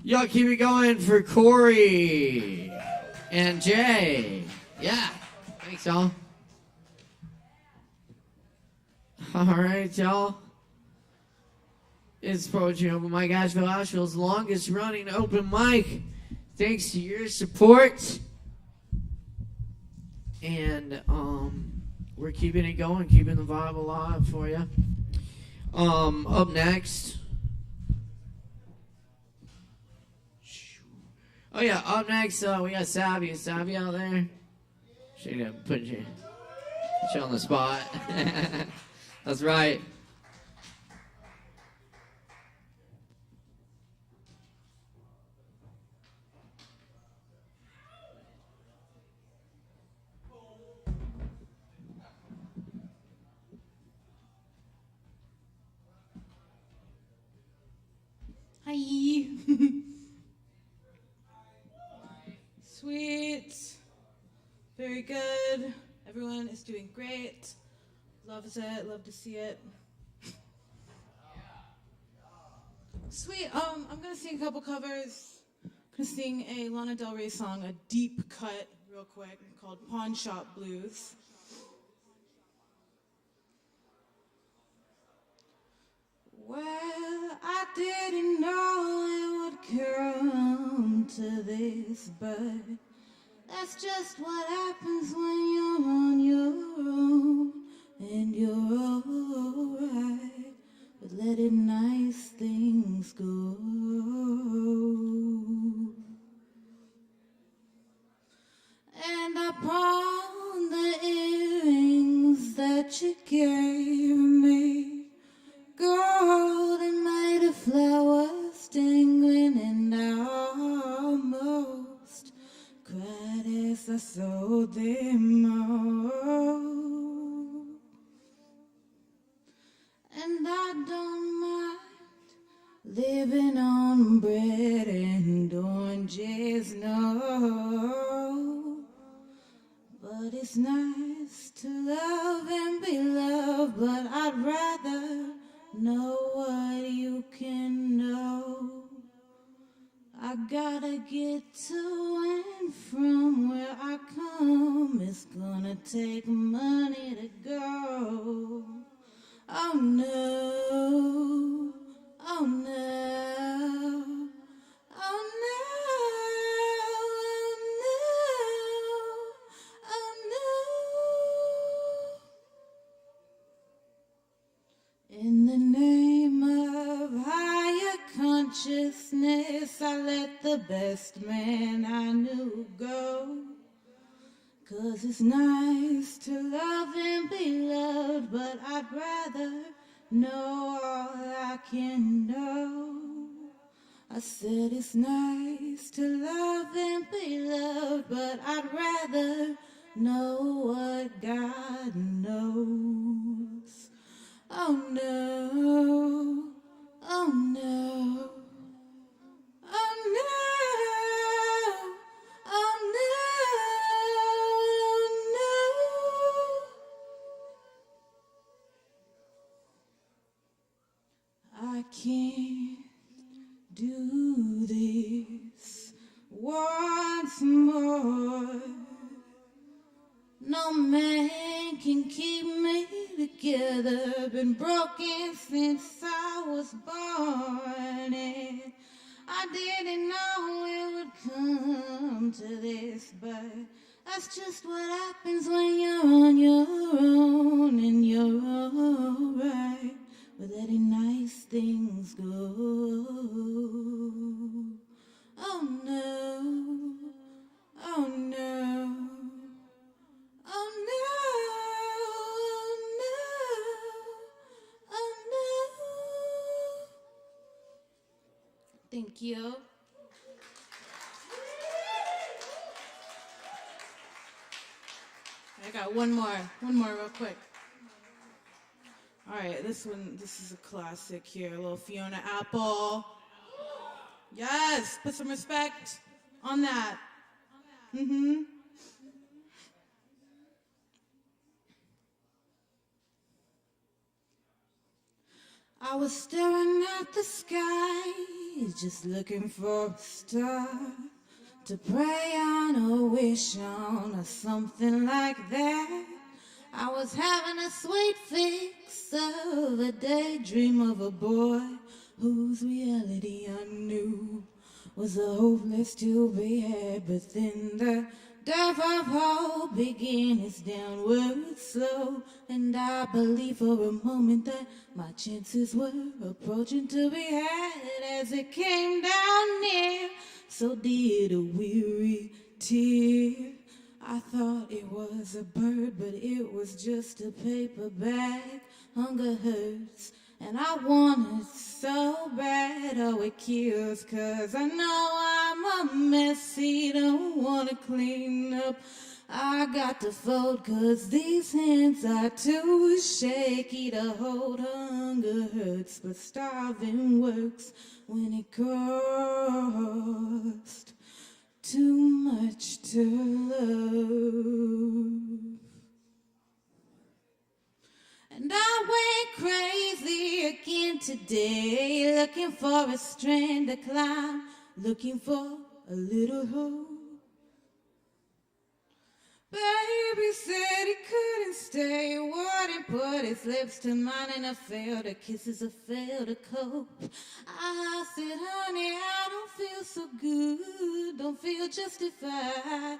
Y'all keep it going for Corey and Jay. Yeah, thanks, y'all. All right, y'all. It's Poetry Open Mic, ASHEViLLE's longest running open mic. Thanks to your support. And we're keeping it going, keeping the vibe alive for you. Up next. Oh yeah, up next we got Savvy. Is Savvy out there? Should have put you on the spot. That's right. Hi. Sweet. Very good. Everyone is doing great. Loves it. Love to see it. Sweet. I'm gonna sing a couple covers. I'm gonna sing a Lana Del Rey song, a deep cut, real quick, called Pawn Shop Blues. Well, I didn't know it would come to this, but that's just what happens when you're on your own, and you're alright with letting nice things go. And I pawned the earrings that you gave me, gold and made of flowers dangling, and I almost cried as I sold them all. And I don't mind living on bread and oranges, no, but it's nice to love and be loved, but I'd rather know what you can know. I gotta get to and from where I come. It's gonna take money to go. Oh no, oh no, oh no, oh no, oh no. In the name of higher consciousness, I let the best man I knew go. 'Cause it's nice to love and be loved, but I'd rather know all I can know. I said it's nice to love and be loved, but I'd rather know what God knows. Oh no, oh no, oh no, oh no, oh no. I can't do thing can keep me together. Been broken since I was born, and I didn't know it would come to this, but that's just what happens when you're on your own, and you're alright with letting nice things go. Oh no, oh no, oh no, oh no, oh no. Thank you. I got one more real quick. All right, this is a classic here, a little Fiona Apple. Yes, put some respect on that. I was staring at the sky, just looking for a star to pray on or wish on or something like that. I was having a sweet fix of a daydream of a boy whose reality I knew was a hopeless to be had. But then the death of hope began its downward slope, and I believed for a moment that my chances were approaching to be had. As it came down near, so did a weary tear. I thought it was a bird, but it was just a paper bag. Hunger hurts, and I want it so bad. Oh, it kills, 'cause I know I'm a messy, don't wanna clean up. I got to fold, 'cause these hands are too shaky to hold. Hunger hurts, but starving works when it costs too much to love. And I went crazy again today, looking for a strand to climb, looking for a little hope. Baby said he couldn't stay, wouldn't put his lips to mine, and I failed. The kisses I failed to cope. I said, honey, I don't feel so good, don't feel justified.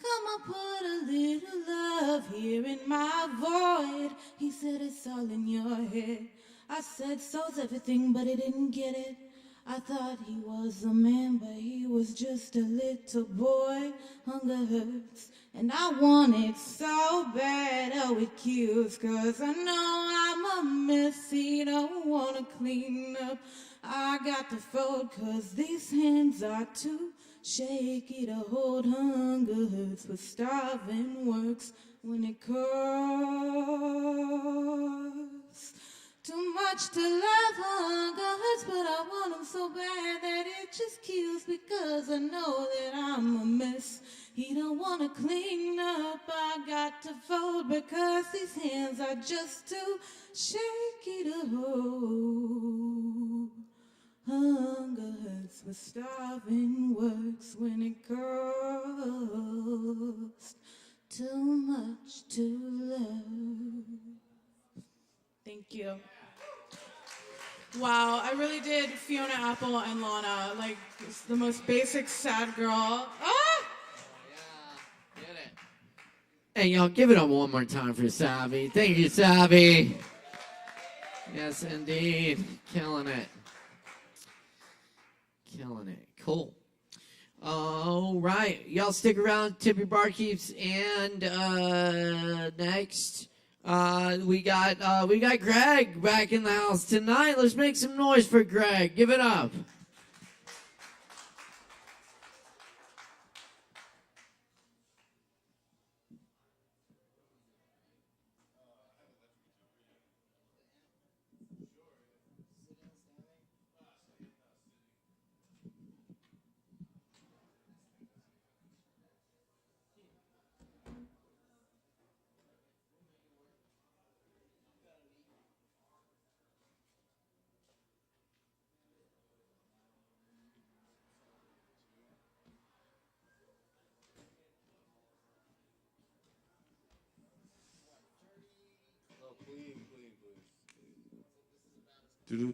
Come on, put a little love here in my void. He said, it's all in your head. I said, so's everything, but he didn't get it. I thought he was a man, but he was just a little boy. Hunger hurts, and I want it so bad. Oh, it kills, 'cause I know I'm a messy, don't wanna clean up. I got to fold, 'cause these hands are too shaky to hold. Hunger hurts, but starving works when it costs too much to love. Hunger hurts, but I want him so bad that it just kills, because I know that I'm a mess. He don't wanna clean up. I got to fold, because these hands are just too shaky to hold. Hunger hurts, but starving works when it costs too much to love. Thank you. Wow, I really did Fiona Apple and Lana. Like, it's the most basic sad girl. Ah! Yeah, get it. Hey, y'all, give it up one more time for Savvy. Thank you, Savvy. Yes, indeed. Killing it. Killing it. Cool. All right. Y'all stick around. Tip your barkeeps. And next, we got Greg back in the house tonight. Let's make some noise for Greg. Give it up. Oh, yeah, okay.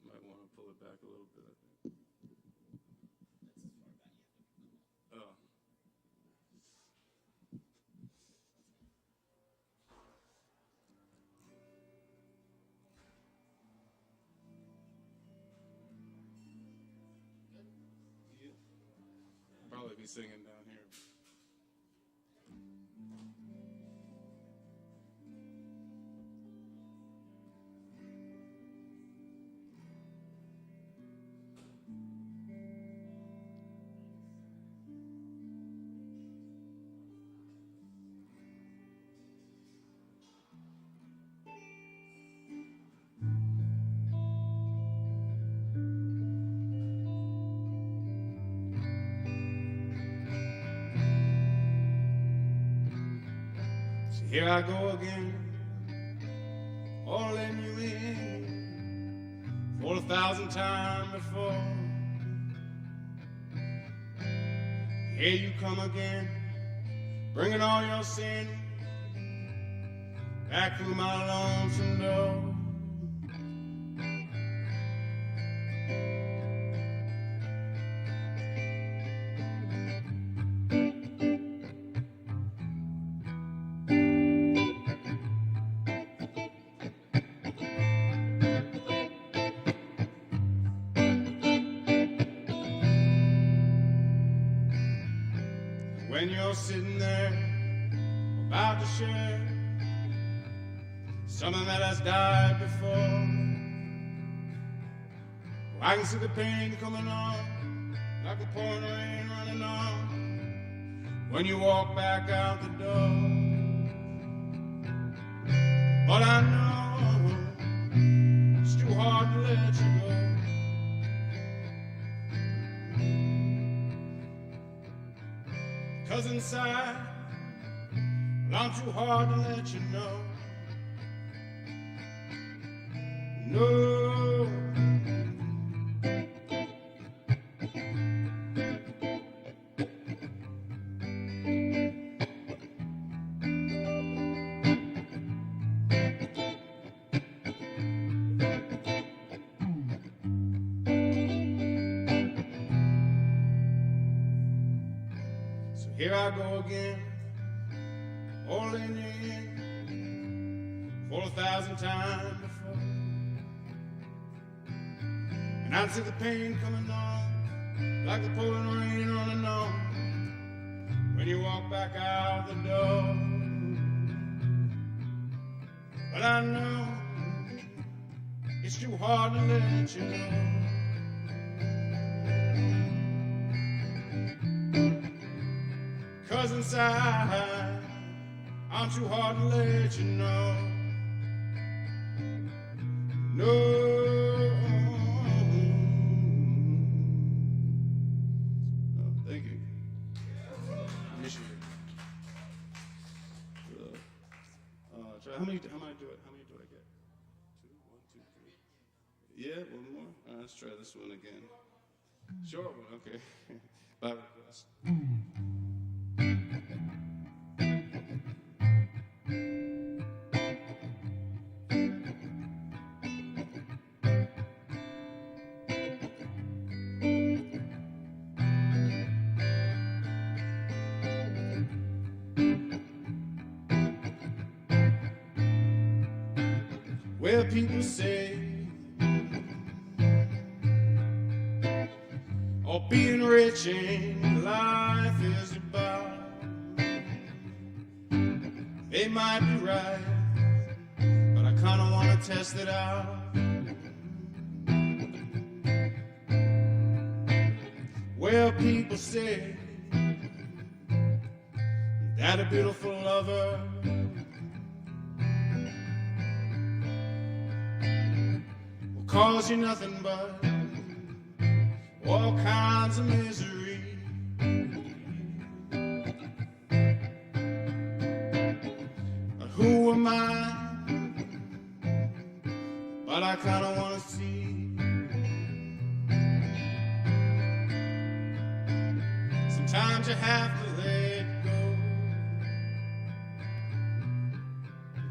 Might want to pull it back a little bit, I think. Oh. Probably be singing down here. Here I go again, all letting you in for 1,000 times before. Here you come again, bringing all your sin back through my lonesome door. When you're sitting there about to share something that has died before, I can see the pain coming on like a pouring rain running on when you walk back out the door. But I know it's too hard to let you go. 'Cause inside, well, I'm too hard to let you know. No. Here I go again, all in you in for 1,000 times before. And I see the pain coming on like the pouring rain running on when you walk back out the door. But I know it's too hard to let you know. 'Cause inside, I'm too hard to let you know. No. Oh, thank you. Miss you. Try. How many do I get? 2, 1, 2, 3. Yeah, one more. Let's try this one again. Short one, okay. By request. Well, people say, oh, being rich ain't life is about. They might be right, but I kinda wanna test it out. Well, people say that a beautiful lover cause you nothing but all kinds of misery. But who am I? But I kinda wanna see. Sometimes you have to let go.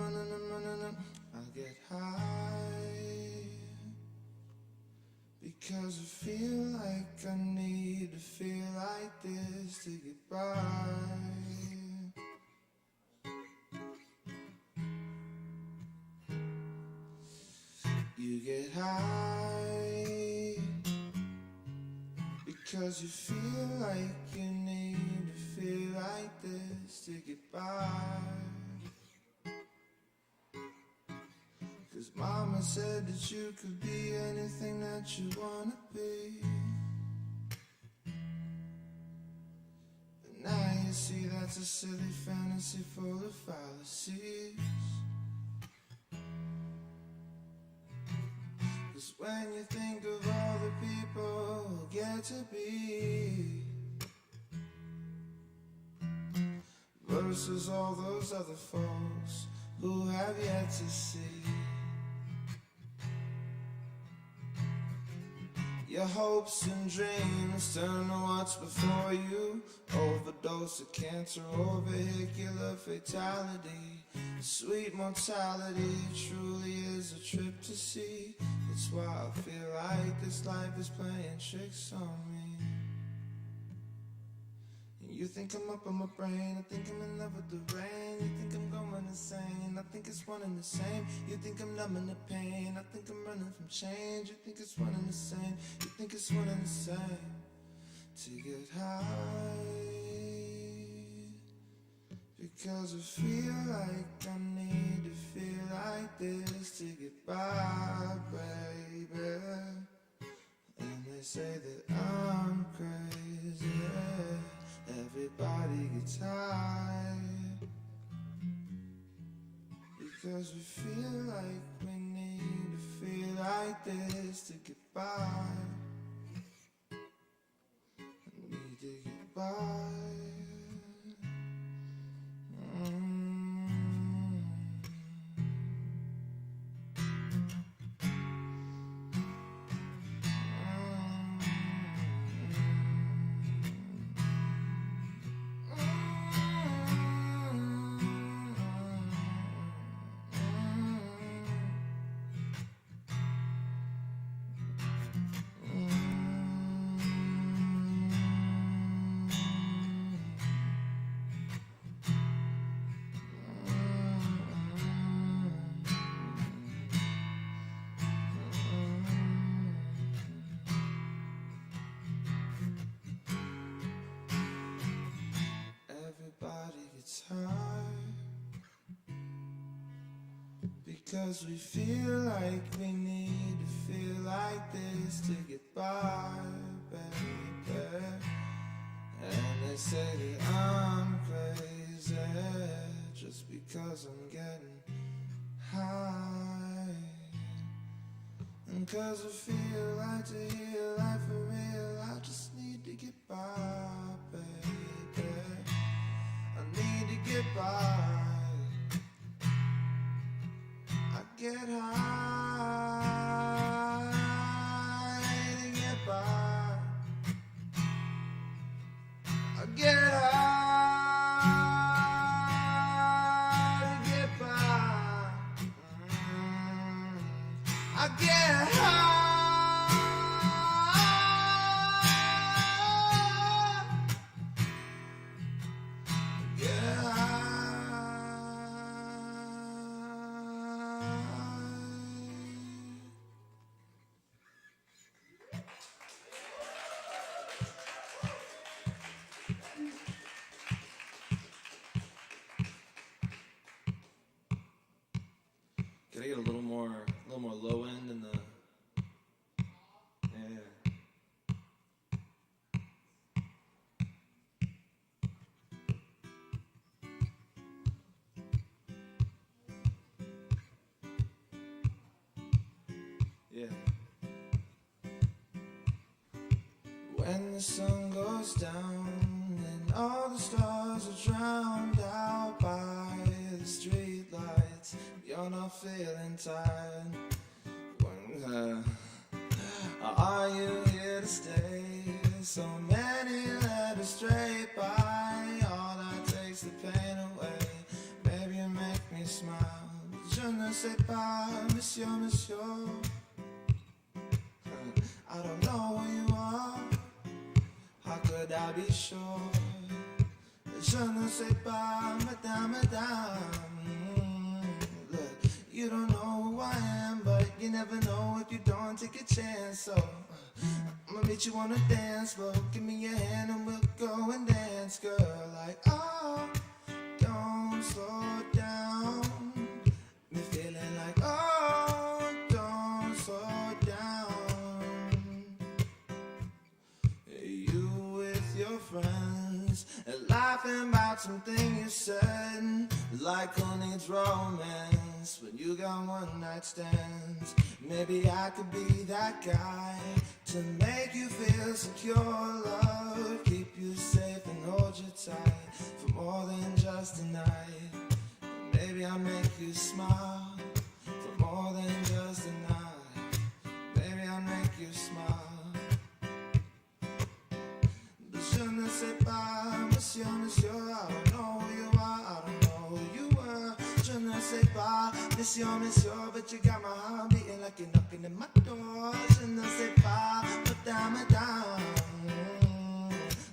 I get high because I feel like I need to feel like this to get by. You get high because you feel like you need to feel like this to get by. 'Cause mama said that you could be anything that you wanna be. But now you see that's a silly fantasy full of fallacies. 'Cause when you think of all the people who get to be versus all those other folks who have yet to see, your hopes and dreams turn to what's before you. Overdose of cancer or vehicular fatality. Sweet mortality truly is a trip to see. It's why I feel like this life is playing tricks on me. You think I'm up on my brain, I think I'm in love with the rain. You think I'm going insane, I think it's one and the same. You think I'm numbing the pain, I think I'm running from change. You think it's one and the same, you think it's one and the same. To get high, because I feel like I need to feel like this to get by, baby. And they say that I'm crazy. Everybody gets high because we feel like we need to feel like this to get by. Need to get by. Because we feel like we need to feel like this to get by, baby. And they say that I'm crazy just because I'm getting high. And cause I feel like to heal life for real, I just need to get by, baby. I need to get by. Get high to get by. I get high to get by. I get high. Can I get a little more low end in the? Yeah. When the sun goes down and all the stars are drowned out by the street lights, you're not feeling tired. When, are you here to stay? So many led astray by all that takes the pain away. Baby, you make me smile. Je ne sais pas, monsieur, monsieur. I don't know who you are. How could I be sure? Je ne sais pas, madame, madame. Look, you don't know who I am, but you never know if you don't take a chance. So I'ma meet you on a dance floor. Give me your hand and we'll go and dance, girl. Like, oh, don't slow down. Me feeling like, oh, don't slow down. You with your friends laughing about something you said, like who needs romance when you got one night stands. Maybe I could be that guy to make you feel secure, love, keep you safe and hold you tight for more than just a night. Maybe I'll make you smile for more than just a night. Maybe I'll make you smile. But je ne sais pas, monsieur, monsieur, I don't know who you are, I don't know who you were. Je ne sais pas, monsieur, monsieur, but you got my heart beating like you're knocking at my door. Je ne sais pas, madame, madame.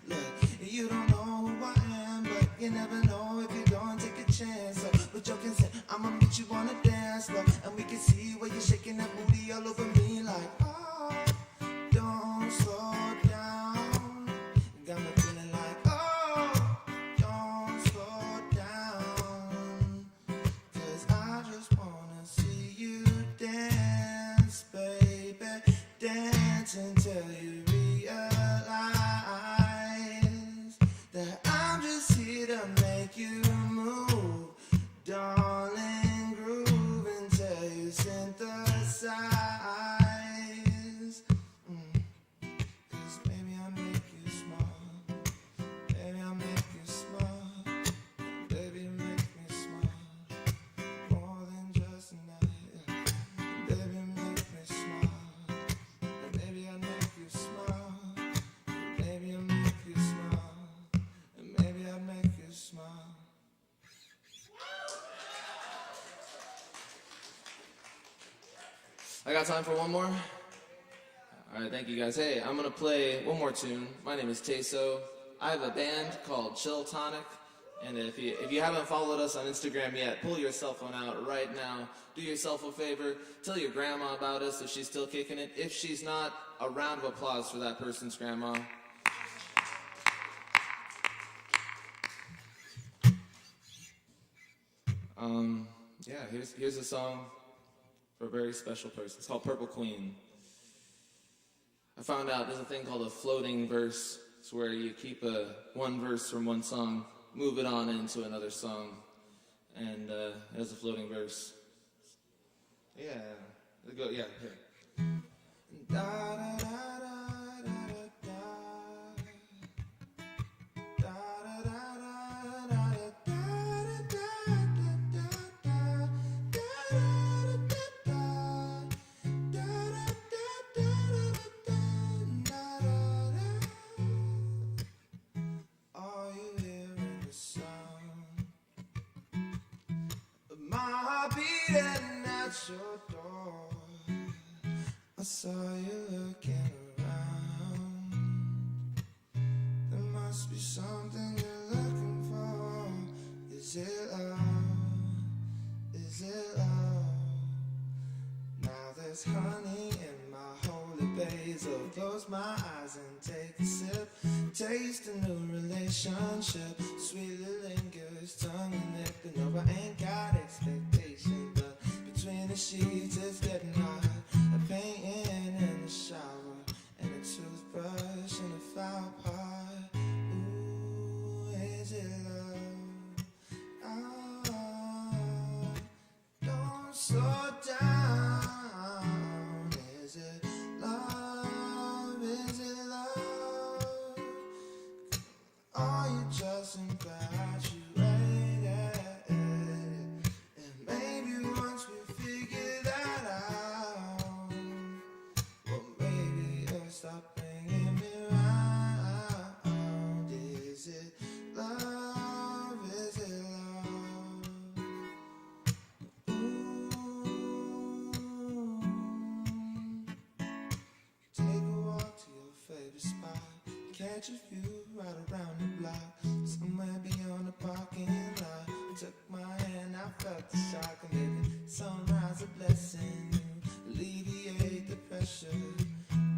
Look, you don't know who I am, but you never know if you're gonna take a chance. So, with your consent, I'ma meet you on the dance floor, and we can see where you're shaking that booty all over me like, oh, don't slow down. Got me feeling like, oh, don't slow down. 'Cause I just wanna see you dance, baby. Dance until you realize that I'm just here to make you move. Darling, groove until you synthesize. 'Cause maybe I'll make you smile. Maybe I'll make you smile. Baby, make me smile. More than just a night. Baby, make me smile. Maybe I'll make you smile. Maybe I'll make you smile. Maybe I'll make you smile. I got time for one more? All right, thank you guys. Hey, I'm gonna play one more tune. My name is Teso. I have a band called Chill Tonic, and if you haven't followed us on Instagram yet, pull your cell phone out right now. Do yourself a favor. Tell your grandma about us if she's still kicking it. If she's not, a round of applause for that person's grandma. Yeah, here's a song for a very special person. It's called Purple Queen. I found out there's a thing called a floating verse. It's where you keep one verse from one song, move it on into another song, and there's a floating verse. Yeah, here. Da, da, da, da. Your door, I saw you looking around. There must be something you're looking for. Is it love? Is it love? Now there's honey in my holy basil. Close my eyes and take a sip. Taste a new relationship. Sweetly lingers, tongue and lip. No, I ain't got expectations, but between the sheets it's getting hot. A painting in the shower and a toothbrush in a flower pot. Ooh, is it love? Ah, don't slow down. Is it love? Is it love? Are you just infatuated? Stop bringing me round. Is it love? Is it love? Ooh. Take a walk to your favorite spot. Catch a view right around the block. Somewhere beyond the parking lot. Took my hand, I felt the shock. And maybe sunrise a blessing. You alleviate the pressure.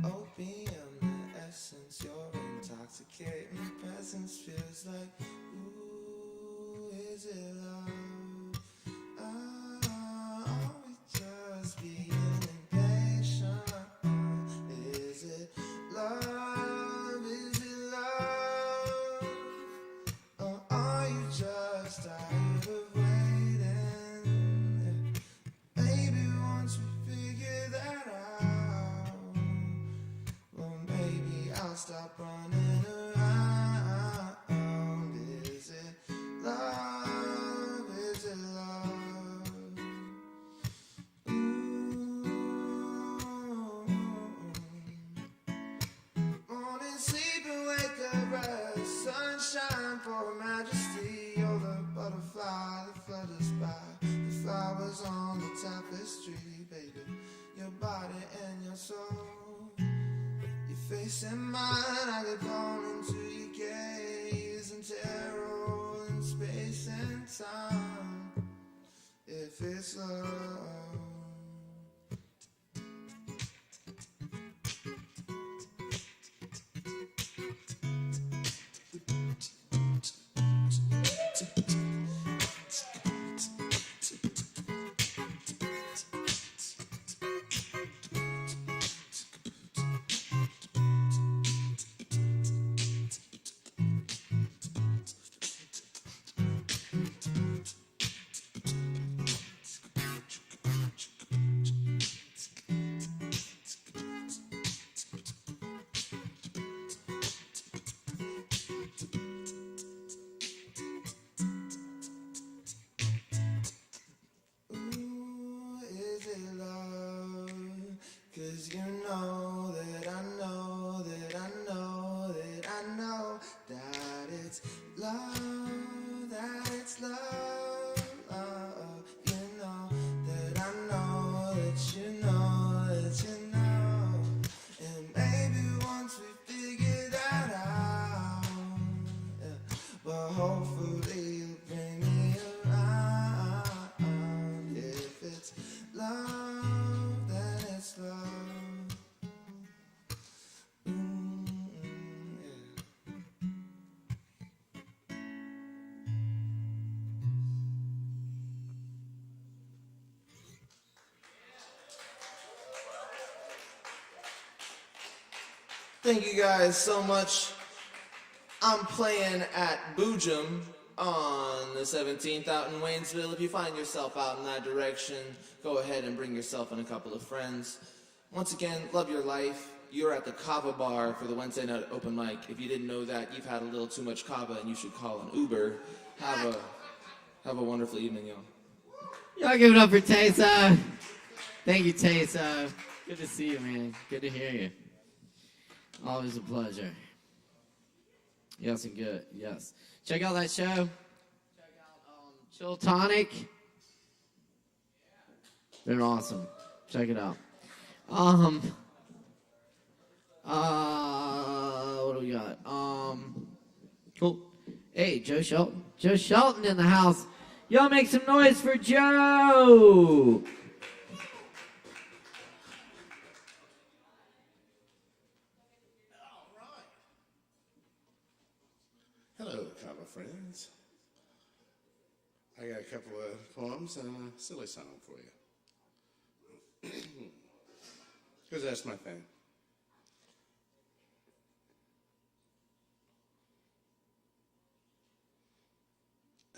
Opium, the essence, your intoxicating presence feels like, ooh, is it love? Are we just being impatient? Is it love? Is it love? stop running around. Is it love? Is it love? Morning sleep and wake up, rest, sunshine for her majesty. You're the butterfly that flutters by, the flowers on the tapestry, baby. Your body and your soul, your face and mine, I get drawn into your gaze and terror in space and time. If it's love. Cause you know that I know that I know that I know that it's love, that it's love, love. You know that I know that you know that you know. And maybe once we figure that out, yeah, well hopefully you'll bring me around. If it's love, then it's love. Thank you guys so much. I'm playing at Boojum on the 17th out in Waynesville. If you find yourself out in that direction, go ahead and bring yourself and a couple of friends. Once again, love your life. You're at the Kava bar for the Wednesday night open mic. If you didn't know that, you've had a little too much Kava and you should call an Uber. Have a wonderful evening, y'all. Y'all give it up for Taysa. Thank you, Taysa. Good to see you, man. Good to hear you. Always a pleasure. Yes, and good. Yes. Check out that show. Check out Chill Tonic. They're awesome. Check it out. What do we got? Cool. Hey, Joe Shelton. Joe Shelton in the house. Y'all make some noise for Joe. Hello, Kava friends. I got a couple of poems and a silly song for you. Because that's my thing.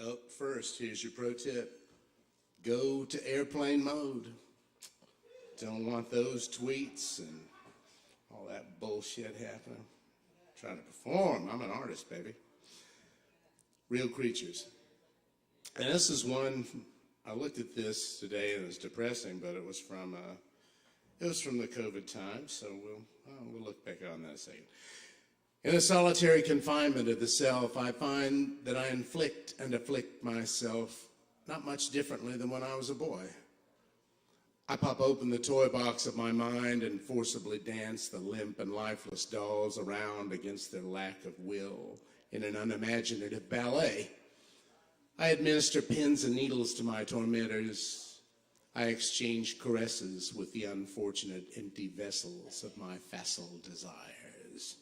Up first, here's your pro tip. Go to airplane mode. Don't want those tweets and all that bullshit happening. Trying to perform. I'm an artist, baby. Real creatures. And this is one, I looked at this today and it was depressing, but it was from the COVID times, so we'll look back on that in a second. In the solitary confinement of the self, I find that I inflict and afflict myself not much differently than when I was a boy. I pop open the toy box of my mind and forcibly dance the limp and lifeless dolls around against their lack of will in an unimaginative ballet. I administer pins and needles to my tormentors. I exchange caresses with the unfortunate empty vessels of my facile desires.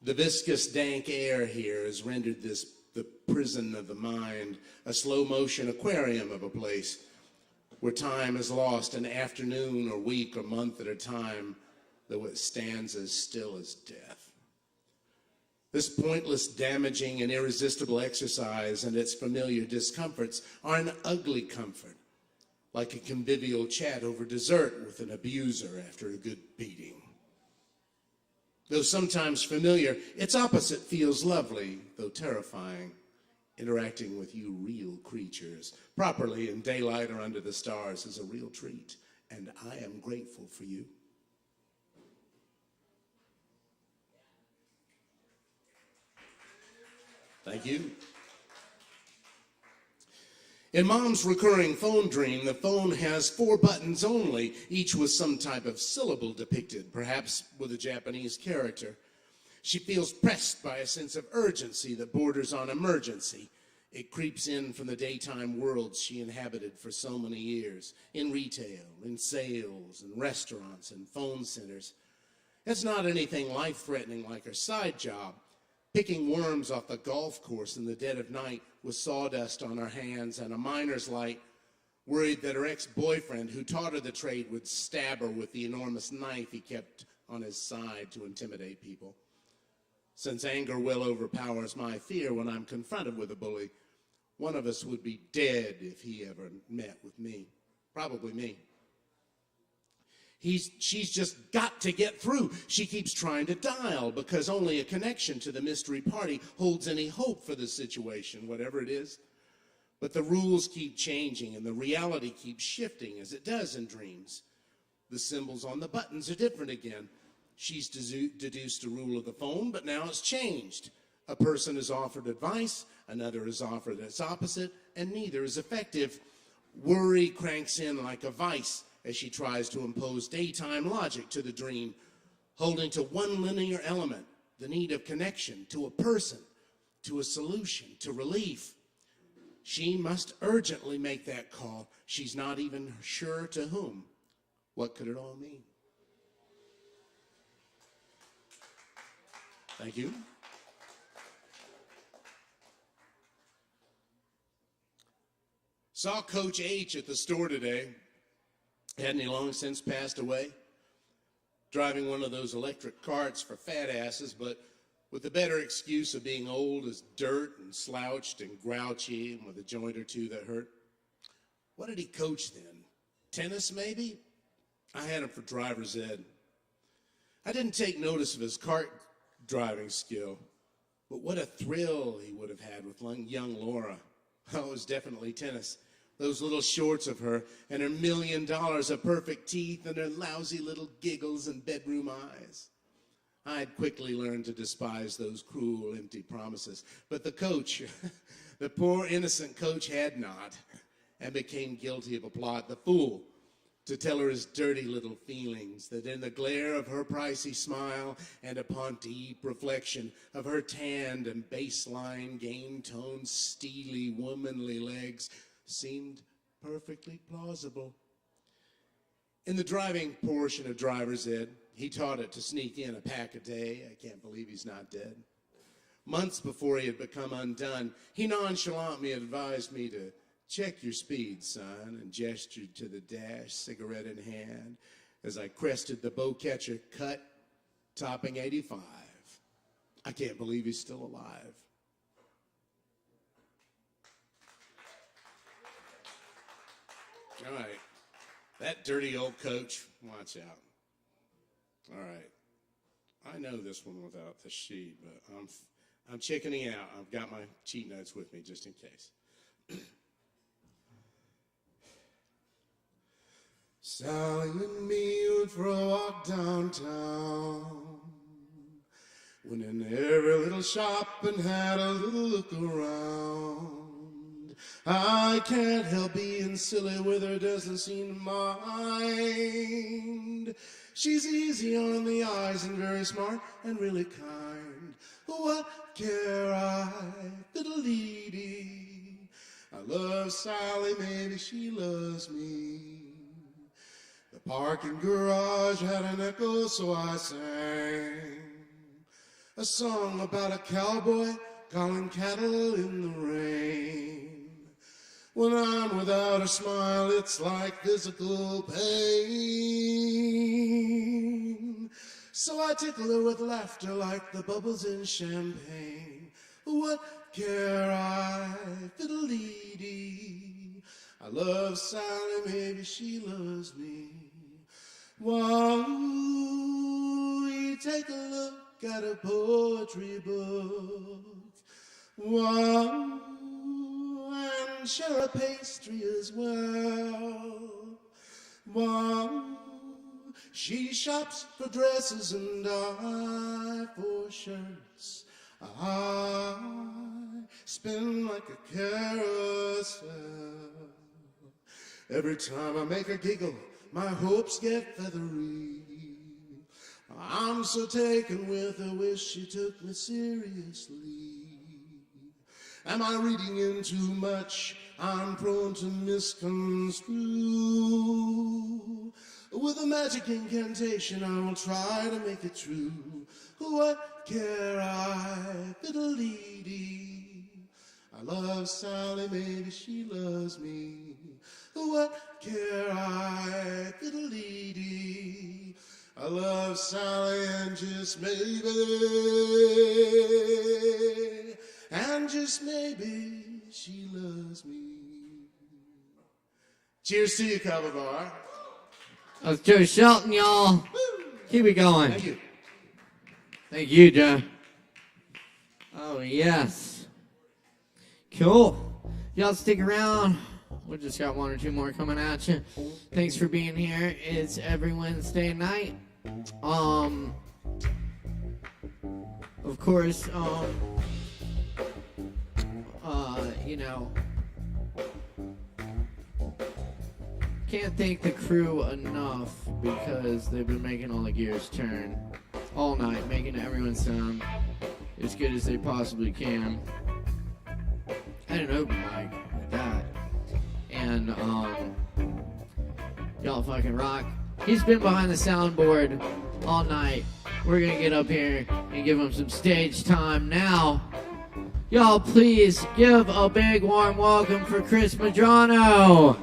The viscous, dank air here has rendered this the prison of the mind, a slow-motion aquarium of a place where time is lost an afternoon or week or month at a time, though it stands as still as death. This pointless, damaging, and irresistible exercise and its familiar discomforts are an ugly comfort, like a convivial chat over dessert with an abuser after a good beating. Though sometimes familiar, its opposite feels lovely, though terrifying. Interacting with you real creatures, properly in daylight or under the stars, is a real treat, and I am grateful for you. Thank you. In Mom's recurring phone dream, the phone has 4 buttons only, each with some type of syllable depicted, perhaps with a Japanese character. She feels pressed by a sense of urgency that borders on emergency. It creeps in from the daytime worlds she inhabited for so many years, in retail, in sales, in restaurants, and phone centers. It's not anything life-threatening like her side job, picking worms off the golf course in the dead of night with sawdust on her hands and a miner's light, worried that her ex-boyfriend, who taught her the trade, would stab her with the enormous knife he kept on his side to intimidate people. Since anger well overpowers my fear when I'm confronted with a bully, one of us would be dead if he ever met with me. Probably me. She's just got to get through. She keeps trying to dial because only a connection to the mystery party holds any hope for the situation, whatever it is. But the rules keep changing and the reality keeps shifting as it does in dreams. The symbols on the buttons are different again. She's deduced a rule of the phone, but now it's changed. A person is offered advice, another is offered its opposite, and neither is effective. Worry cranks in like a vice as she tries to impose daytime logic to the dream, holding to one linear element, the need of connection to a person, to a solution, to relief. She must urgently make that call. She's not even sure to whom. What could it all mean? Thank you. Saw Coach H at the store today. Hadn't he long since passed away? Driving one of those electric carts for fat asses, but with the better excuse of being old as dirt and slouched and grouchy and with a joint or two that hurt. What did he coach then? Tennis, maybe? I had him for driver's ed. I didn't take notice of his cart driving skill, but what a thrill he would have had with young Laura. Oh, it was definitely tennis. Those little shorts of her and her $1 million of perfect teeth and her lousy little giggles and bedroom eyes. I had quickly learned to despise those cruel, empty promises. But the coach, the poor innocent coach, had not, and became guilty of a plot. The fool, to tell her his dirty little feelings, that in the glare of her pricey smile and upon deep reflection of her tanned and baseline, game-toned, steely, womanly legs, seemed perfectly plausible. In the driving portion of driver's ed, he taught it to sneak in a pack a day. I can't believe he's not dead. Months before he had become undone, he nonchalantly advised me to check your speed, son, and gestured to the dash, cigarette in hand, as I crested the bowcatcher cut, topping 85. I can't believe he's still alive. All right, that dirty old coach, watch out. All right, I know this one without the sheet, but I'm chickening out. I've got my cheat notes with me just in case. Sally and me went for a walk downtown, went in every little shop and had a little look around. I can't help being silly with her, doesn't seem to mind. She's easy on the eyes and very smart and really kind. What care I, fiddle-dee-dee. I love Sally, maybe she loves me. The parking garage had an echo, so I sang a song about a cowboy calling cattle in the rain. When I'm without a smile, it's like physical pain. So I tickle her with laughter like the bubbles in champagne. What care I, fiddle-dee-dee. I love Sally, maybe she loves me. Wow, each take a look at a poetry book. One, and share a pastry as well. One, she shops for dresses and I for shirts. I spin like a carousel. Every time I make her giggle, my hopes get feathery. I'm so taken with her, wish she took me seriously. Am I reading in too much? I'm prone to misconstrue. With a magic incantation, I will try to make it true. What care I, fiddle-dee-dee? I love Sally, maybe she loves me. What care I, fiddle-dee-dee? I love Sally and just maybe she loves me. Cheers to you, Kava Bar. That's Joe Shelton, y'all. Keep it going. Thank you. Thank you, Joe. Oh, yes. Cool. Y'all stick around. We just got one or two more coming at you. Thanks for being here. It's every Wednesday night. Of course, you know, can't thank the crew enough because they've been making all the gears turn all night, making everyone sound as good as they possibly can. I had an open mic at that. And, y'all fucking rock. He's been behind the soundboard all night. We're gonna get up here and give him some stage time now. Y'all please give a big warm welcome for Chris Medrano.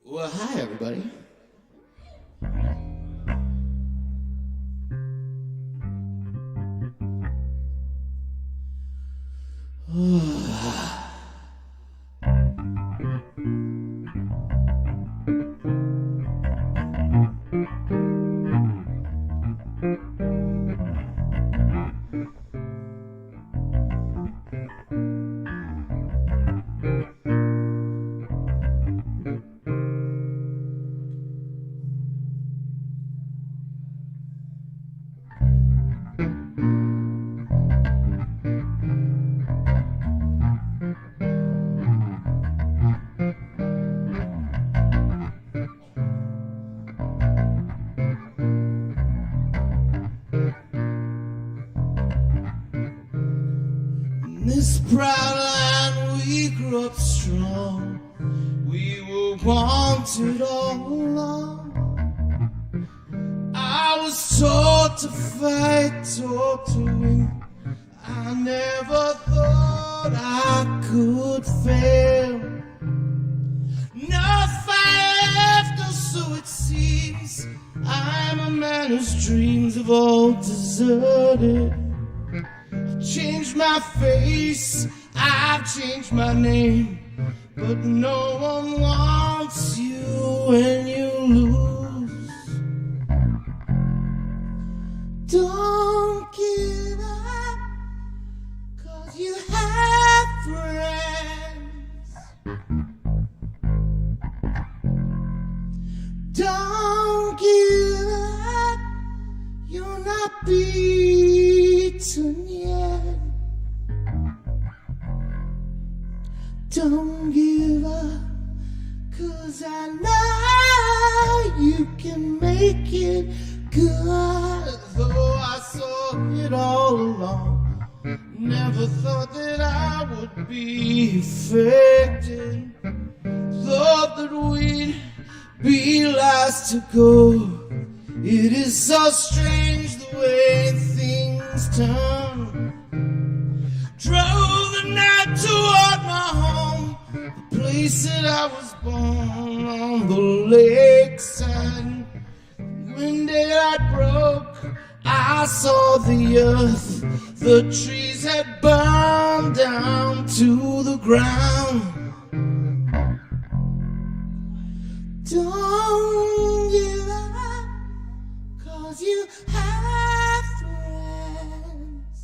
Well, hi, everybody. This proud land we grew up strong. We were wanted all along. I was taught to fight, taught to win. I never thought I could fail. No fire left, or so it seems. I'm a man whose dreams have all deserted. changed my face, I've changed my name, but no one wants you when you lose. Don't give up, 'cause you have friends. Don't give up, you're not beaten yet. Don't give up, 'cause I know you can make it good. Though I saw it all along, never thought that I would be affected. Thought that we'd be last to go. It is so strange the way things turn. Drove the night toward my home, the place that I was born, on the lakeside. When daylight broke, I saw the earth. The trees had burned down to the ground. Don't give up, 'cause you have friends.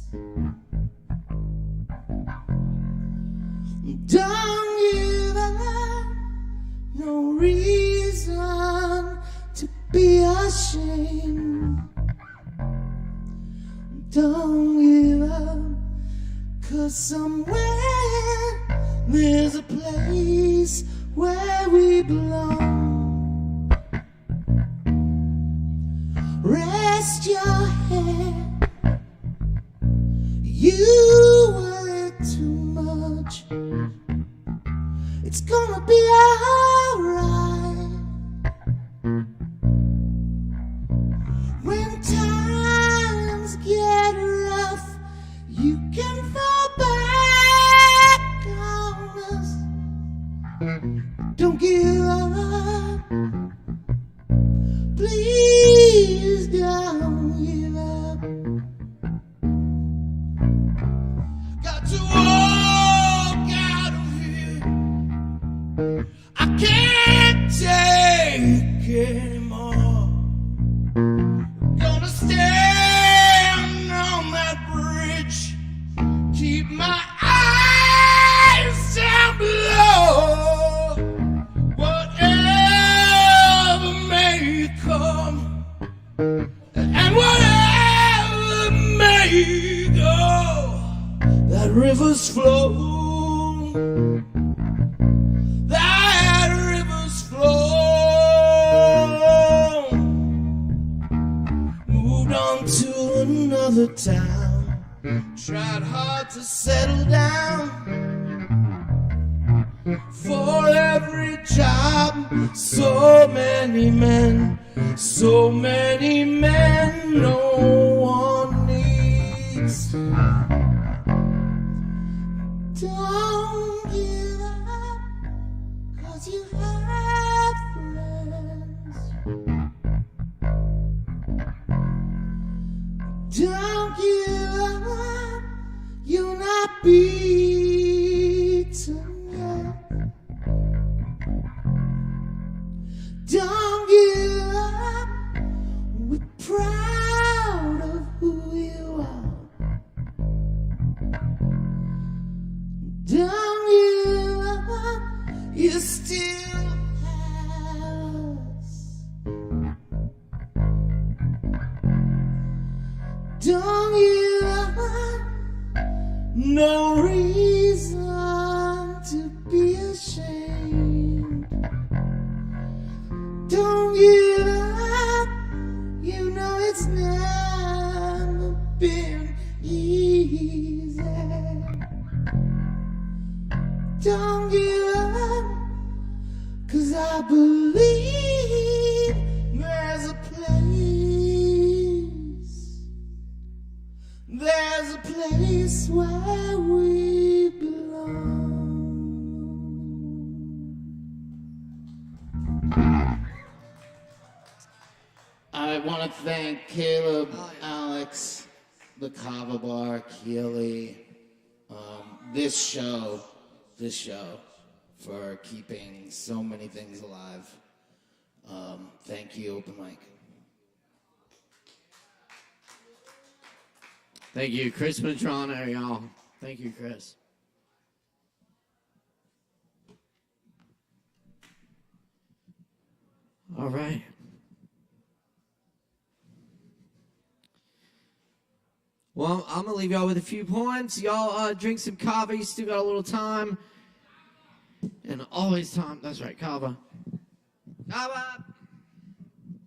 Don't give up, no reason to be ashamed. Don't give up, 'cause somewhere there's a place where we belong. Rest your head, you worry too much. It's gonna be alright. When times get rough, you can fall back on us. Don't give up, please don't give up. Got to walk out of here, I can't take anymore. Gonna stand on that bridge, keep my eyes down below. Whatever may come, and whatever may go, that river's flow. That river's flow. Moved on to another town, tried hard to settle down. For every job, so many men, no one needs. Don't give up, 'cause you have friends. Don't give up, you're not beaten yet. Don't give up, we're proud of who you are. Don't give up, you still have us. Don't give up, no reason to be ashamed. Don't give up, you know it's never been easy. Don't give up, 'cause I believe there's a place where we belong. I want to thank Caleb, Alex, the Kava Bar, Keely, this show, for keeping so many things alive. Thank you, Open Mic. Thank you, Chris Medrano, y'all. Thank you, Chris. All right. Well, I'm going to leave y'all with a few points. Y'all drink some Kava. You still got a little time. And always time. That's right, Kava. Kava!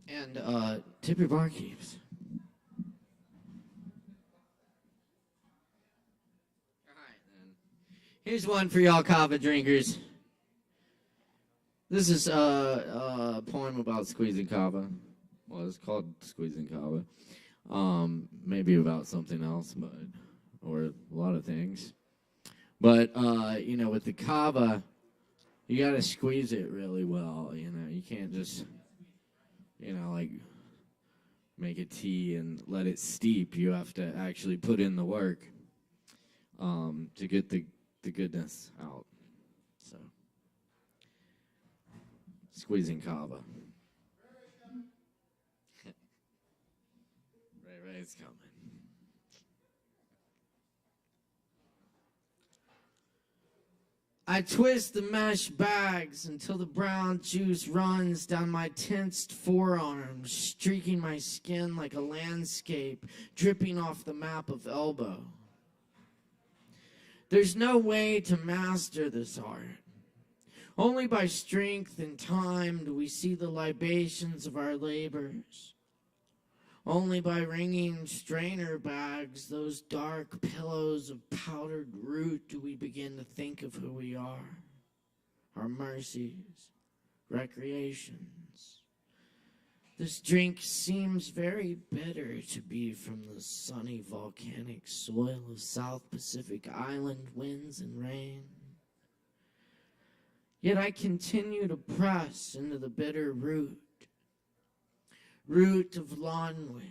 And tip your barkeeps. Here's one for y'all Kava drinkers. This is a poem about squeezing Kava. Well, it's called Squeezing Kava. Maybe about something else, or a lot of things. But, with the Kava, you got to squeeze it really well. You can't just, make a tea and let it steep. You have to actually put in the work to get the goodness out. So, squeezing Kava. Ray's coming. I twist the mesh bags until the brown juice runs down my tensed forearms, streaking my skin like a landscape, dripping off the map of elbow. There's no way to master this art. Only by strength and time do we see the libations of our labors. Only by wringing strainer bags, those dark pillows of powdered root, do we begin to think of who we are, our mercies, recreations. This drink seems very bitter to be from the sunny volcanic soil of South Pacific Island winds and rain. Yet I continue to press into the bitter root of lawnways,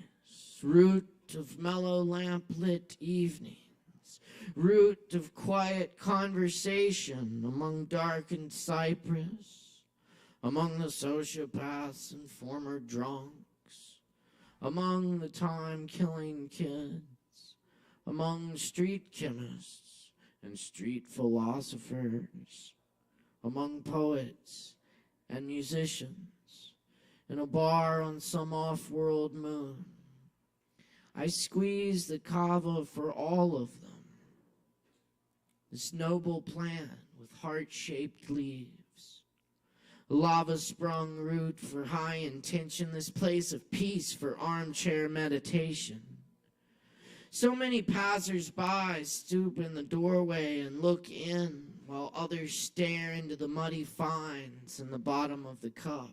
root of mellow lamp-lit evenings, root of quiet conversation among darkened cypress, among the sociopaths and former drunks, among the time-killing kids, among street chemists and street philosophers, among poets and musicians, in a bar on some off-world moon. I squeeze the Kava for all of them. This noble plant with heart-shaped leaves. A lava-sprung root for high intention. This place of peace for armchair meditation. So many passers-by stoop in the doorway and look in while others stare into the muddy finds in the bottom of the cup.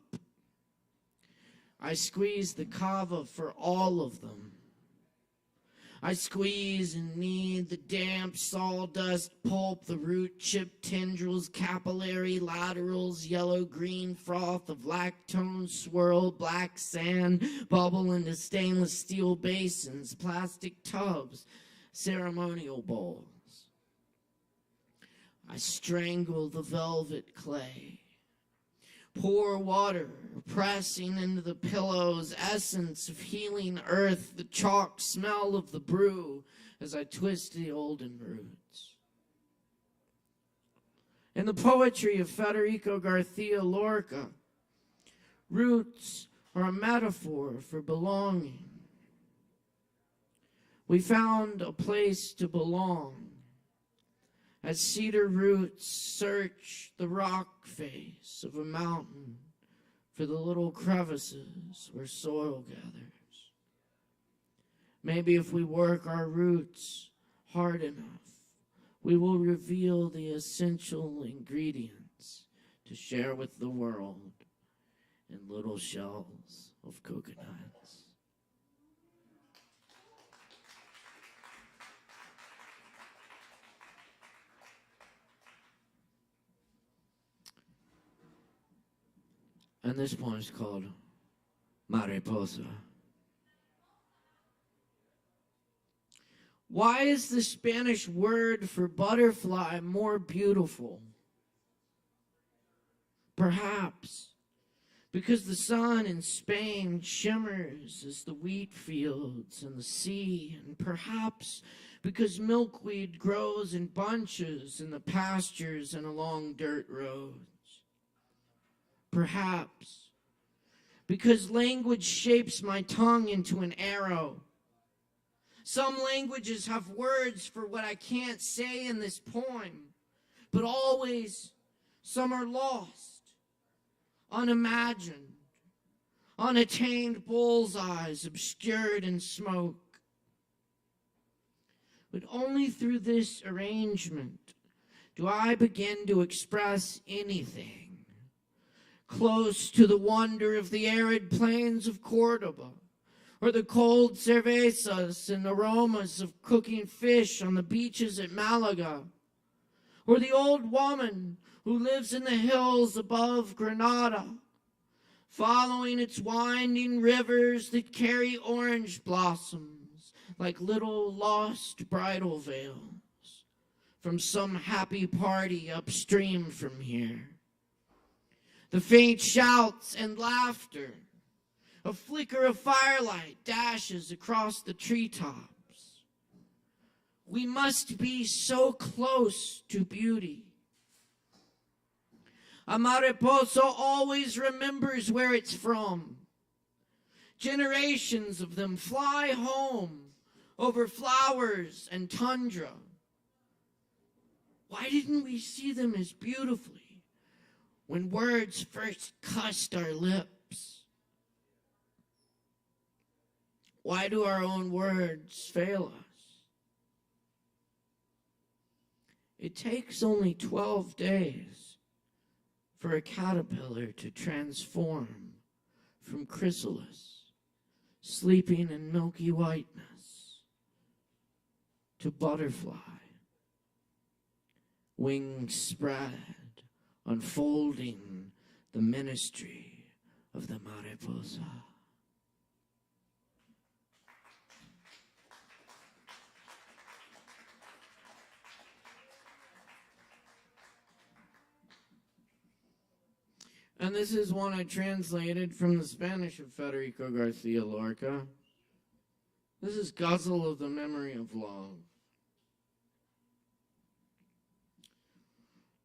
I squeeze the Kava for all of them. I squeeze and knead the damp sawdust pulp, the root chip tendrils, capillary laterals, yellow-green froth of lactone swirl, black sand, bubble into stainless steel basins, plastic tubs, ceremonial bowls. I strangle the velvet clay. Pour water, pressing into the pillows, essence of healing earth, the chalk smell of the brew as I twist the olden roots. In the poetry of Federico Garcia Lorca, roots are a metaphor for belonging. We found a place to belong as cedar roots search the rock face of a mountain for the little crevices where soil gathers. Maybe if we work our roots hard enough, we will reveal the essential ingredients to share with the world in little shells of coconuts. And this poem is called Mariposa. Why is the Spanish word for butterfly more beautiful? Perhaps because the sun in Spain shimmers as the wheat fields and the sea, and perhaps because milkweed grows in bunches in the pastures and along dirt roads. Perhaps because language shapes my tongue into an arrow. Some languages have words for what I can't say in this poem, but always some are lost, unimagined, unattained bullseyes obscured in smoke. But only through this arrangement do I begin to express anything close to the wonder of the arid plains of Cordoba, or the cold cervezas and aromas of cooking fish on the beaches at Malaga, or the old woman who lives in the hills above Granada, following its winding rivers that carry orange blossoms like little lost bridal veils from some happy party upstream from here. The faint shouts and laughter, a flicker of firelight dashes across the treetops. We must be so close to beauty. A mariposa always remembers where it's from. Generations of them fly home over flowers and tundra. Why didn't we see them as beautifully when words first cussed our lips? Why do our own words fail us? It takes only 12 days for a caterpillar to transform from chrysalis, sleeping in milky whiteness, to butterfly, wings spread, unfolding the ministry of the mariposa. And this is one I translated from the Spanish of Federico Garcia Lorca. This is Guzzle of the Memory of Love.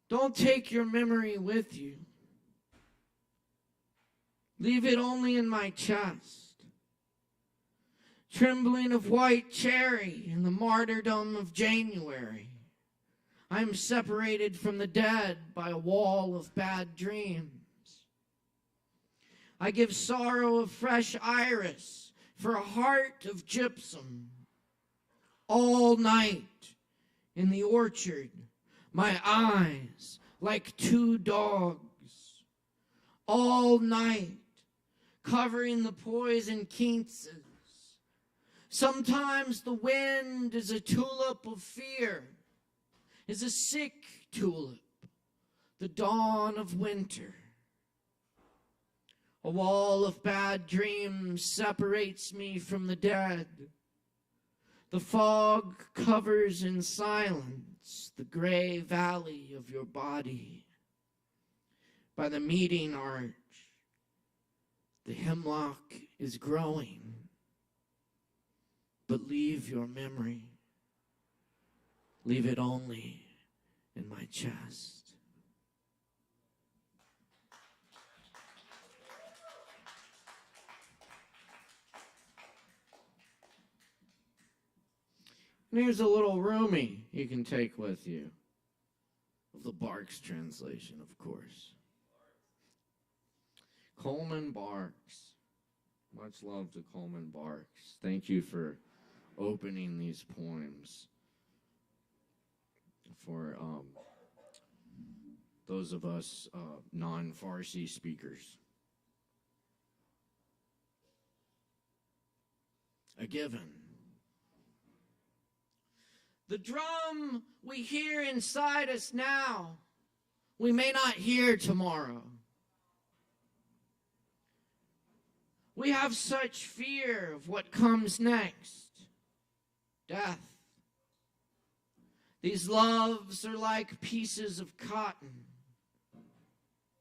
Don't take your memory with you. Leave it only in my chest. Trembling of white cherry in the martyrdom of January. I am separated from the dead by a wall of bad dreams. I give sorrow of fresh iris for a heart of gypsum. All night in the orchard, my eyes like two dogs. All night, covering the poison quinces. Sometimes the wind is a tulip of fear, is a sick tulip, the dawn of winter. A wall of bad dreams separates me from the dead. The fog covers in silence the gray valley of your body. By the meeting arch, the hemlock is growing. But leave your memory. Leave it only in my chest. And here's a little roomie you can take with you. Of the Barks translation, of course. Coleman Barks. Much love to Coleman Barks. Thank you for opening these poems for those of us non-Farsi speakers. A given. The drum we hear inside us now, we may not hear tomorrow. We have such fear of what comes next. Death, These loves are like pieces of cotton.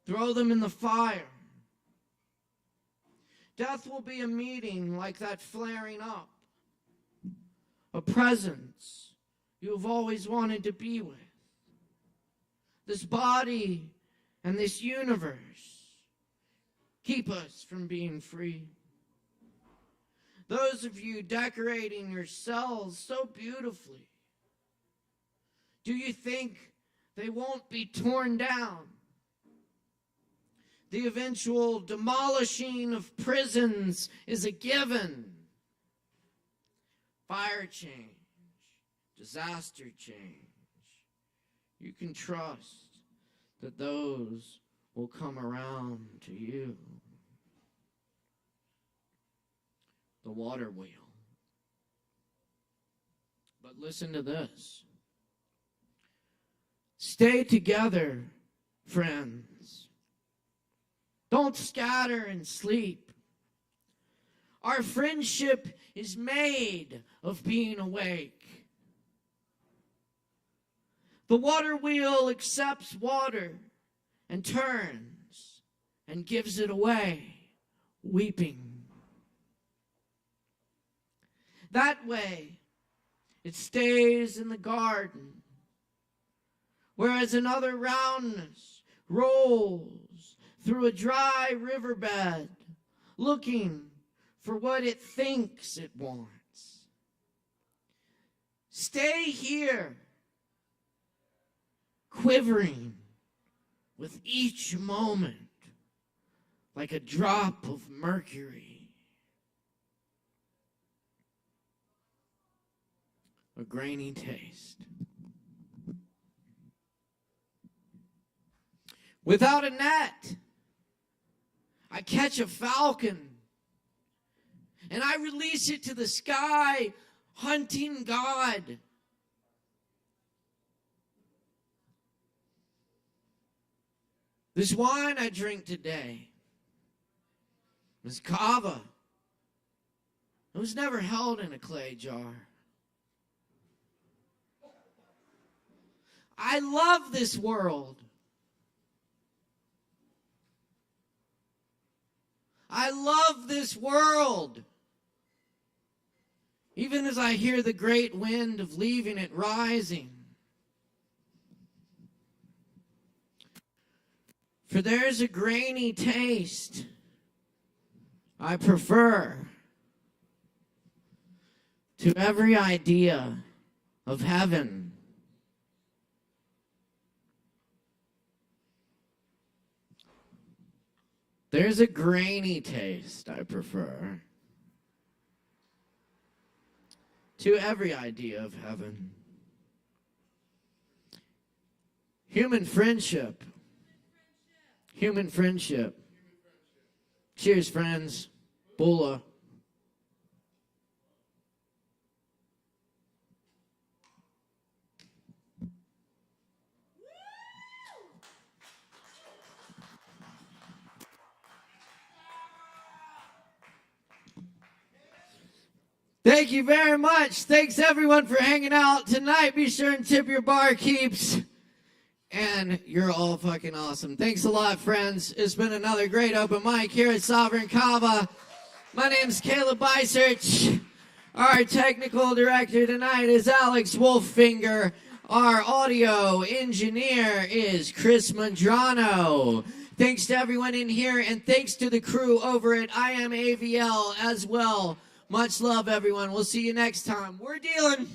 Throw them in the fire. Death will be a meeting like that flaring up. A presence you've always wanted to be with. This body and this universe keep us from being free. Those of you decorating your cells so beautifully, do you think they won't be torn down? The eventual demolishing of prisons is a given. Fire change, disaster change. You can trust that those will come around to you. The water wheel. But listen to this. Stay together, friends. Don't scatter and sleep. Our friendship is made of being awake. The water wheel accepts water and turns and gives it away, weeping. That way, it stays in the garden, whereas another roundness rolls through a dry riverbed, looking for what it thinks it wants. Stay here, quivering with each moment like a drop of mercury. A grainy taste. Without a net, I catch a falcon and I release it to the sky, hunting God. This wine I drink today is Kava. It was never held in a clay jar. I love this world. I love this world. Even as I hear the great wind of leaving it rising. For there's a grainy taste I prefer to every idea of heaven. There's a grainy taste I prefer to every idea of heaven. Human friendship. Human friendship. Cheers, friends. Bula. Thank you very much. Thanks everyone for hanging out tonight. Be sure and tip your barkeeps. And you're all fucking awesome. Thanks a lot, friends. It's been another great open mic here at Sovereign Kava. My name's Caleb Beissert. Our technical director tonight is Alex Wolfinger. Our audio engineer is Chris Medrano. Thanks to everyone in here, and thanks to the crew over at ASHEViLLE as well. Much love, everyone. We'll see you next time. We're dealing.